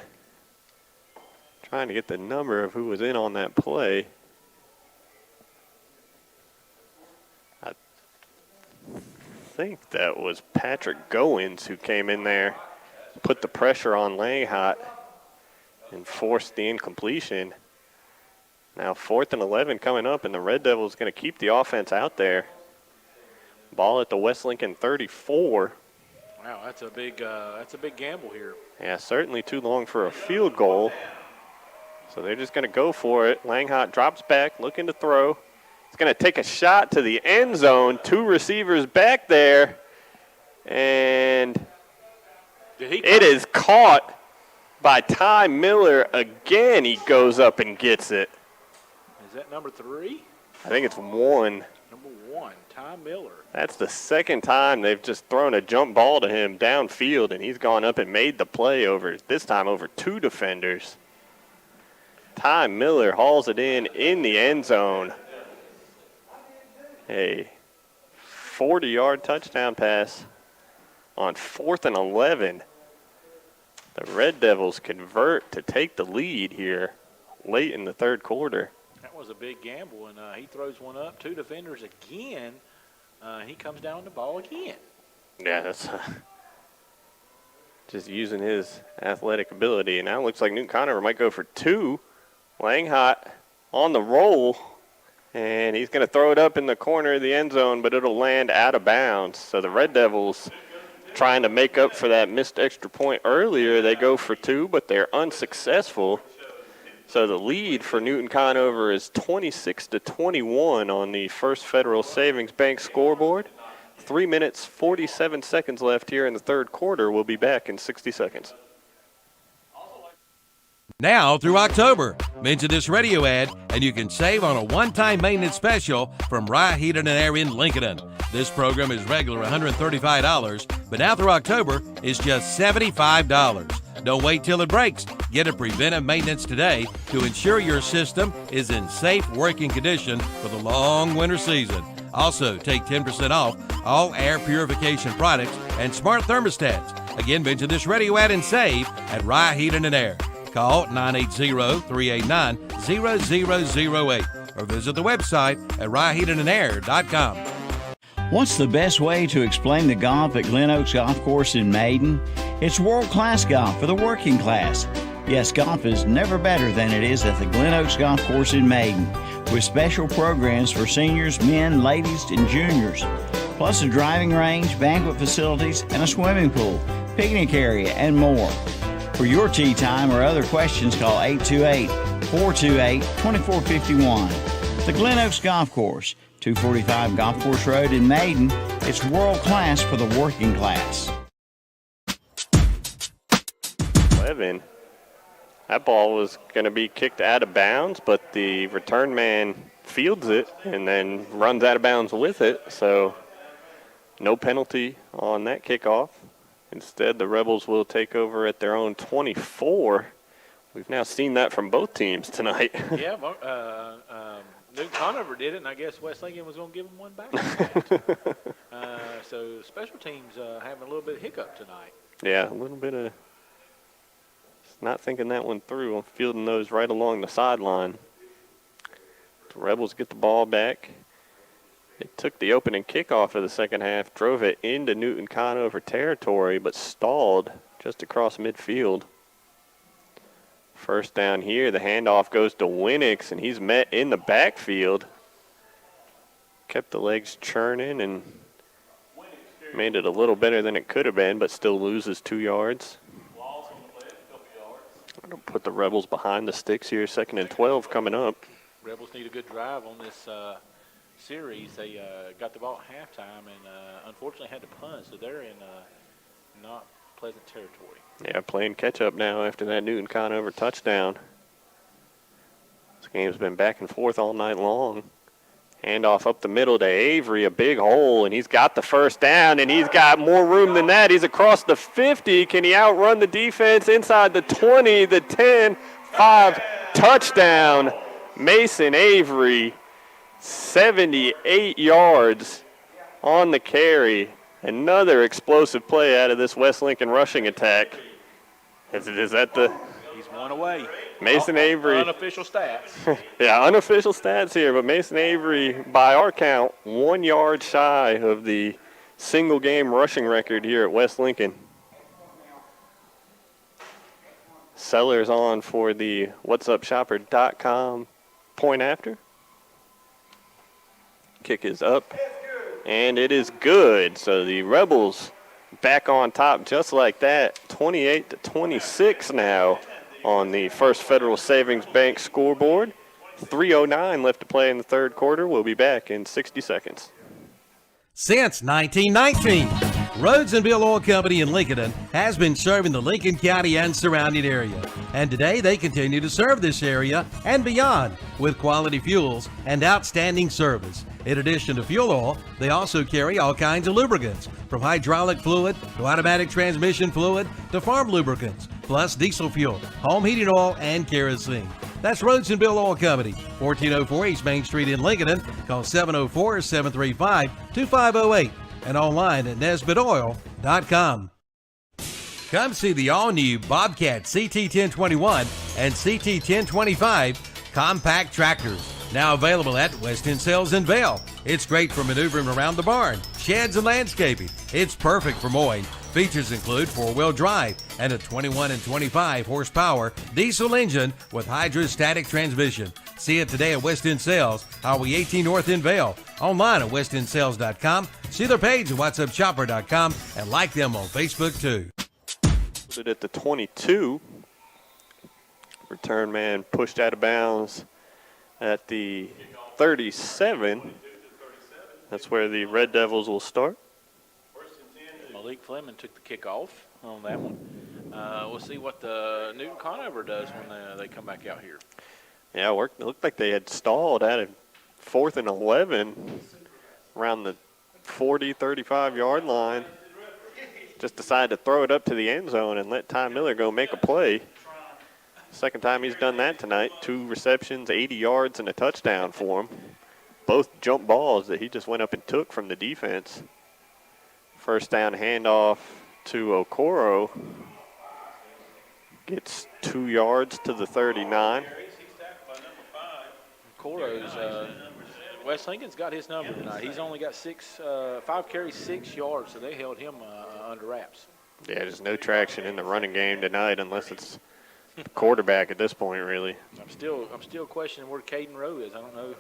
Trying to get the number of who was in on that play. I think that was Patrick Goins who came in there, put the pressure on Langhott, and forced the incompletion. Now 4th and 11 coming up, and the Red Devils going to keep the offense out there. Ball at the West Lincoln 34. Wow, that's a big gamble here. Yeah, certainly too long for a field goal. So they're just going to go for it. Langhott drops back, looking to throw. He's going to take a shot to the end zone. 2 receivers back there. And it is caught by Ty Miller again. He goes up and gets it. Is that number 3? I think it's 1. Number 1, Ty Miller. That's the second time they've just thrown a jump ball to him downfield, and he's gone up and made the play this time over 2 defenders. Ty Miller hauls it in the end zone. A 40-yard touchdown pass on 4th and 11. The Red Devils convert to take the lead here late in the 3rd quarter. That was a big gamble, and he throws one up. 2 defenders again. He comes down the ball again. Yeah, that's just using his athletic ability. And now it looks like Newton-Conover might go for 2. Langhott on the roll, and he's going to throw it up in the corner of the end zone, but it'll land out of bounds. So the Red Devils trying to make up for that missed extra point earlier. They go for 2, but they're unsuccessful. So the lead for Newton-Conover is 26-21 on the First Federal Savings Bank scoreboard. 3 minutes, 47 seconds left here in the 3rd quarter. We'll be back in 60 seconds. Now through October, mention this radio ad and you can save on a one-time maintenance special from Rye Heating and Air in Lincoln. This program is regular $135, but now through October, it's just $75. Don't wait till it breaks. Get a preventive maintenance today to ensure your system is in safe working condition for the long winter season. Also, take 10% off all air purification products and smart thermostats. Again, mention this radio ad and save at Rye Heating and Air. Call 980-389-0008 or visit the website at ryeheatingandair.com. What's the best way to explain the golf at Glen Oaks Golf Course in Maiden? It's world-class golf for the working class. Yes, golf is never better than it is at the Glen Oaks Golf Course in Maiden, with special programs for seniors, men, ladies, and juniors, plus a driving range, banquet facilities, and a swimming pool, picnic area, and more. For your tee time or other questions, call 828-428-2451. The Glen Oaks Golf Course, 245 Golf Course Road in Maiden. It's world class for the working class. 11. That ball was going to be kicked out of bounds, but the return man fields it and then runs out of bounds with it. So no penalty on that kickoff. Instead, the Rebels will take over at their own 24. We've now seen that from both teams tonight. Yeah, Newton-Conover did it, and I guess West Lincoln was going to give them one back. So special teams having a little bit of hiccup tonight. Yeah, a little bit of not thinking that one through, fielding those right along the sideline. The Rebels get the ball back. They took the opening kickoff of the second half, drove it into Newton-Conover territory, but stalled just across midfield. First down here, the handoff goes to Winix, and he's met in the backfield. Kept the legs churning and made it a little better than it could have been, but still loses 2 yards. I'm going to put the Rebels behind the sticks here, 2nd and 12 coming up. Rebels need a good drive on this series. They got the ball at halftime and unfortunately had to punt, so they're in not Pleasant territory. Yeah, playing catch-up now after that Newton-Conover touchdown. This game's been back and forth all night long. Handoff up the middle to Avery, a big hole, and he's got the first down, and he's got more room than that. He's across the 50. Can he outrun the defense inside the 20, the 10, 5, touchdown. Mason Avery, 78 yards on the carry. Another explosive play out of this West Lincoln rushing attack. Is that the... He's one away. Mason Avery. Unofficial stats. Yeah, unofficial stats here, but Mason Avery, by our count, 1 yard shy of the single game rushing record here at West Lincoln. Sellers on for the whatsupshopper.com point after. Kick is up, and it is good. So the Rebels back on top just like that, 28-26 now on the First Federal Savings Bank scoreboard. 3:09 left to play in the third quarter. We'll be back in 60 seconds. Since 1919, Rhodes and Bill Oil Company in Lincoln has been serving the Lincoln County and surrounding area. And today they continue to serve this area and beyond with quality fuels and outstanding service. In addition to fuel oil, they also carry all kinds of lubricants, from hydraulic fluid to automatic transmission fluid to farm lubricants, plus diesel fuel, home heating oil, and kerosene. That's Rhodes and Bill Oil Company, 1404 East Main Street in Lincoln. Call 704-735-2508 and online at nesbitoil.com. Come see the all-new Bobcat CT1021 and CT1025 compact tractors. Now available at West End Sales in Vail. It's great for maneuvering around the barn, sheds, and landscaping. It's perfect for mowing. Features include 4-wheel drive and a 21 and 25 horsepower diesel engine with hydrostatic transmission. See it today at West End Sales, Highway 18 North in Vail. Online at westendsales.com. See their page at whatsupshopper.com and like them on Facebook too. Put it at the 22. Return man pushed out of bounds at the 37. That's where the Red Devils will start. Malik Fleming took the kickoff on that one. We'll see what the Newton-Conover does when they come back out here. Yeah, it looked like they had stalled at a 4th and 11 around the 40, 35-yard line. Just decided to throw it up to the end zone and let Ty Miller go make a play. Second time he's done that tonight. 2 receptions, 80 yards, and a touchdown for him. Both jump balls that he just went up and took from the defense. First down handoff to Okoro. Gets 2 yards to the 39. Okoro's, West Lincoln's got his number tonight. He's only got 5 carries, 6 yards, so they held him under wraps. Yeah, there's no traction in the running game tonight unless it's quarterback at this point, really. I'm still questioning where Caden Rowe is. I don't know.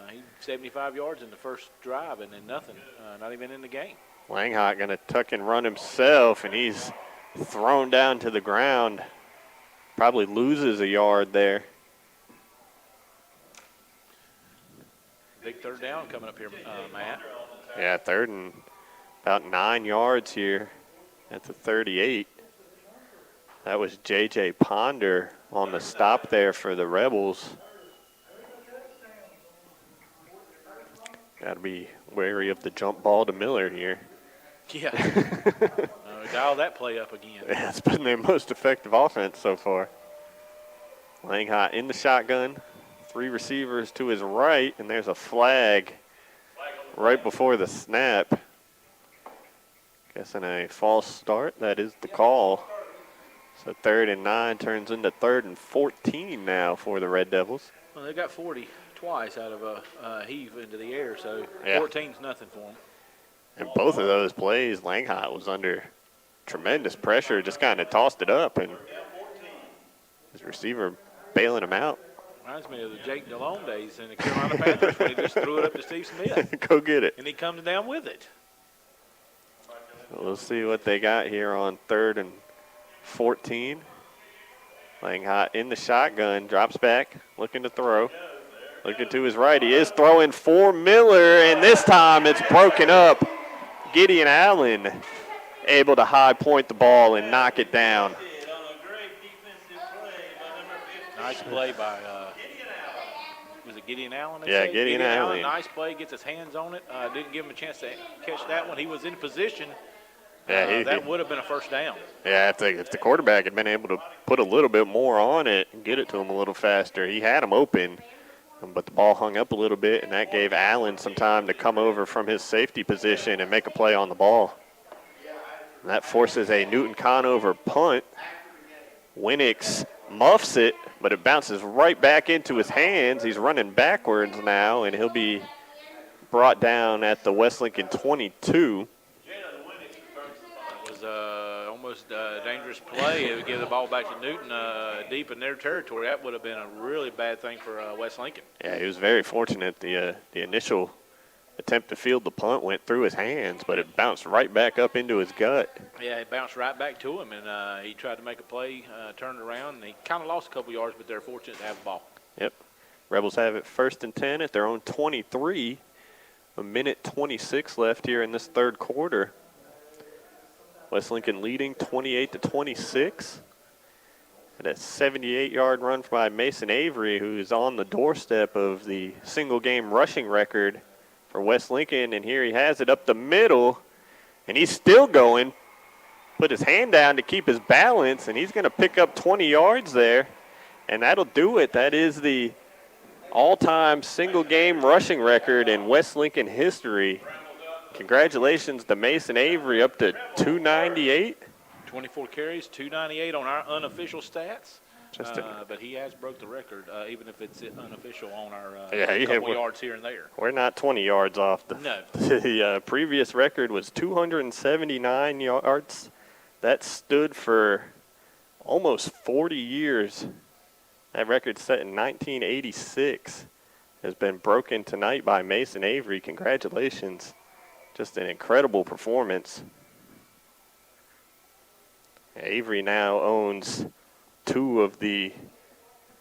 He 75 yards in the first drive and then nothing, not even in the game. Langhot going to tuck and run himself, and he's thrown down to the ground. Probably loses a yard there. Big third down coming up here, Matt. Yeah, third and about 9 yards here at the 38. That was J.J. Ponder on the stop there for the Rebels. Got to be wary of the jump ball to Miller here. Yeah. Dial that play up again. Yeah, it's been their most effective offense so far. Langhot in the shotgun. 3 receivers to his right, and there's a flag right before the snap. Guessing a false start. That is the call. So 3rd and 9 turns into 3rd and 14 now for the Red Devils. Well, they got 40 twice out of a heave into the air, so yeah. 14's nothing for them. And both of those plays, Langhot was under tremendous pressure, just kind of tossed it up, and his receiver bailing him out. Reminds me of the Jake DeLone days in the Carolina Panthers when he just threw it up to Steve Smith. Go get it. And he comes down with it. We'll see what they got here on 3rd and 14. Langhot in the shotgun, drops back, looking to throw. Looking to his right, he is throwing for Miller, and this time it's broken up. Gideon Allen able to high point the ball and knock it down. Nice play by, was it Gideon Allen? Yeah, Gideon Allen. Nice play, gets his hands on it. Didn't give him a chance to catch that one. He was in position. Yeah, that would have been a first down. Yeah, if the quarterback had been able to put a little bit more on it and get it to him a little faster, he had him open, but the ball hung up a little bit, and that gave Allen some time to come over from his safety position and make a play on the ball. And that forces a Newton-Conover punt. Winnick muffs it, but it bounces right back into his hands. He's running backwards now, and he'll be brought down at the West Lincoln 22. It was almost a dangerous play. It would give the ball back to Newton deep in their territory. That would have been a really bad thing for West Lincoln. Yeah, he was very fortunate. The initial attempt to field the punt went through his hands, but it bounced right back up into his gut. Yeah, it bounced right back to him, and he tried to make a play, turned around, and he kind of lost a couple yards, but they're fortunate to have the ball. Yep. Rebels have it 1st and 10 at their own 23. A minute 26 left here in this third quarter. West Lincoln leading 28-26. And a 78-yard run by Mason Avery, who is on the doorstep of the single-game rushing record for West Lincoln, and here he has it up the middle, and he's still going. Put his hand down to keep his balance, and he's going to pick up 20 yards there, and that'll do it. That is the all-time single-game rushing record in West Lincoln history. Congratulations to Mason Avery, up to 298. 24 carries, 298 on our unofficial stats. But he has broke the record, even if it's unofficial on our couple yards here and there. We're not 20 yards off. No. The previous record was 279 yards. That stood for almost 40 years. That record set in 1986 has been broken tonight by Mason Avery. Congratulations. Just an incredible performance. Avery now owns 2 of the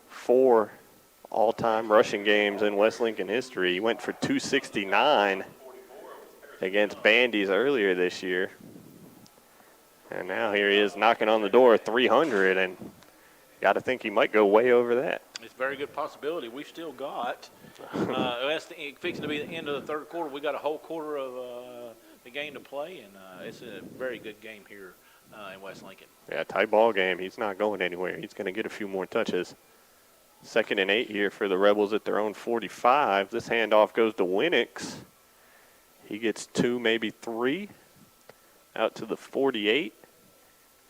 4 all-time rushing games in West Lincoln history. He went for 269 against Bandy's earlier this year. And now here he is knocking on the door of 300, and got to think he might go way over that. It's a very good possibility. We've still got, that's fixing to be the end of the third quarter. We got a whole quarter of the game to play, and it's a very good game here in West Lincoln. Yeah, tight ball game. He's not going anywhere. He's going to get a few more touches. 2nd and 8 here for the Rebels at their own 45. This handoff goes to Winnick. He gets 2, maybe 3, out to the 48.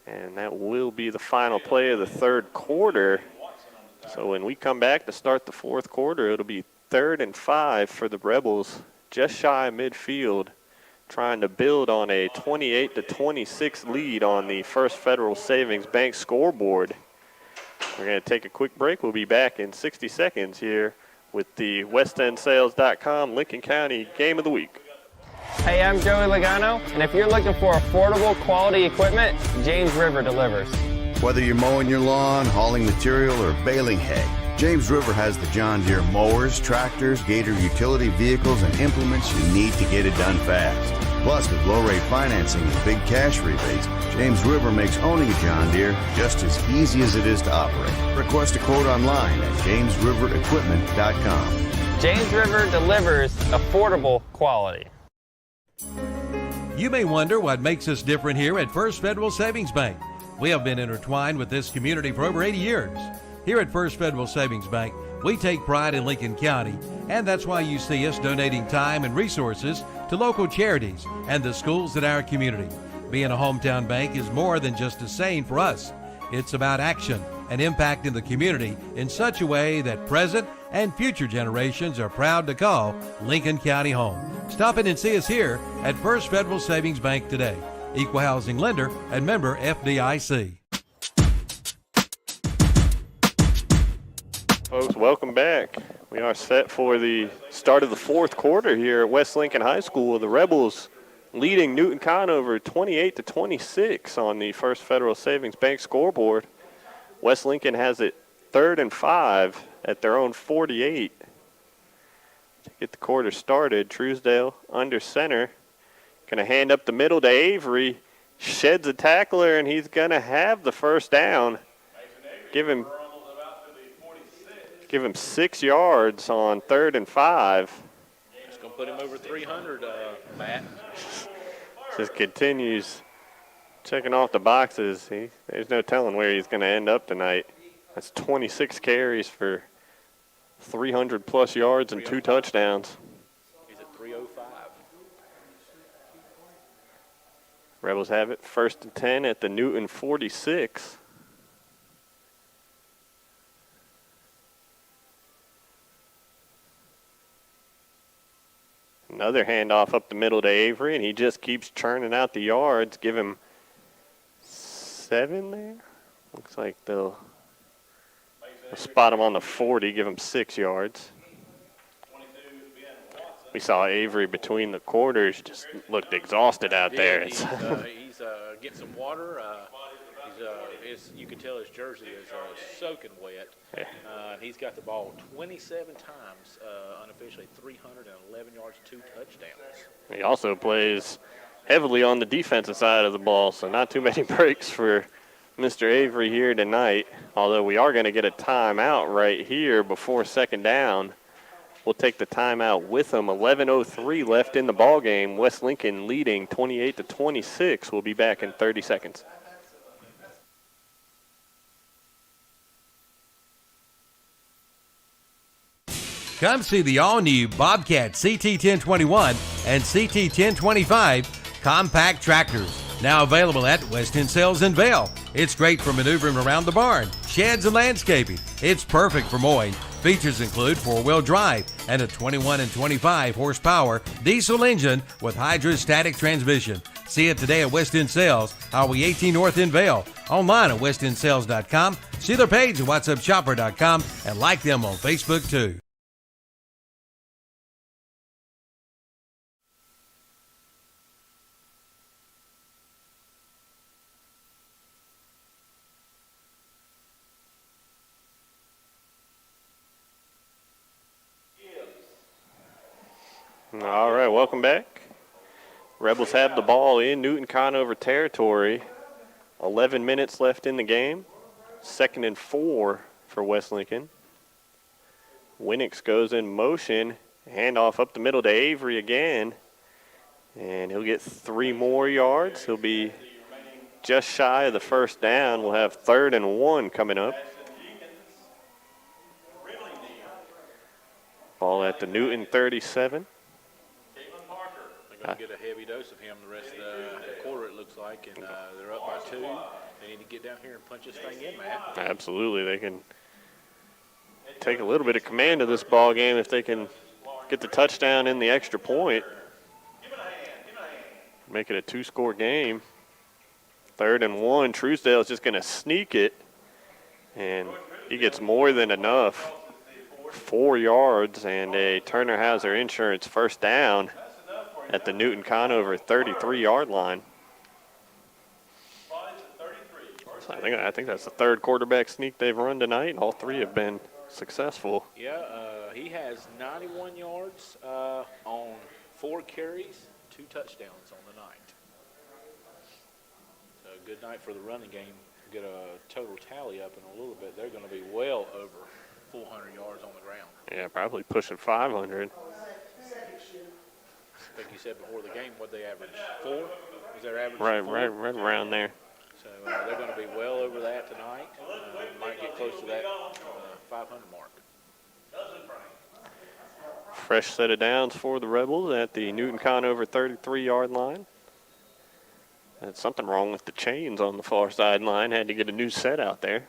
And that will be the final play of the third quarter. So when we come back to start the fourth quarter, it'll be 3rd and 5 for the Rebels, just shy of midfield, trying to build on a 28-26 lead on the First Federal Savings Bank scoreboard. We're going to take a quick break. We'll be back in 60 seconds here with the WestEndSales.com Lincoln County Game of the Week. Hey, I'm Joey Logano, and if you're looking for affordable quality equipment, James River delivers. Whether you're mowing your lawn, hauling material, or baling hay, James River has the John Deere mowers, tractors, Gator utility vehicles, and implements you need to get it done fast. Plus, with low-rate financing and big cash rebates, James River makes owning a John Deere just as easy as it is to operate. Request a quote online at jamesriverequipment.com. James River delivers affordable quality. You may wonder what makes us different here at First Federal Savings Bank. We have been intertwined with this community for over 80 years. Here at First Federal Savings Bank, we take pride in Lincoln County, and that's why you see us donating time and resources to local charities and the schools in our community. Being a hometown bank is more than just a saying for us. It's about action and impact in the community in such a way that present and future generations are proud to call Lincoln County home. Stop in and see us here at First Federal Savings Bank today. Equal housing lender and member FDIC. Folks, welcome back. We are set for the start of the fourth quarter here at West Lincoln High School. The Rebels leading Newton-Conover 28-26 on the First Federal Savings Bank scoreboard. West Lincoln has it 3rd and 5 at their own 48. To get the quarter started, Truesdale under center. Going to hand up the middle to Avery. sheds a tackler, and he's going to have the first down. Give him 6 yards on 3rd and 5. It's going to put him over 300, Matt. Just continues checking off the boxes. There's no telling where he's going to end up tonight. That's 26 carries for 300-plus yards and 2 touchdowns. He's at 305. Rebels have it 1st and 10 at the Newton 46. Another handoff up the middle to Avery, and he just keeps churning out the yards. Give him 7 there. Looks like they'll spot him on the 40, give him 6 yards. We saw Avery between the quarters, just looked exhausted out there. He's getting some water. You can tell his jersey is soaking wet. Yeah. He's got the ball 27 times, unofficially 311 yards, 2 touchdowns. He also plays heavily on the defensive side of the ball, so not too many breaks for Mr. Avery here tonight, although we are going to get a timeout right here before 2nd down. We'll take the timeout with him. 11:03 left in the ball game. West Lincoln leading 28-26. We'll be back in 30 seconds. Come see the all-new Bobcat CT1021 and CT1025 compact tractors. Now available at West End Sales in Vail. It's great for maneuvering around the barn, sheds, and landscaping. It's perfect for mowing. Features include 4-wheel drive and a 21 and 25 horsepower diesel engine with hydrostatic transmission. See it today at West End Sales, Highway 18 North in Vail. Online at westendsales.com. See their page at whatsupshopper.com and like them on Facebook too. All right, welcome back. Rebels have the ball in Newton-Conover territory. 11 minutes left in the game. 2nd and 4 for West Lincoln. Winix goes in motion. Handoff up the middle to Avery again. And he'll get 3 more yards. He'll be just shy of the first down. We'll have 3rd and 1 coming up. Ball at the Newton 37. They're going to get a heavy dose of him the rest of the quarter, it looks like, and they're up by 2. They need to get down here and punch this thing in, Matt. Absolutely. They can take a little bit of command of this ball game if they can get the touchdown in the extra point. Make it a 2-score game. 3rd and 1. Truesdale's just going to sneak it, and he gets more than enough. 4 yards and a Turner Hauser Insurance first down at the Newton-Conover 33-yard line. So I think that's the 3rd quarterback sneak they've run tonight. All 3 have been successful. Yeah, he has 91 yards on 4 carries, 2 touchdowns on the night. So a good night for the running game. Get a total tally up in a little bit. They're going to be well over 400 yards on the ground. Yeah, probably pushing 500. I think you said before the game, what they average? 4? Was their average? Right 4? right around there. So they're going to be well over that tonight. Might get close to that 500 mark. Fresh set of downs for the Rebels at the Newton-Conover 33-yard line. Had something wrong with the chains on the far sideline. Had to get a new set out there.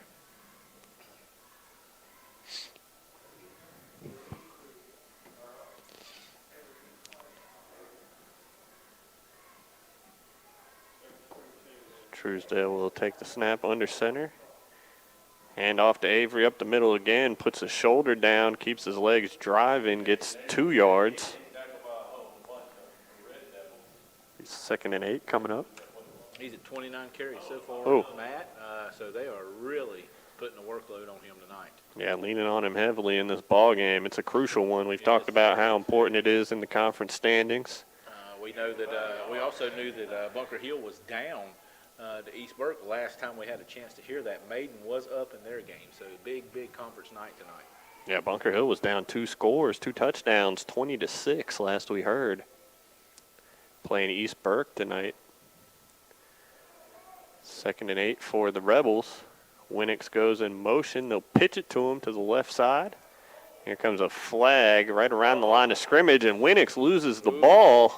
Truesdale will take the snap under center. Hand off to Avery up the middle again, puts his shoulder down, keeps his legs driving, gets 2 yards. 2nd and 8 coming up. He's at 29 carries so far, Matt. So they are really putting a workload on him tonight. Yeah, leaning on him heavily in this ball game. It's a crucial one. We've talked about how important it is in the conference standings. Well, We know that we also knew that Bunker Hill was down to East Burke last time we had a chance to hear that. Maiden was up in their game, so big conference night tonight. Yeah, Bunker Hill was down 2 scores, 2 touchdowns, 20-6 last we heard. Playing East Burke tonight. 2nd and 8 for the Rebels. Winix goes in motion. They'll pitch it to him to the left side. Here comes a flag right around the line of scrimmage, and Winix loses the ball.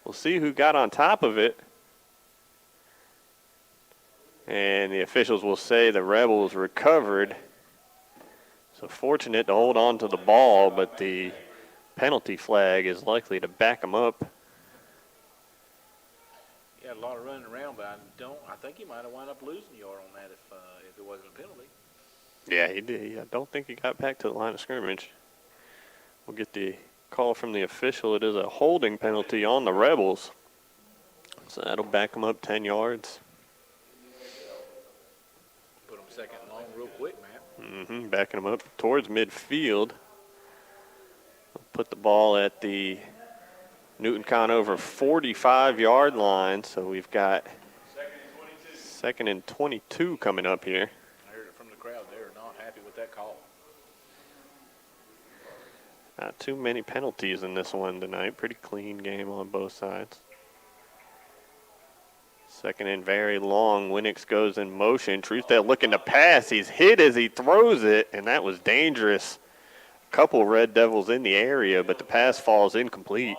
We'll see who got on top of it. And the officials will say the Rebels recovered. So fortunate to hold on to the ball, but the penalty flag is likely to back them up. He had a lot of running around, but I think he might have wound up losing a yard on that if it wasn't a penalty. Yeah, he did. I don't think he got back to the line of scrimmage. We'll get the call from the official. It is a holding penalty on the Rebels. So that'll back them up 10 yards. Put them 2nd and long real quick, man. Backing them up towards midfield. Put the ball at the Newton-Conover 45-yard line. So we've got 2nd and 22 coming up here. I heard it from the crowd. They are not happy with that call. Not too many penalties in this one tonight. Pretty clean game on both sides. 2nd and very long. Winix goes in motion. Truesdale looking to pass. He's hit as he throws it, and that was dangerous. A couple Red Devils in the area, but the pass falls incomplete.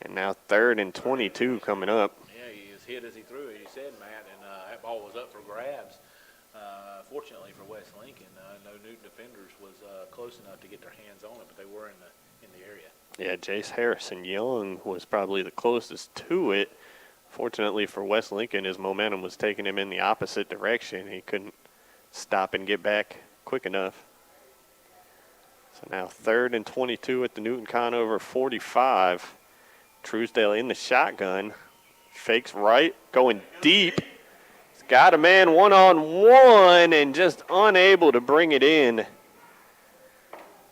And now 3rd and 22 coming up. Yeah, he was hit as he threw it, you said, Matt, and that ball was up for grabs. Fortunately for West Lincoln, no Newton defenders was close enough to get their hands on it, but they were in the area. Yeah, Jace Harrison Young was probably the closest to it. Fortunately for West Lincoln, his momentum was taking him in the opposite direction. He couldn't stop and get back quick enough. So now 3rd and 22 at the Newton-Conover 45. Truesdale in the shotgun. Fakes right, going deep. He's got a man one-on-one and just unable to bring it in.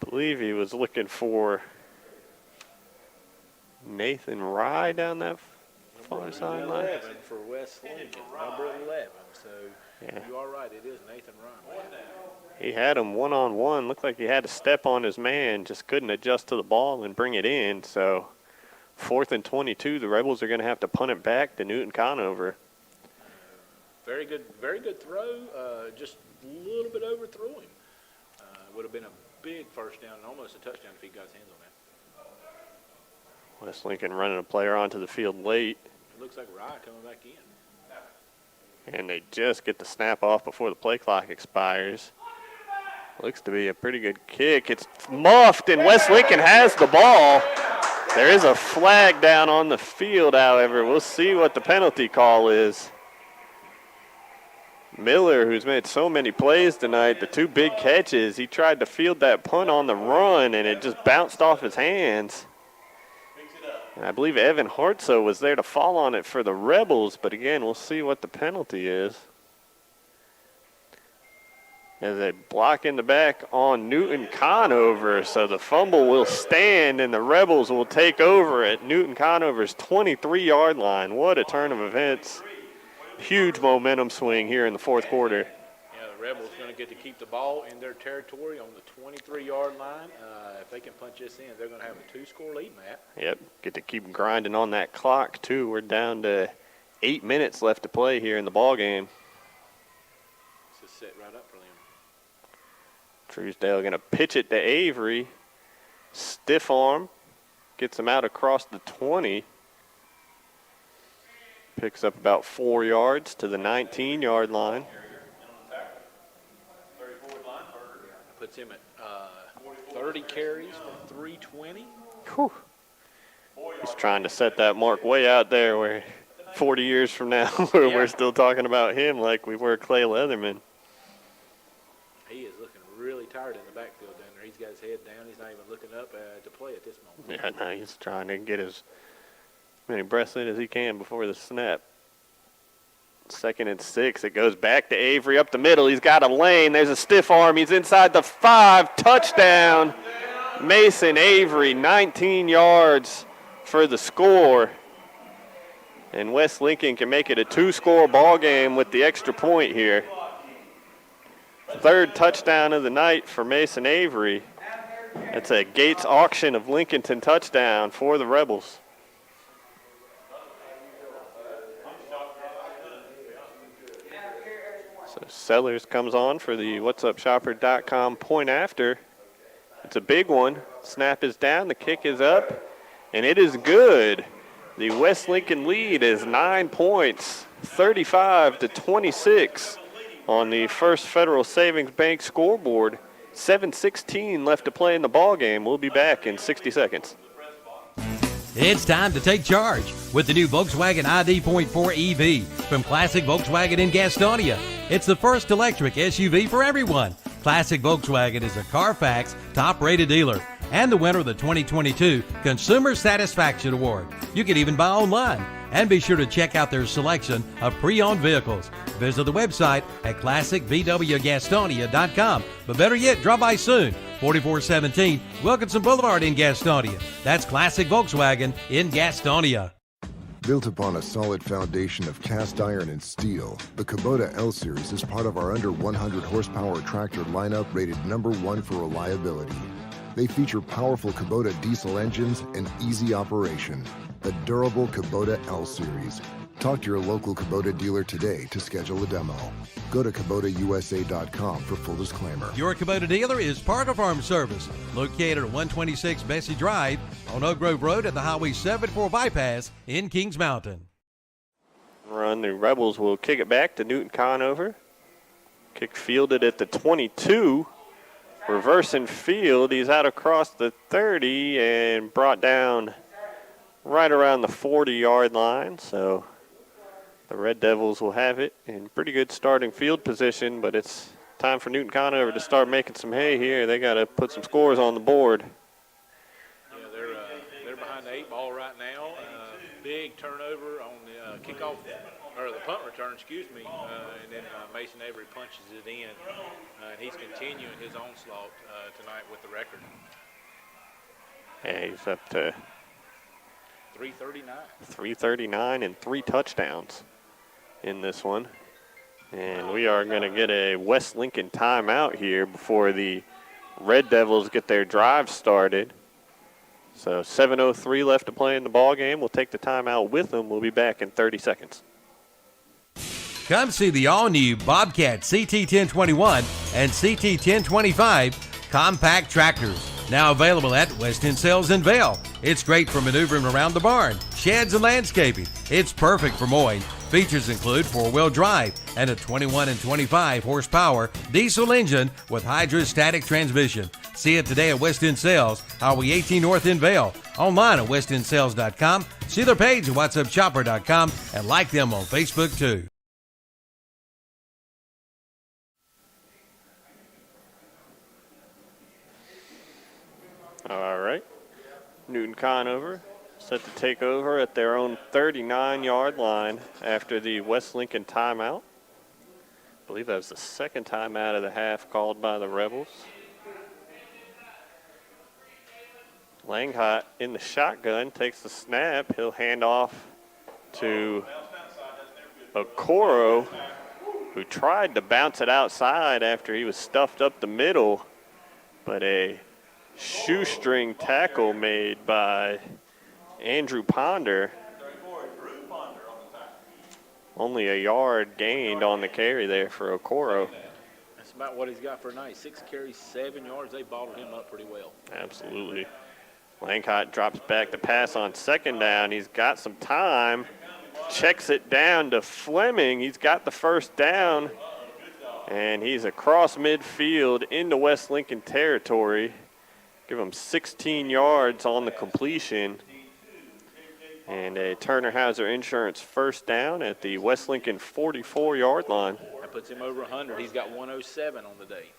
Believe he was looking for Nathan Rye down that far sideline. 11 for West Lincoln, number 11. So Yeah. you are right, it is Nathan Ryan. He had him one-on-one. Looked like he had to step on his man, just couldn't adjust to the ball and bring it in. So 4th and 22, the Rebels are going to have to punt it back to Newton-Conover. Very good throw. Just a little bit overthrew him. Would have been a big first down and almost a touchdown if he got his hands on that. West Lincoln running a player onto the field late. It looks like Rye coming back in. And they just get the snap off before the play clock expires. Looks to be a pretty good kick. It's muffed, and West Lincoln has the ball. There is a flag down on the field, however. We'll see what the penalty call is. Miller, who's made so many plays tonight, the 2 big catches, he tried to field that punt on the run, and it just bounced off his hands. And I believe Evan Hartso was there to fall on it for the Rebels, but again, we'll see what the penalty is. As they block in the back on Newton-Conover, so the fumble will stand and the Rebels will take over at Newton-Conover's 23-yard line. What a turn of events. Huge momentum swing here in the 4th quarter. Yeah, the Rebels going to get to keep the ball in their territory on the 23-yard line. If they can punch this in, they're going to have a 2-score lead, Matt. Yep, get to keep grinding on that clock, too. We're down to 8 minutes left to play here in the ball game. This is set right up for them. Truesdale going to pitch it to Avery. Stiff arm. Gets him out across the 20. Picks up about 4 yards to the 19-yard line. Puts him at 30 carries for 320. Whew. He's trying to set that mark way out there where 40 years from now we're still talking about him like we were Clay Leatherman. He is looking really tired in the backfield down there. He's got his head down. He's not even looking up to play at this moment. Yeah, no, he's trying to get as many breaths in as he can before the snap. 2nd and 6. It goes back to Avery up the middle. He's got a lane. There's a stiff arm. He's inside the 5. Touchdown. Mason Avery, 19 yards for the score. And West Lincoln can make it a 2-score ball game with the extra point here. Third touchdown of the night for Mason Avery. That's a Gates auction of Lincolnton touchdown for the Rebels. So Sellers comes on for the whatsupshopper.com point after. It's a big one. Snap is down, the kick is up, and it is good. The West Lincoln lead is 9 points, 35-26 on the First Federal Savings Bank scoreboard. 7:16 left to play in the ball game. We'll be back in 60 seconds. It's time to take charge with the new Volkswagen ID.4 EV from Classic Volkswagen in Gastonia. It's the first electric SUV for everyone. Classic Volkswagen is a Carfax top-rated dealer and the winner of the 2022 Consumer Satisfaction Award. You can even buy online. And be sure to check out their selection of pre-owned vehicles. Visit the website at classicvwgastonia.com. But better yet, drop by soon. 4417 Wilkinson Boulevard in Gastonia. That's Classic Volkswagen in Gastonia. Built upon a solid foundation of cast iron and steel, the Kubota L-Series is part of our under 100 horsepower tractor lineup rated #1 for reliability. They feature powerful Kubota diesel engines and easy operation. The durable Kubota L-Series. Talk to your local Kubota dealer today to schedule a demo. Go to KubotaUSA.com for full disclaimer. Your Kubota dealer is Parker Farm Service, located at 126 Bessie Drive on Oak Grove Road at the Highway 74 bypass in Kings Mountain. Run, the Rebels will kick it back to Newton-Conover. Kick fielded at the 22. Reversing field, he's out across the 30 and brought down right around the 40-yard line. So the Red Devils will have it in pretty good starting field position, but it's time for Newton-Conover to start making some hay here. They got to put some scores on the board. Yeah, they're behind the 8 ball right now. Big turnover on the kickoff, or the punt return, excuse me, and then Mason Avery punches it in, and he's continuing his onslaught tonight with the record. Yeah, he's up to 339. 339 and 3 touchdowns in this one. And we are going to get a West Lincoln timeout here before the Red Devils get their drive started. So 7:03 left to play in the ball game. We'll take the timeout with them. We'll be back in 30 seconds. Come see the all-new Bobcat CT1021 and CT1025 compact tractors. Now available at West End Sales in Vail. It's great for maneuvering around the barn, sheds, and landscaping. It's perfect for mowing. Features include 4-wheel drive and a 21 and 25 horsepower diesel engine with hydrostatic transmission. See it today at West End Sales, Highway 18 North in Vail. Online at westendsales.com. See their page at whatsupshopper.com and like them on Facebook too. All right. Newton-Conover set to take over at their own 39-yard line after the West Lincoln timeout. I believe that was the second timeout of the half called by the Rebels. Langhot in the shotgun takes the snap. He'll hand off to Okoro, who tried to bounce it outside after he was stuffed up the middle, but a shoestring tackle made by Andrew Ponder. Only a yard gained on the carry there for Okoro. That's about what he's got for a night. 6 carries, 7 yards. They bottled him up pretty well. Absolutely. Langhot drops back to pass on second down. He's got some time. Checks it down to Fleming. He's got the first down. And he's across midfield into West Lincoln territory. Give him 16 yards on the completion. And a Turner Hauser Insurance first down at the West Lincoln 44-yard line. That puts him over 100. He's got 107 on the day.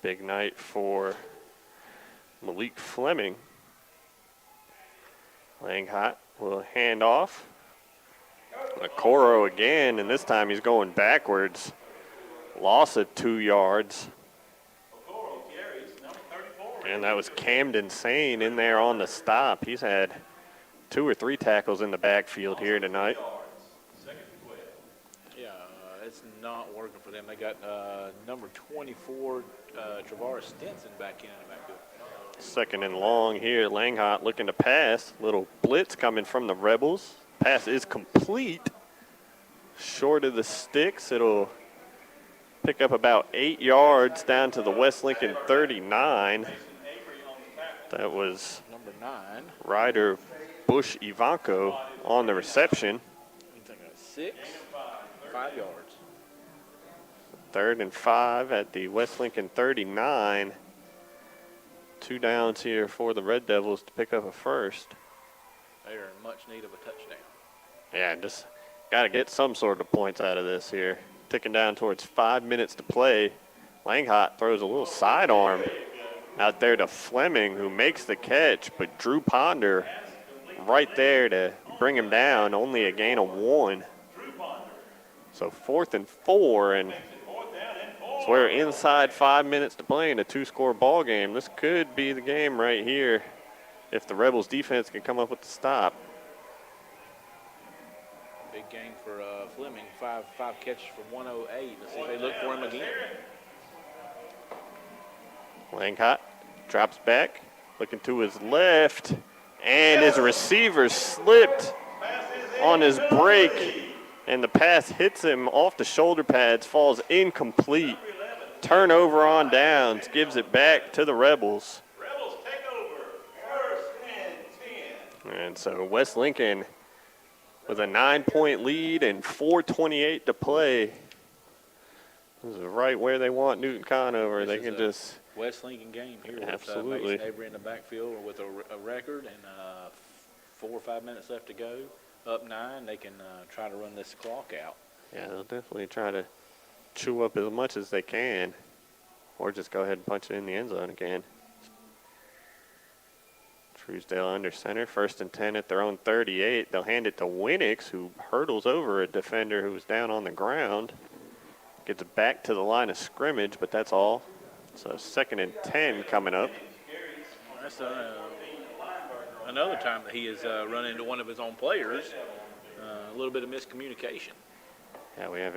Big night for Malik Fleming. Langhot will hand off. Okoro again, and this time he's going backwards. Loss of 2 yards. And that was Camden Sane in there on the stop. He's had 2 or 3 tackles in the backfield here tonight. Yeah, it's not working for them. They got number 24, Travaris Stinson, back in the backfield. 2nd and long here. Langhott looking to pass. Little blitz coming from the Rebels. Pass is complete. Short of the sticks. It'll pick up about 8 yards down to the West Lincoln 39. That was number 9. Ryder Bush Ivanko on the reception. 6, 5 yards. 3rd and 5 at the West Lincoln 39. 2 downs here for the Red Devils to pick up a first. They are in much need of a touchdown. Yeah, just got to get some sort of points out of this here. Ticking down towards 5 minutes to play. Langhott throws a little sidearm out there to Fleming, who makes the catch, but Drew Ponder right there to bring him down, only a gain of 1. So 4th and 4, and so we're inside 5 minutes to play in a 2-score ball game. This could be the game right here if the Rebels defense can come up with the stop. Big game for Fleming, five catches for 108. Let's see if they look for him again. Langhott drops back, looking to his left, and his receiver slipped on his break, and the pass hits him off the shoulder pads, falls incomplete. Turnover on downs, gives it back to the Rebels. Rebels take over, 1st and 10. And so West Lincoln with a 9-point lead and 4:28 to play. This is right where they want Newton-Conover. They can just West Lincoln game here. Absolutely. With Mason Avery in the backfield with a record and 4 or 5 minutes left to go. Up 9, they can try to run this clock out. Yeah, they'll definitely try to chew up as much as they can, or just go ahead and punch it in the end zone again. Truesdale under center, 1st and 10 at their own 38. They'll hand it to Winix, who hurdles over a defender who was down on the ground. Gets it back to the line of scrimmage, but that's all. So 2nd and 10 coming up. That's another time that he has run into one of his own players. A little bit of miscommunication. Yeah, we have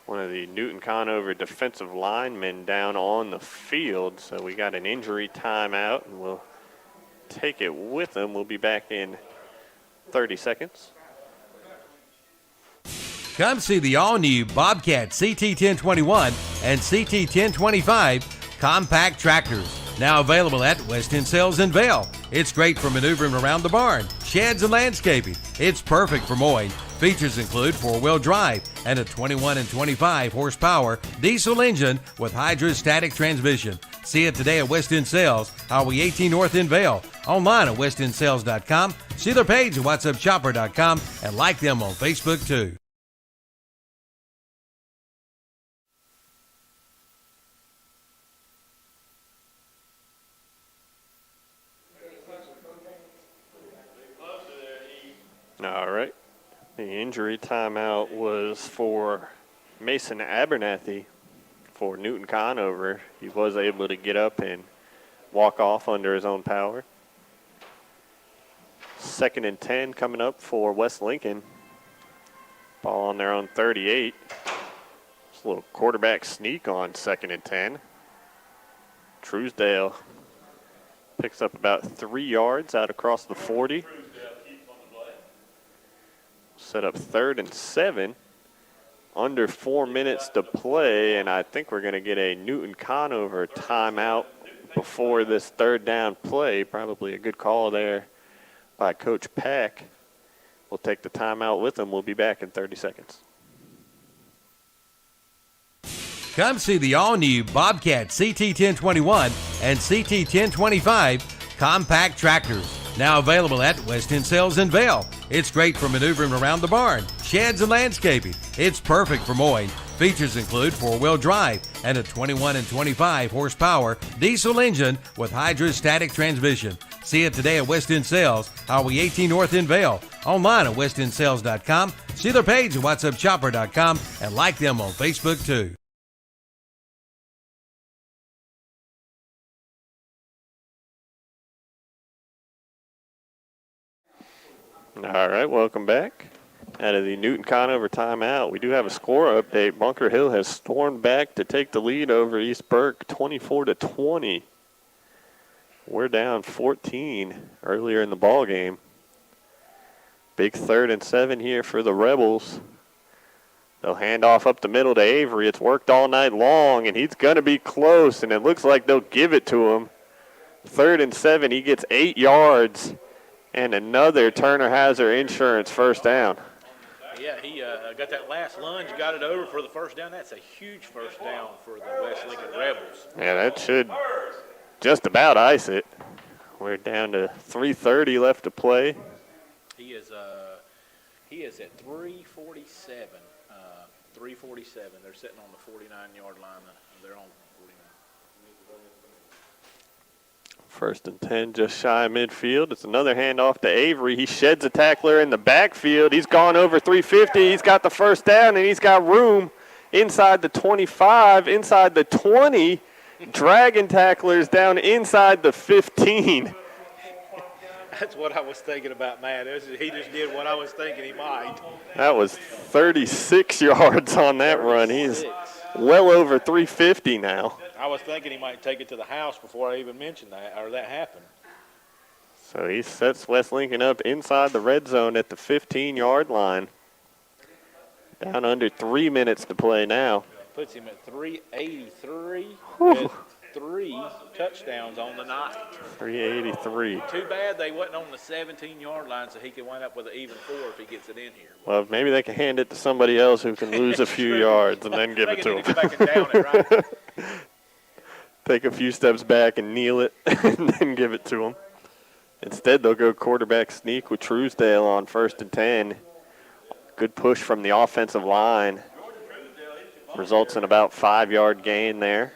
one of the Newton-Conover defensive linemen down on the field, so we got an injury timeout, and we'll take it with them. We'll be back in 30 seconds. Come see the all-new Bobcat CT1021 and CT1025 compact tractors. Now available at Weston Sales in Vail. It's great for maneuvering around the barn, sheds, and landscaping. It's perfect for mowing. Features include 4-wheel drive and a 21 and 25 horsepower diesel engine with hydrostatic transmission. See it today at Weston Sales, Highway 18 North in Vail. Online at westonsales.com. See their page at whatsupshopper.com and like them on Facebook too. All right. The injury timeout was for Mason Abernathy for Newton-Conover. He was able to get up and walk off under his own power. 2nd and 10 coming up for West Lincoln. Ball on their own 38. Just a little quarterback sneak on 2nd and 10. Truesdale picks up about 3 yards out across the 40. Set up 3rd and 7. Under 4 minutes to play, and I think we're going to get a Newton-Conover timeout before this 3rd down play. Probably a good call there by Coach Pack. We'll take the timeout with him. We'll be back in 30 seconds. Come see the all-new Bobcat CT1021 and CT1025 compact tractors. Now available at Weston Sales in Vail. It's great for maneuvering around the barn, sheds, and landscaping. It's perfect for mowing. Features include 4-wheel drive and a 21 and 25 horsepower diesel engine with hydrostatic transmission. See it today at Weston Sales, Highway 18 North in Vail. Online at westonsales.com. See their page at whatsupshopper.com and like them on Facebook too. All right, welcome back. Out of the Newton-Conover timeout, we do have a score update. Bunker Hill has stormed back to take the lead over East Burke, 24-20. We're down 14 earlier in the ball game. Big 3rd and 7 here for the Rebels. They'll hand off up the middle to Avery. It's worked all night long, and he's going to be close, and it looks like they'll give it to him. 3rd and 7, he gets 8 yards, and another Turner Hazard Insurance first down. Yeah, he got that last lunge, got it over for the first down. That's a huge first down for the West Lincoln Rebels. Yeah, that should just about ice it. We're down to 3:30 left to play. He is at 3:47. 3:47. They're sitting on the 49-yard line. They're on 49. 1st and 10, just shy of midfield. It's another handoff to Avery. He sheds a tackler in the backfield. He's gone over 350. He's got the first down, and he's got room inside the 25, inside the 20. Dragging tacklers down inside the 15. That's what I was thinking about, Matt. He just did what I was thinking he might. That was 36 yards on that run. He's well over 350 now. I was thinking he might take it to the house before I even mentioned that, or that happened. So he sets West Lincoln up inside the red zone at the 15-yard line. Down under 3 minutes to play now. Puts him at 383 with 3 touchdowns on the night. 383. Too bad they wasn't on the 17-yard line so he could wind up with an even 4 if he gets it in here. Well, maybe they can hand it to somebody else who can lose a few yards and then give it to him. Go back and down it, right? Take a few steps back and kneel it and then give it to him. Instead, they'll go quarterback sneak with Truesdale on 1st and 10. Good push from the offensive line. Results in about 5-yard gain there.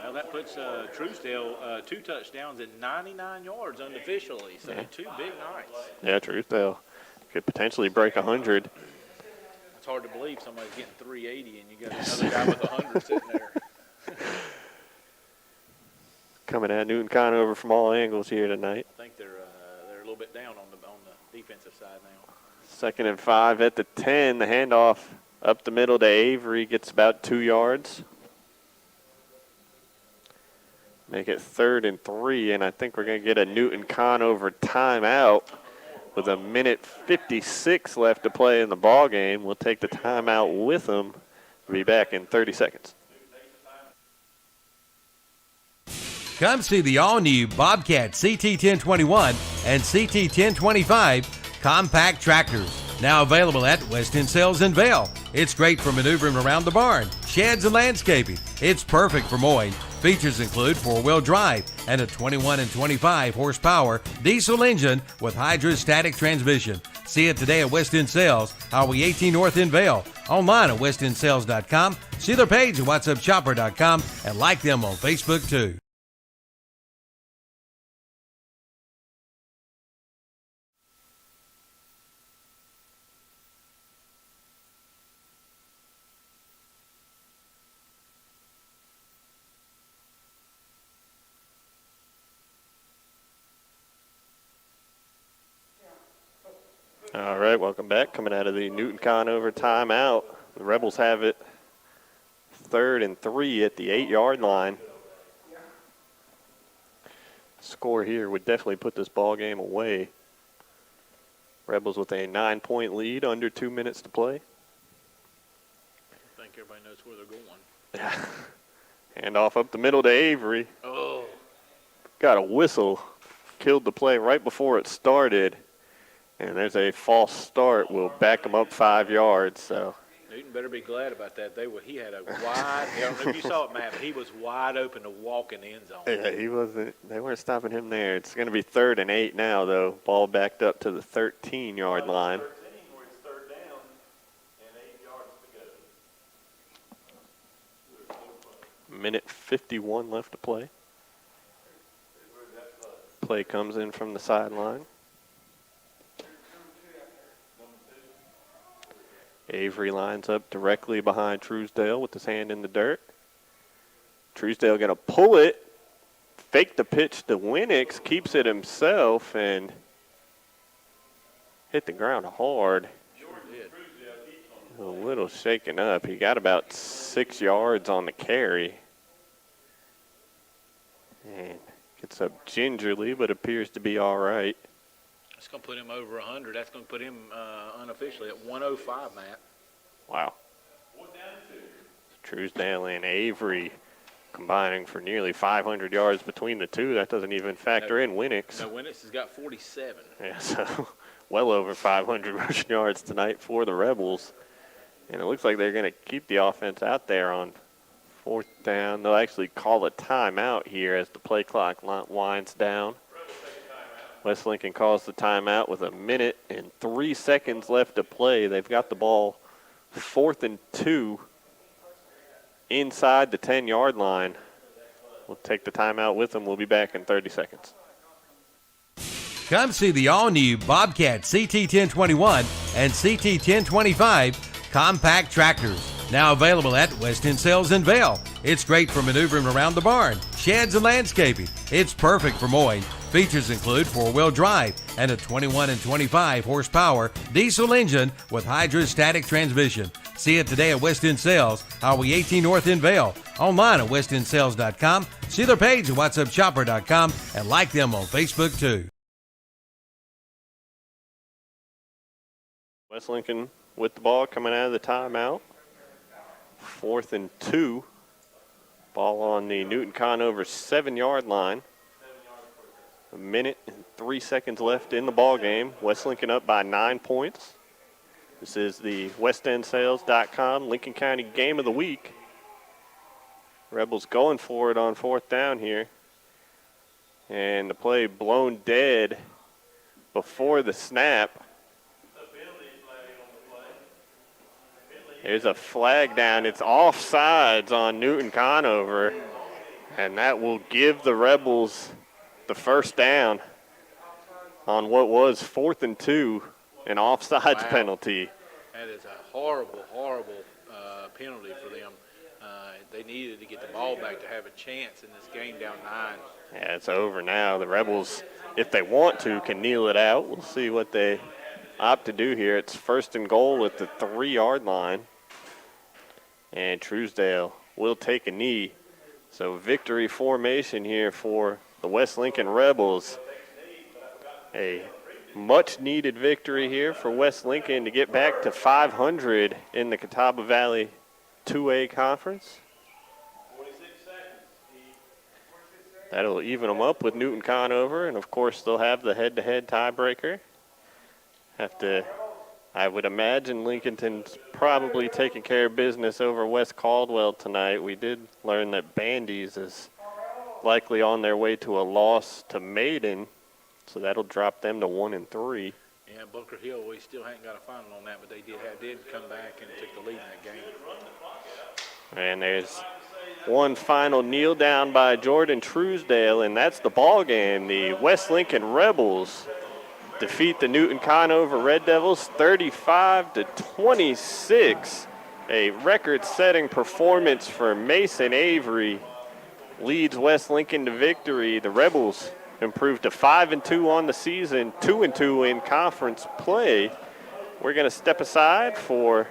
Well, that puts Truesdale 2 touchdowns and 99 yards unofficially. So 2 big nights. Yeah, Truesdale could potentially break 100. It's hard to believe somebody's getting 380 and you got another guy with 100 sitting there. Coming at Newton-Conover from all angles here tonight. I think they're a little bit down on the defensive side now. 2nd and 5 at the 10. The handoff up the middle to Avery gets about 2 yards. Make it 3rd and 3, and I think we're going to get a Newton-Conover timeout with 1:56 left to play in the ball game. We'll take the timeout with them. We'll be back in 30 seconds. Come see the all-new Bobcat CT1021 and CT1025 compact tractors. Now available at West End Sales in Vail. It's great for maneuvering around the barn, sheds, and landscaping. It's perfect for mowing. Features include 4-wheel drive and a 21 and 25 horsepower diesel engine with hydrostatic transmission. See it today at West End Sales, Highway 18 North in Vail. Online at westendsales.com. See their page at whatsupshopper.com and like them on Facebook too. All right, welcome back. Coming out of the Newton-Conover timeout. The Rebels have it 3rd and 3 at the 8-yard line. Score here would definitely put this ball game away. Rebels with a 9-point lead, under 2 minutes to play. I think everybody knows where they're going. Yeah. Hand off up the middle to Avery. Oh. Got a whistle. Killed the play right before it started. And there's a false start. We'll back them up 5 yards. So Newton better be glad about that. He had a wide. I don't know if you saw it, Matt, but he was wide open to walk in the end zone. yeah, he wasn't. They weren't stopping him there. It's going to be 3rd and 8 now, though. Ball backed up to the 13-yard line. 3rd down and 8 yards to go. Minute 51 left to play. Play comes in from the sideline. Avery lines up directly behind Truesdale with his hand in the dirt. Truesdale going to pull it, fake the pitch to Winix, keeps it himself, and hit the ground hard. A little shaken up. He got about 6 yards on the carry. And gets up gingerly, but appears to be all right. That's going to put him over 100. That's going to put him unofficially at 105, Matt. Wow. Truesdale and Avery combining for nearly 500 yards between the two. That doesn't even factor in Winnick. No, Winnick has got 47. Yeah, so well over 500 rushing yards tonight for the Rebels. And it looks like they're going to keep the offense out there on 4th down. They'll actually call a timeout here as the play clock winds down. West Lincoln calls the timeout with 1 minute and 3 seconds left to play. They've got the ball 4th and 2 inside the 10-yard line. We'll take the timeout with them. We'll be back in 30 seconds. Come see the all-new Bobcat CT1021 and CT1025 compact tractors, now available at West End Sales in Vail. It's great for maneuvering around the barn, sheds, and landscaping. It's perfect for mowing. Features include 4-wheel drive and a 21 and 25 horsepower diesel engine with hydrostatic transmission. See it today at West End Sales, Highway 18 North in Vail. Online at westendsales.com. See their page at whatsupshopper.com and like them on Facebook too. West Lincoln with the ball coming out of the timeout. 4th and 2. Ball on the Newton-Conover 7-yard line. 1 minute and 3 seconds left in the ball game. West Lincoln up by 9 points. This is the westendsales.com Lincoln County Game of the Week. Rebels going for it on 4th down here. And the play blown dead before the snap. There's a flag down. It's offsides on Newton-Conover. And that will give the Rebels the first down on what was 4th and 2, an offsides penalty. That is a horrible, horrible penalty for them. They needed to get the ball back to have a chance in this game down 9. Yeah, it's over now. The Rebels, if they want to, can kneel it out. We'll see what they opt to do here. It's 1st and goal at the 3-yard line. And Truesdale will take a knee. So victory formation here for the West Lincoln Rebels. A much-needed victory here for West Lincoln to get back to 500 in the Catawba Valley 2A Conference. That'll even them up with Newton-Conover, and of course they'll have the head-to-head tiebreaker. I would imagine Lincolnton's probably taking care of business over West Caldwell tonight. We did learn that Bandy's is likely on their way to a loss to Maiden, so that'll drop them to 1 and 3. Yeah, Bunker Hill, we still haven't got a final on that, but they did come back and took the lead in that game. And there's one final kneel down by Jordan Truesdale, and that's the ball game. The West Lincoln Rebels defeat the Newton-Conover Red Devils 35-26. A record-setting performance for Mason Avery leads West Lincoln to victory. The Rebels improved to 5-2 on the season, 2-2 in conference play. We're going to step aside for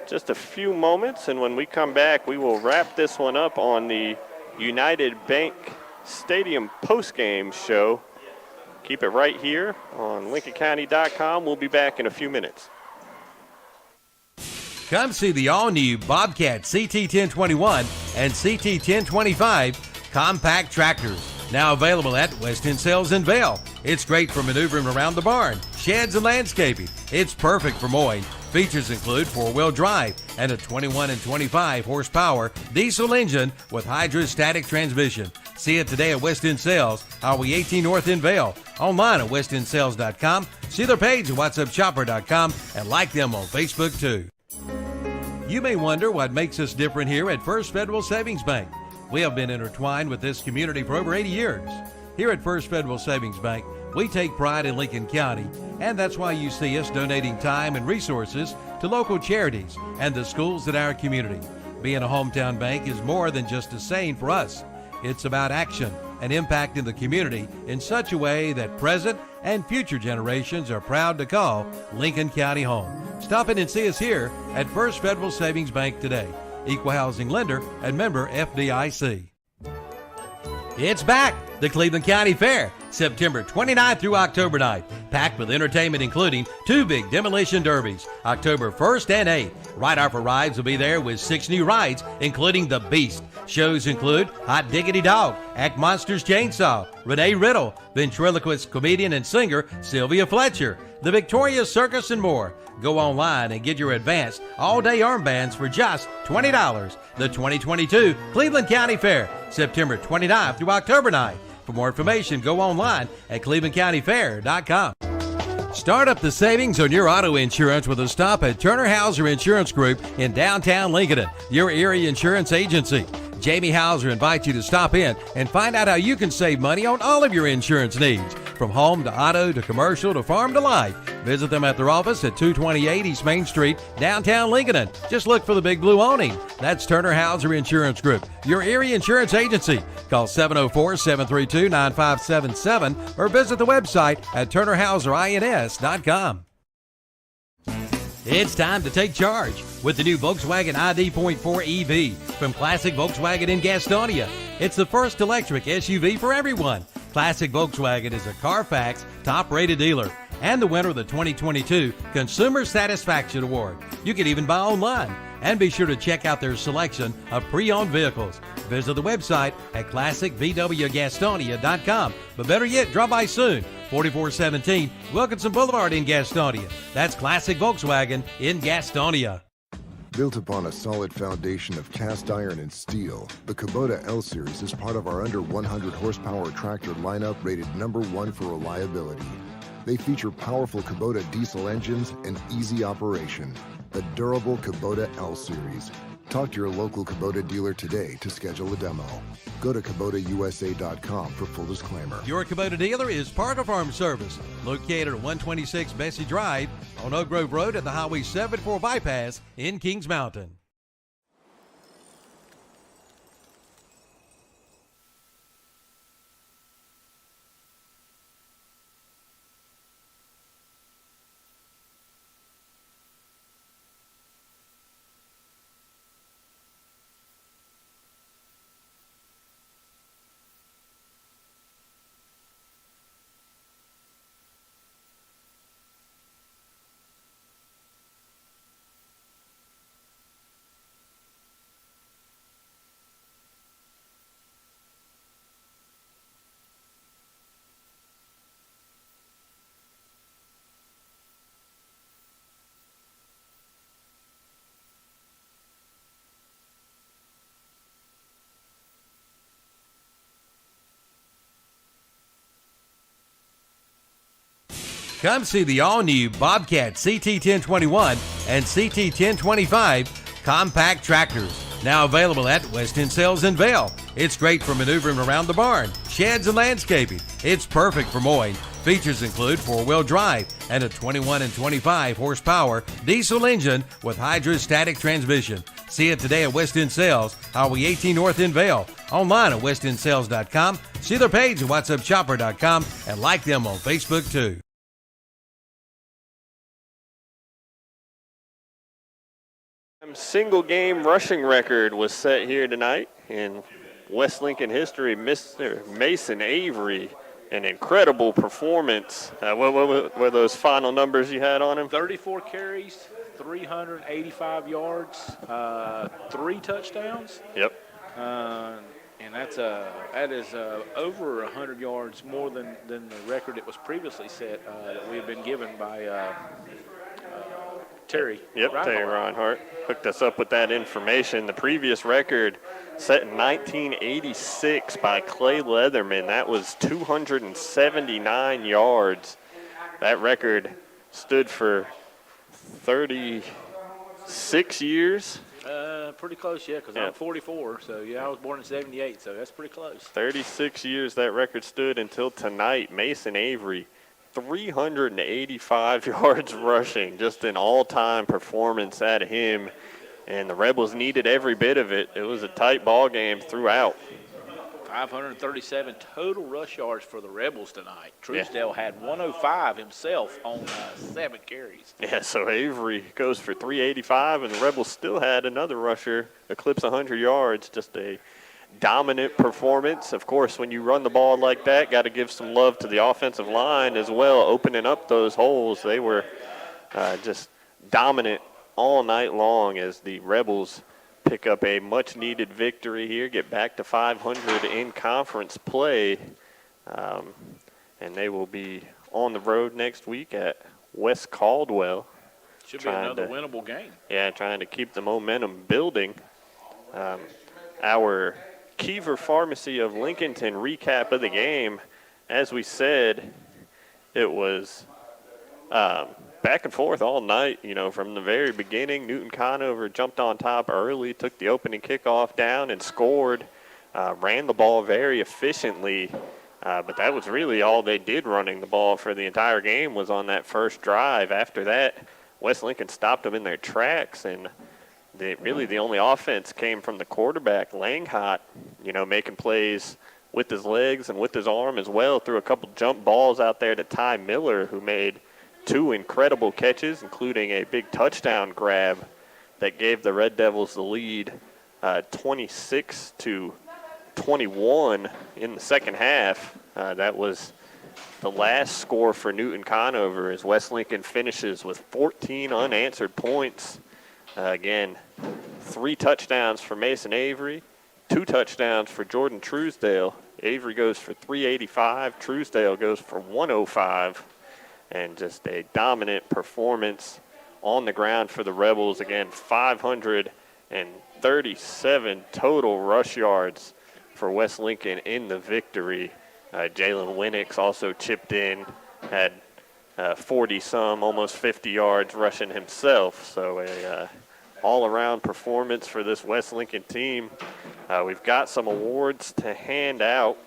just a few moments, and when we come back, we will wrap this one up on the United Bank Stadium postgame show. Keep it right here on LincolnCounty.com. We'll be back in a few minutes. Come see the all-new Bobcat CT1021 and CT1025 compact tractors, now available at West End Sales in Vail. It's great for maneuvering around the barn, sheds, and landscaping. It's perfect for mowing. Features include 4-wheel drive and a 21 and 25 horsepower diesel engine with hydrostatic transmission. See it today at West End Sales, Highway 18 North in Vail. Online at westendsales.com. See their page at whatsupshopper.com and like them on Facebook too. You may wonder what makes us different here at First Federal Savings Bank. We have been intertwined with this community for over 80 years. Here at First Federal Savings Bank, we take pride in Lincoln County, and that's why you see us donating time and resources to local charities and the schools in our community. Being a hometown bank is more than just a saying for us. It's about action and impacting the community in such a way that present and future generations are proud to call Lincoln County home. Stop in and see us here at First Federal Savings Bank today. Equal housing lender and member FDIC. It's back, the Cleveland County Fair, September 29th through October 9th, packed with entertainment including 2 big demolition derbies, October 1st and 8th. Ride Off for Rides will be there with 6 new rides, including The Beast. Shows include Hot Diggity Dog, Act Monsters Chainsaw, Renee Riddle, ventriloquist comedian and singer Sylvia Fletcher, The Victoria Circus, and more. Go online and get your advanced all-day armbands for just $20. The 2022 Cleveland County Fair, September 29th through October 9th. For more information, go online at clevelandcountyfair.com. Start up the savings on your auto insurance with a stop at Turner Hauser Insurance Group in downtown Lincoln, your area insurance agency. Jamie Hauser invites you to stop in and find out how you can save money on all of your insurance needs, from home to auto to commercial to farm to life. Visit them at their office at 228 East Main Street, downtown Lincoln. Just look for the big blue awning. That's Turner Hauser Insurance Group, your area insurance agency. Call 704-732-9577 or visit the website at turnerhauserins.com. It's time to take charge with the new Volkswagen ID.4 EV from Classic Volkswagen in Gastonia. It's the first electric SUV for everyone. Classic Volkswagen is a Carfax top-rated dealer and the winner of the 2022 Consumer Satisfaction Award. You can even buy online. And be sure to check out their selection of pre-owned vehicles. Visit the website at classicvwgastonia.com. But better yet, drop by soon. 4417 Wilkinson Boulevard in Gastonia. That's Classic Volkswagen in Gastonia. Built upon a solid foundation of cast iron and steel, the Kubota L-Series is part of our under 100 horsepower tractor lineup rated #1 for reliability. They feature powerful Kubota diesel engines and easy operation. The durable Kubota L-Series. Talk to your local Kubota dealer today to schedule a demo. Go to KubotaUSA.com for full disclaimer. Your Kubota dealer is Parker Farm Service, located at 126 Bessie Drive on Oak Grove Road at the Highway 74 bypass in Kings Mountain. Come see the all-new Bobcat CT1021 and CT1025 compact tractors, now available at West End Sales in Vail. It's great for maneuvering around the barn, sheds, and landscaping. It's perfect for mowing. Features include 4-wheel drive and a 21 and 25 horsepower diesel engine with hydrostatic transmission. See it today at West End Sales, Highway 18 North in Vail. Online at westendsales.com. See their page at whatsupshopper.com and like them on Facebook too. Single game rushing record was set here tonight in West Lincoln history. Mr. Mason Avery, an incredible performance. What were those final numbers you had on him? 34 carries, 385 yards, 3 touchdowns. Yep. And that is over 100 yards more than the record that was previously set that we had been given by Terry. Yep, Reinhardt. Terry Reinhardt hooked us up with that information. The previous record set in 1986 by Clay Leatherman. That was 279 yards. That record stood for 36 years. Pretty close, yeah, because I'm 44, so yeah, I was born in 78, so that's pretty close. 36 years that record stood until tonight. Mason Avery, 385 yards rushing, just an all-time performance out of him, and the Rebels needed every bit of it. It was a tight ball game throughout. 537 total rush yards for the Rebels tonight. Truesdale had 105 himself on 7 carries. Yeah, so Avery goes for 385, and the Rebels still had another rusher eclipse 100 yards. Just a dominant performance. Of course, when you run the ball like that, got to give some love to the offensive line as well, opening up those holes. They were just dominant all night long as the Rebels pick up a much-needed victory here, get back to 500 in conference play, and they will be on the road next week at West Caldwell. Should be another winnable game. Yeah, trying to keep the momentum building. Our Kiever Pharmacy of Lincolnton recap of the game, as we said, it was back and forth all night, from the very beginning. Newton-Conover jumped on top early, took the opening kickoff down and scored, ran the ball very efficiently, but that was really all they did running the ball for the entire game was on that first drive. After that, West Lincoln stopped them in their tracks, and the only offense came from the quarterback, Langhot, making plays with his legs and with his arm as well, threw a couple jump balls out there to Ty Miller, who made 2 incredible catches, including a big touchdown grab that gave the Red Devils the lead 26-21 in the second half. That was the last score for Newton-Conover as West Lincoln finishes with 14 unanswered points. Again, 3 touchdowns for Mason Avery, 2 touchdowns for Jordan Truesdale. Avery goes for 385, Truesdale goes for 105. And just a dominant performance on the ground for the Rebels. Again, 537 total rush yards for West Lincoln in the victory. Jalen Winnick also chipped in, had 40-some, almost 50 yards rushing himself. So a all-around performance for this West Lincoln team. We've got some awards to hand out.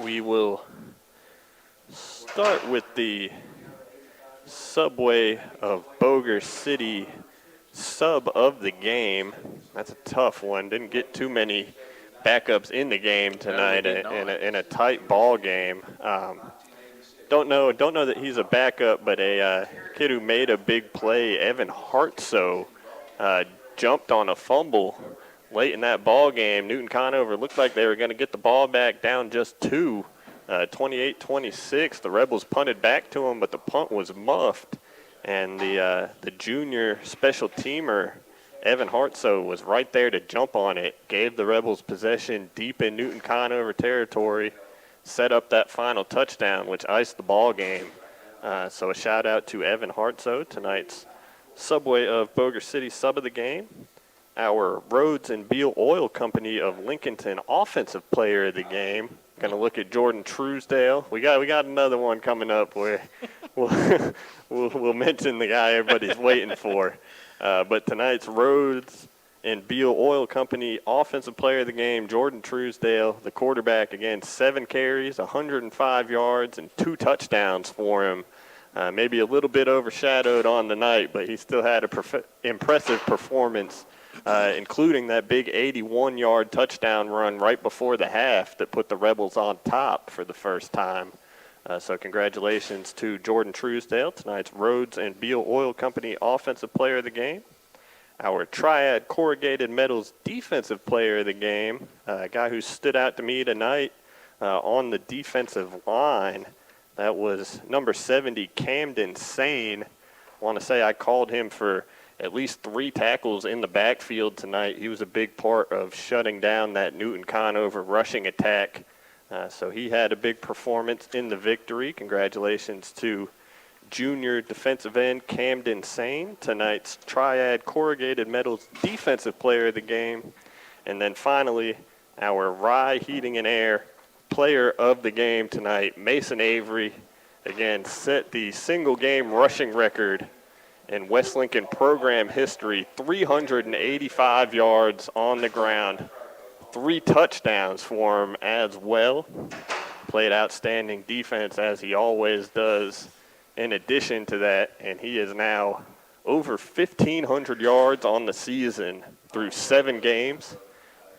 We will start with the Subway of Boger City sub of the game. That's a tough one. Didn't get too many backups in the game tonight in a tight ball game. Don't know that he's a backup, but a kid who made a big play, Evan Hartsoe, jumped on a fumble late in that ball game. Newton-Conover looked like they were going to get the ball back down just 2. 28-26, the Rebels punted back to him, but the punt was muffed, and the junior special teamer, Evan Hartsoe, was right there to jump on it, gave the Rebels possession deep in Newton-Conover territory, set up that final touchdown, which iced the ball game. So a shout-out to Evan Hartsoe, tonight's Subway of Boger City sub of the game. Our Rhodes and Beal Oil Company of Lincolnton offensive player of the game. Going to look at Jordan Truesdale. We got another one coming up where we'll mention the guy everybody's waiting for. But tonight's Rhodes and Beal Oil Company offensive player of the game, Jordan Truesdale, the quarterback, again, 7 carries, 105 yards, and 2 touchdowns for him. Maybe a little bit overshadowed on the night, but he still had an impressive performance, including that big 81-yard touchdown run right before the half that put the Rebels on top for the first time. So congratulations to Jordan Truesdale, tonight's Rhodes and Beal Oil Company offensive player of the game. Our Triad Corrugated Metals defensive player of the game, a guy who stood out to me tonight on the defensive line. That was number 70, Camden Sane. I want to say I called him for at least 3 tackles in the backfield tonight. He was a big part of shutting down that Newton-Conover rushing attack. So he had a big performance in the victory. Congratulations to junior defensive end Camden Sane, tonight's Triad Corrugated Metals defensive player of the game. And then finally, our Rye Heating and Air player of the game tonight, Mason Avery, again set the single game rushing record in West Lincoln program history, 385 yards on the ground, 3 touchdowns for him as well. Played outstanding defense as he always does in addition to that, and he is now over 1,500 yards on the season through 7 games.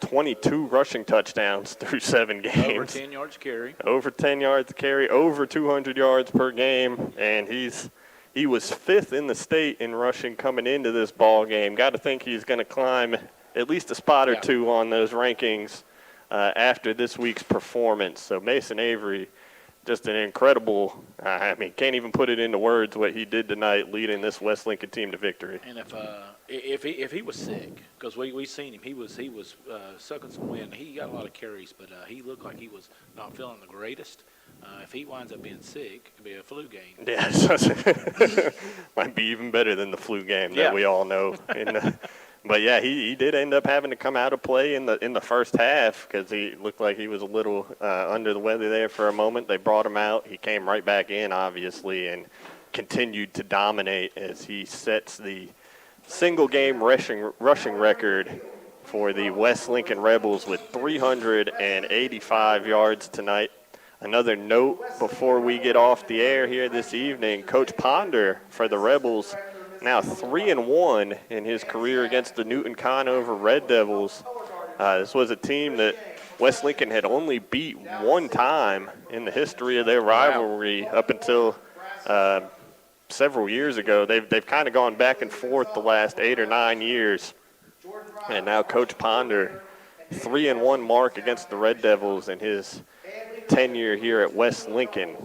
22 rushing touchdowns through 7 games. Over 10 yards carry. Over 10 yards carry, over 200 yards per game, and he was 5th in the state in rushing coming into this ball game. Got to think he's going to climb at least a spot or two on those rankings after this week's performance. So Mason Avery, just an incredible, can't even put it into words what he did tonight leading this West Lincoln team to victory. And if he was sick, because we seen him, he was sucking some wind. He got a lot of carries, but he looked like he was not feeling the greatest. If he winds up being sick, it'll be a flu game. Yeah, might be even better than the flu game that we all know. But yeah, he did end up having to come out of play in the first half because he looked like he was a little under the weather there for a moment. They brought him out. He came right back in, obviously, and continued to dominate as he sets the single-game rushing record for the West Lincoln Rebels with 385 yards tonight. Another note before we get off the air here this evening, Coach Ponder for the Rebels now 3-1 in his career against the Newton-Conover Red Devils. This was a team that West Lincoln had only beat one time in the history of their rivalry up until several years ago. They've kind of gone back and forth the last 8 or 9 years. And now Coach Ponder, 3-1 mark against the Red Devils in his tenure here at West Lincoln.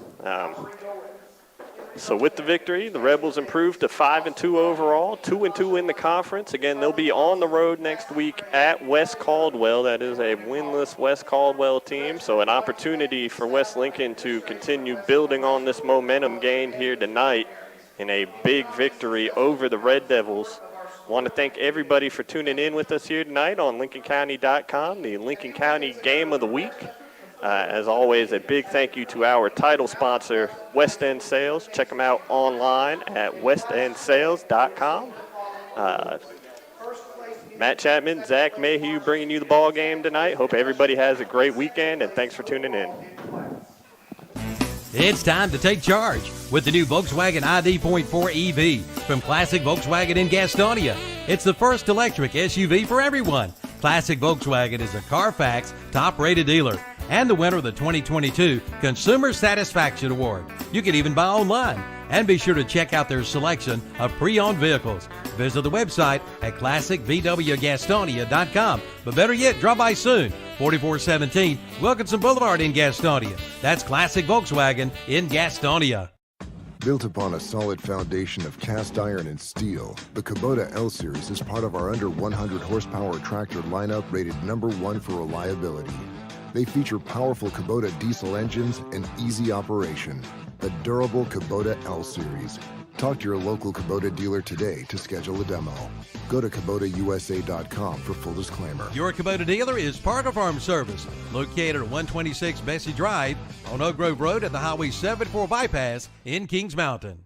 So with the victory, the Rebels improved to 5-2 overall, 2-2 in the conference. Again, they'll be on the road next week at West Caldwell. That is a winless West Caldwell team. So an opportunity for West Lincoln to continue building on this momentum gained here tonight in a big victory over the Red Devils. Want to thank everybody for tuning in with us here tonight on LincolnCounty.com, the Lincoln County Game of the Week. As always, a big thank you to our title sponsor, West End Sales. Check them out online at westendsales.com. Matt Chapman, Zach Mayhew bringing you the ball game tonight. Hope everybody has a great weekend, and thanks for tuning in. It's time to take charge with the new Volkswagen ID.4 EV from Classic Volkswagen in Gastonia. It's the first electric SUV for everyone. Classic Volkswagen is a Carfax top-rated dealer and the winner of the 2022 Consumer Satisfaction Award. You can even buy online. And be sure to check out their selection of pre-owned vehicles. Visit the website at classicvwgastonia.com. But better yet, drop by soon. 4417 Wilkinson Boulevard in Gastonia. That's Classic Volkswagen in Gastonia. Built upon a solid foundation of cast iron and steel, the Kubota L Series is part of our under 100 horsepower tractor lineup rated #1 for reliability. They feature powerful Kubota diesel engines and easy operation. The durable Kubota L Series. Talk to your local Kubota dealer today to schedule a demo. Go to KubotaUSA.com for full disclaimer. Your Kubota dealer is Parker Farm Service, located at 126 Bessie Drive on Oak Grove Road at the Highway 74 bypass in Kings Mountain.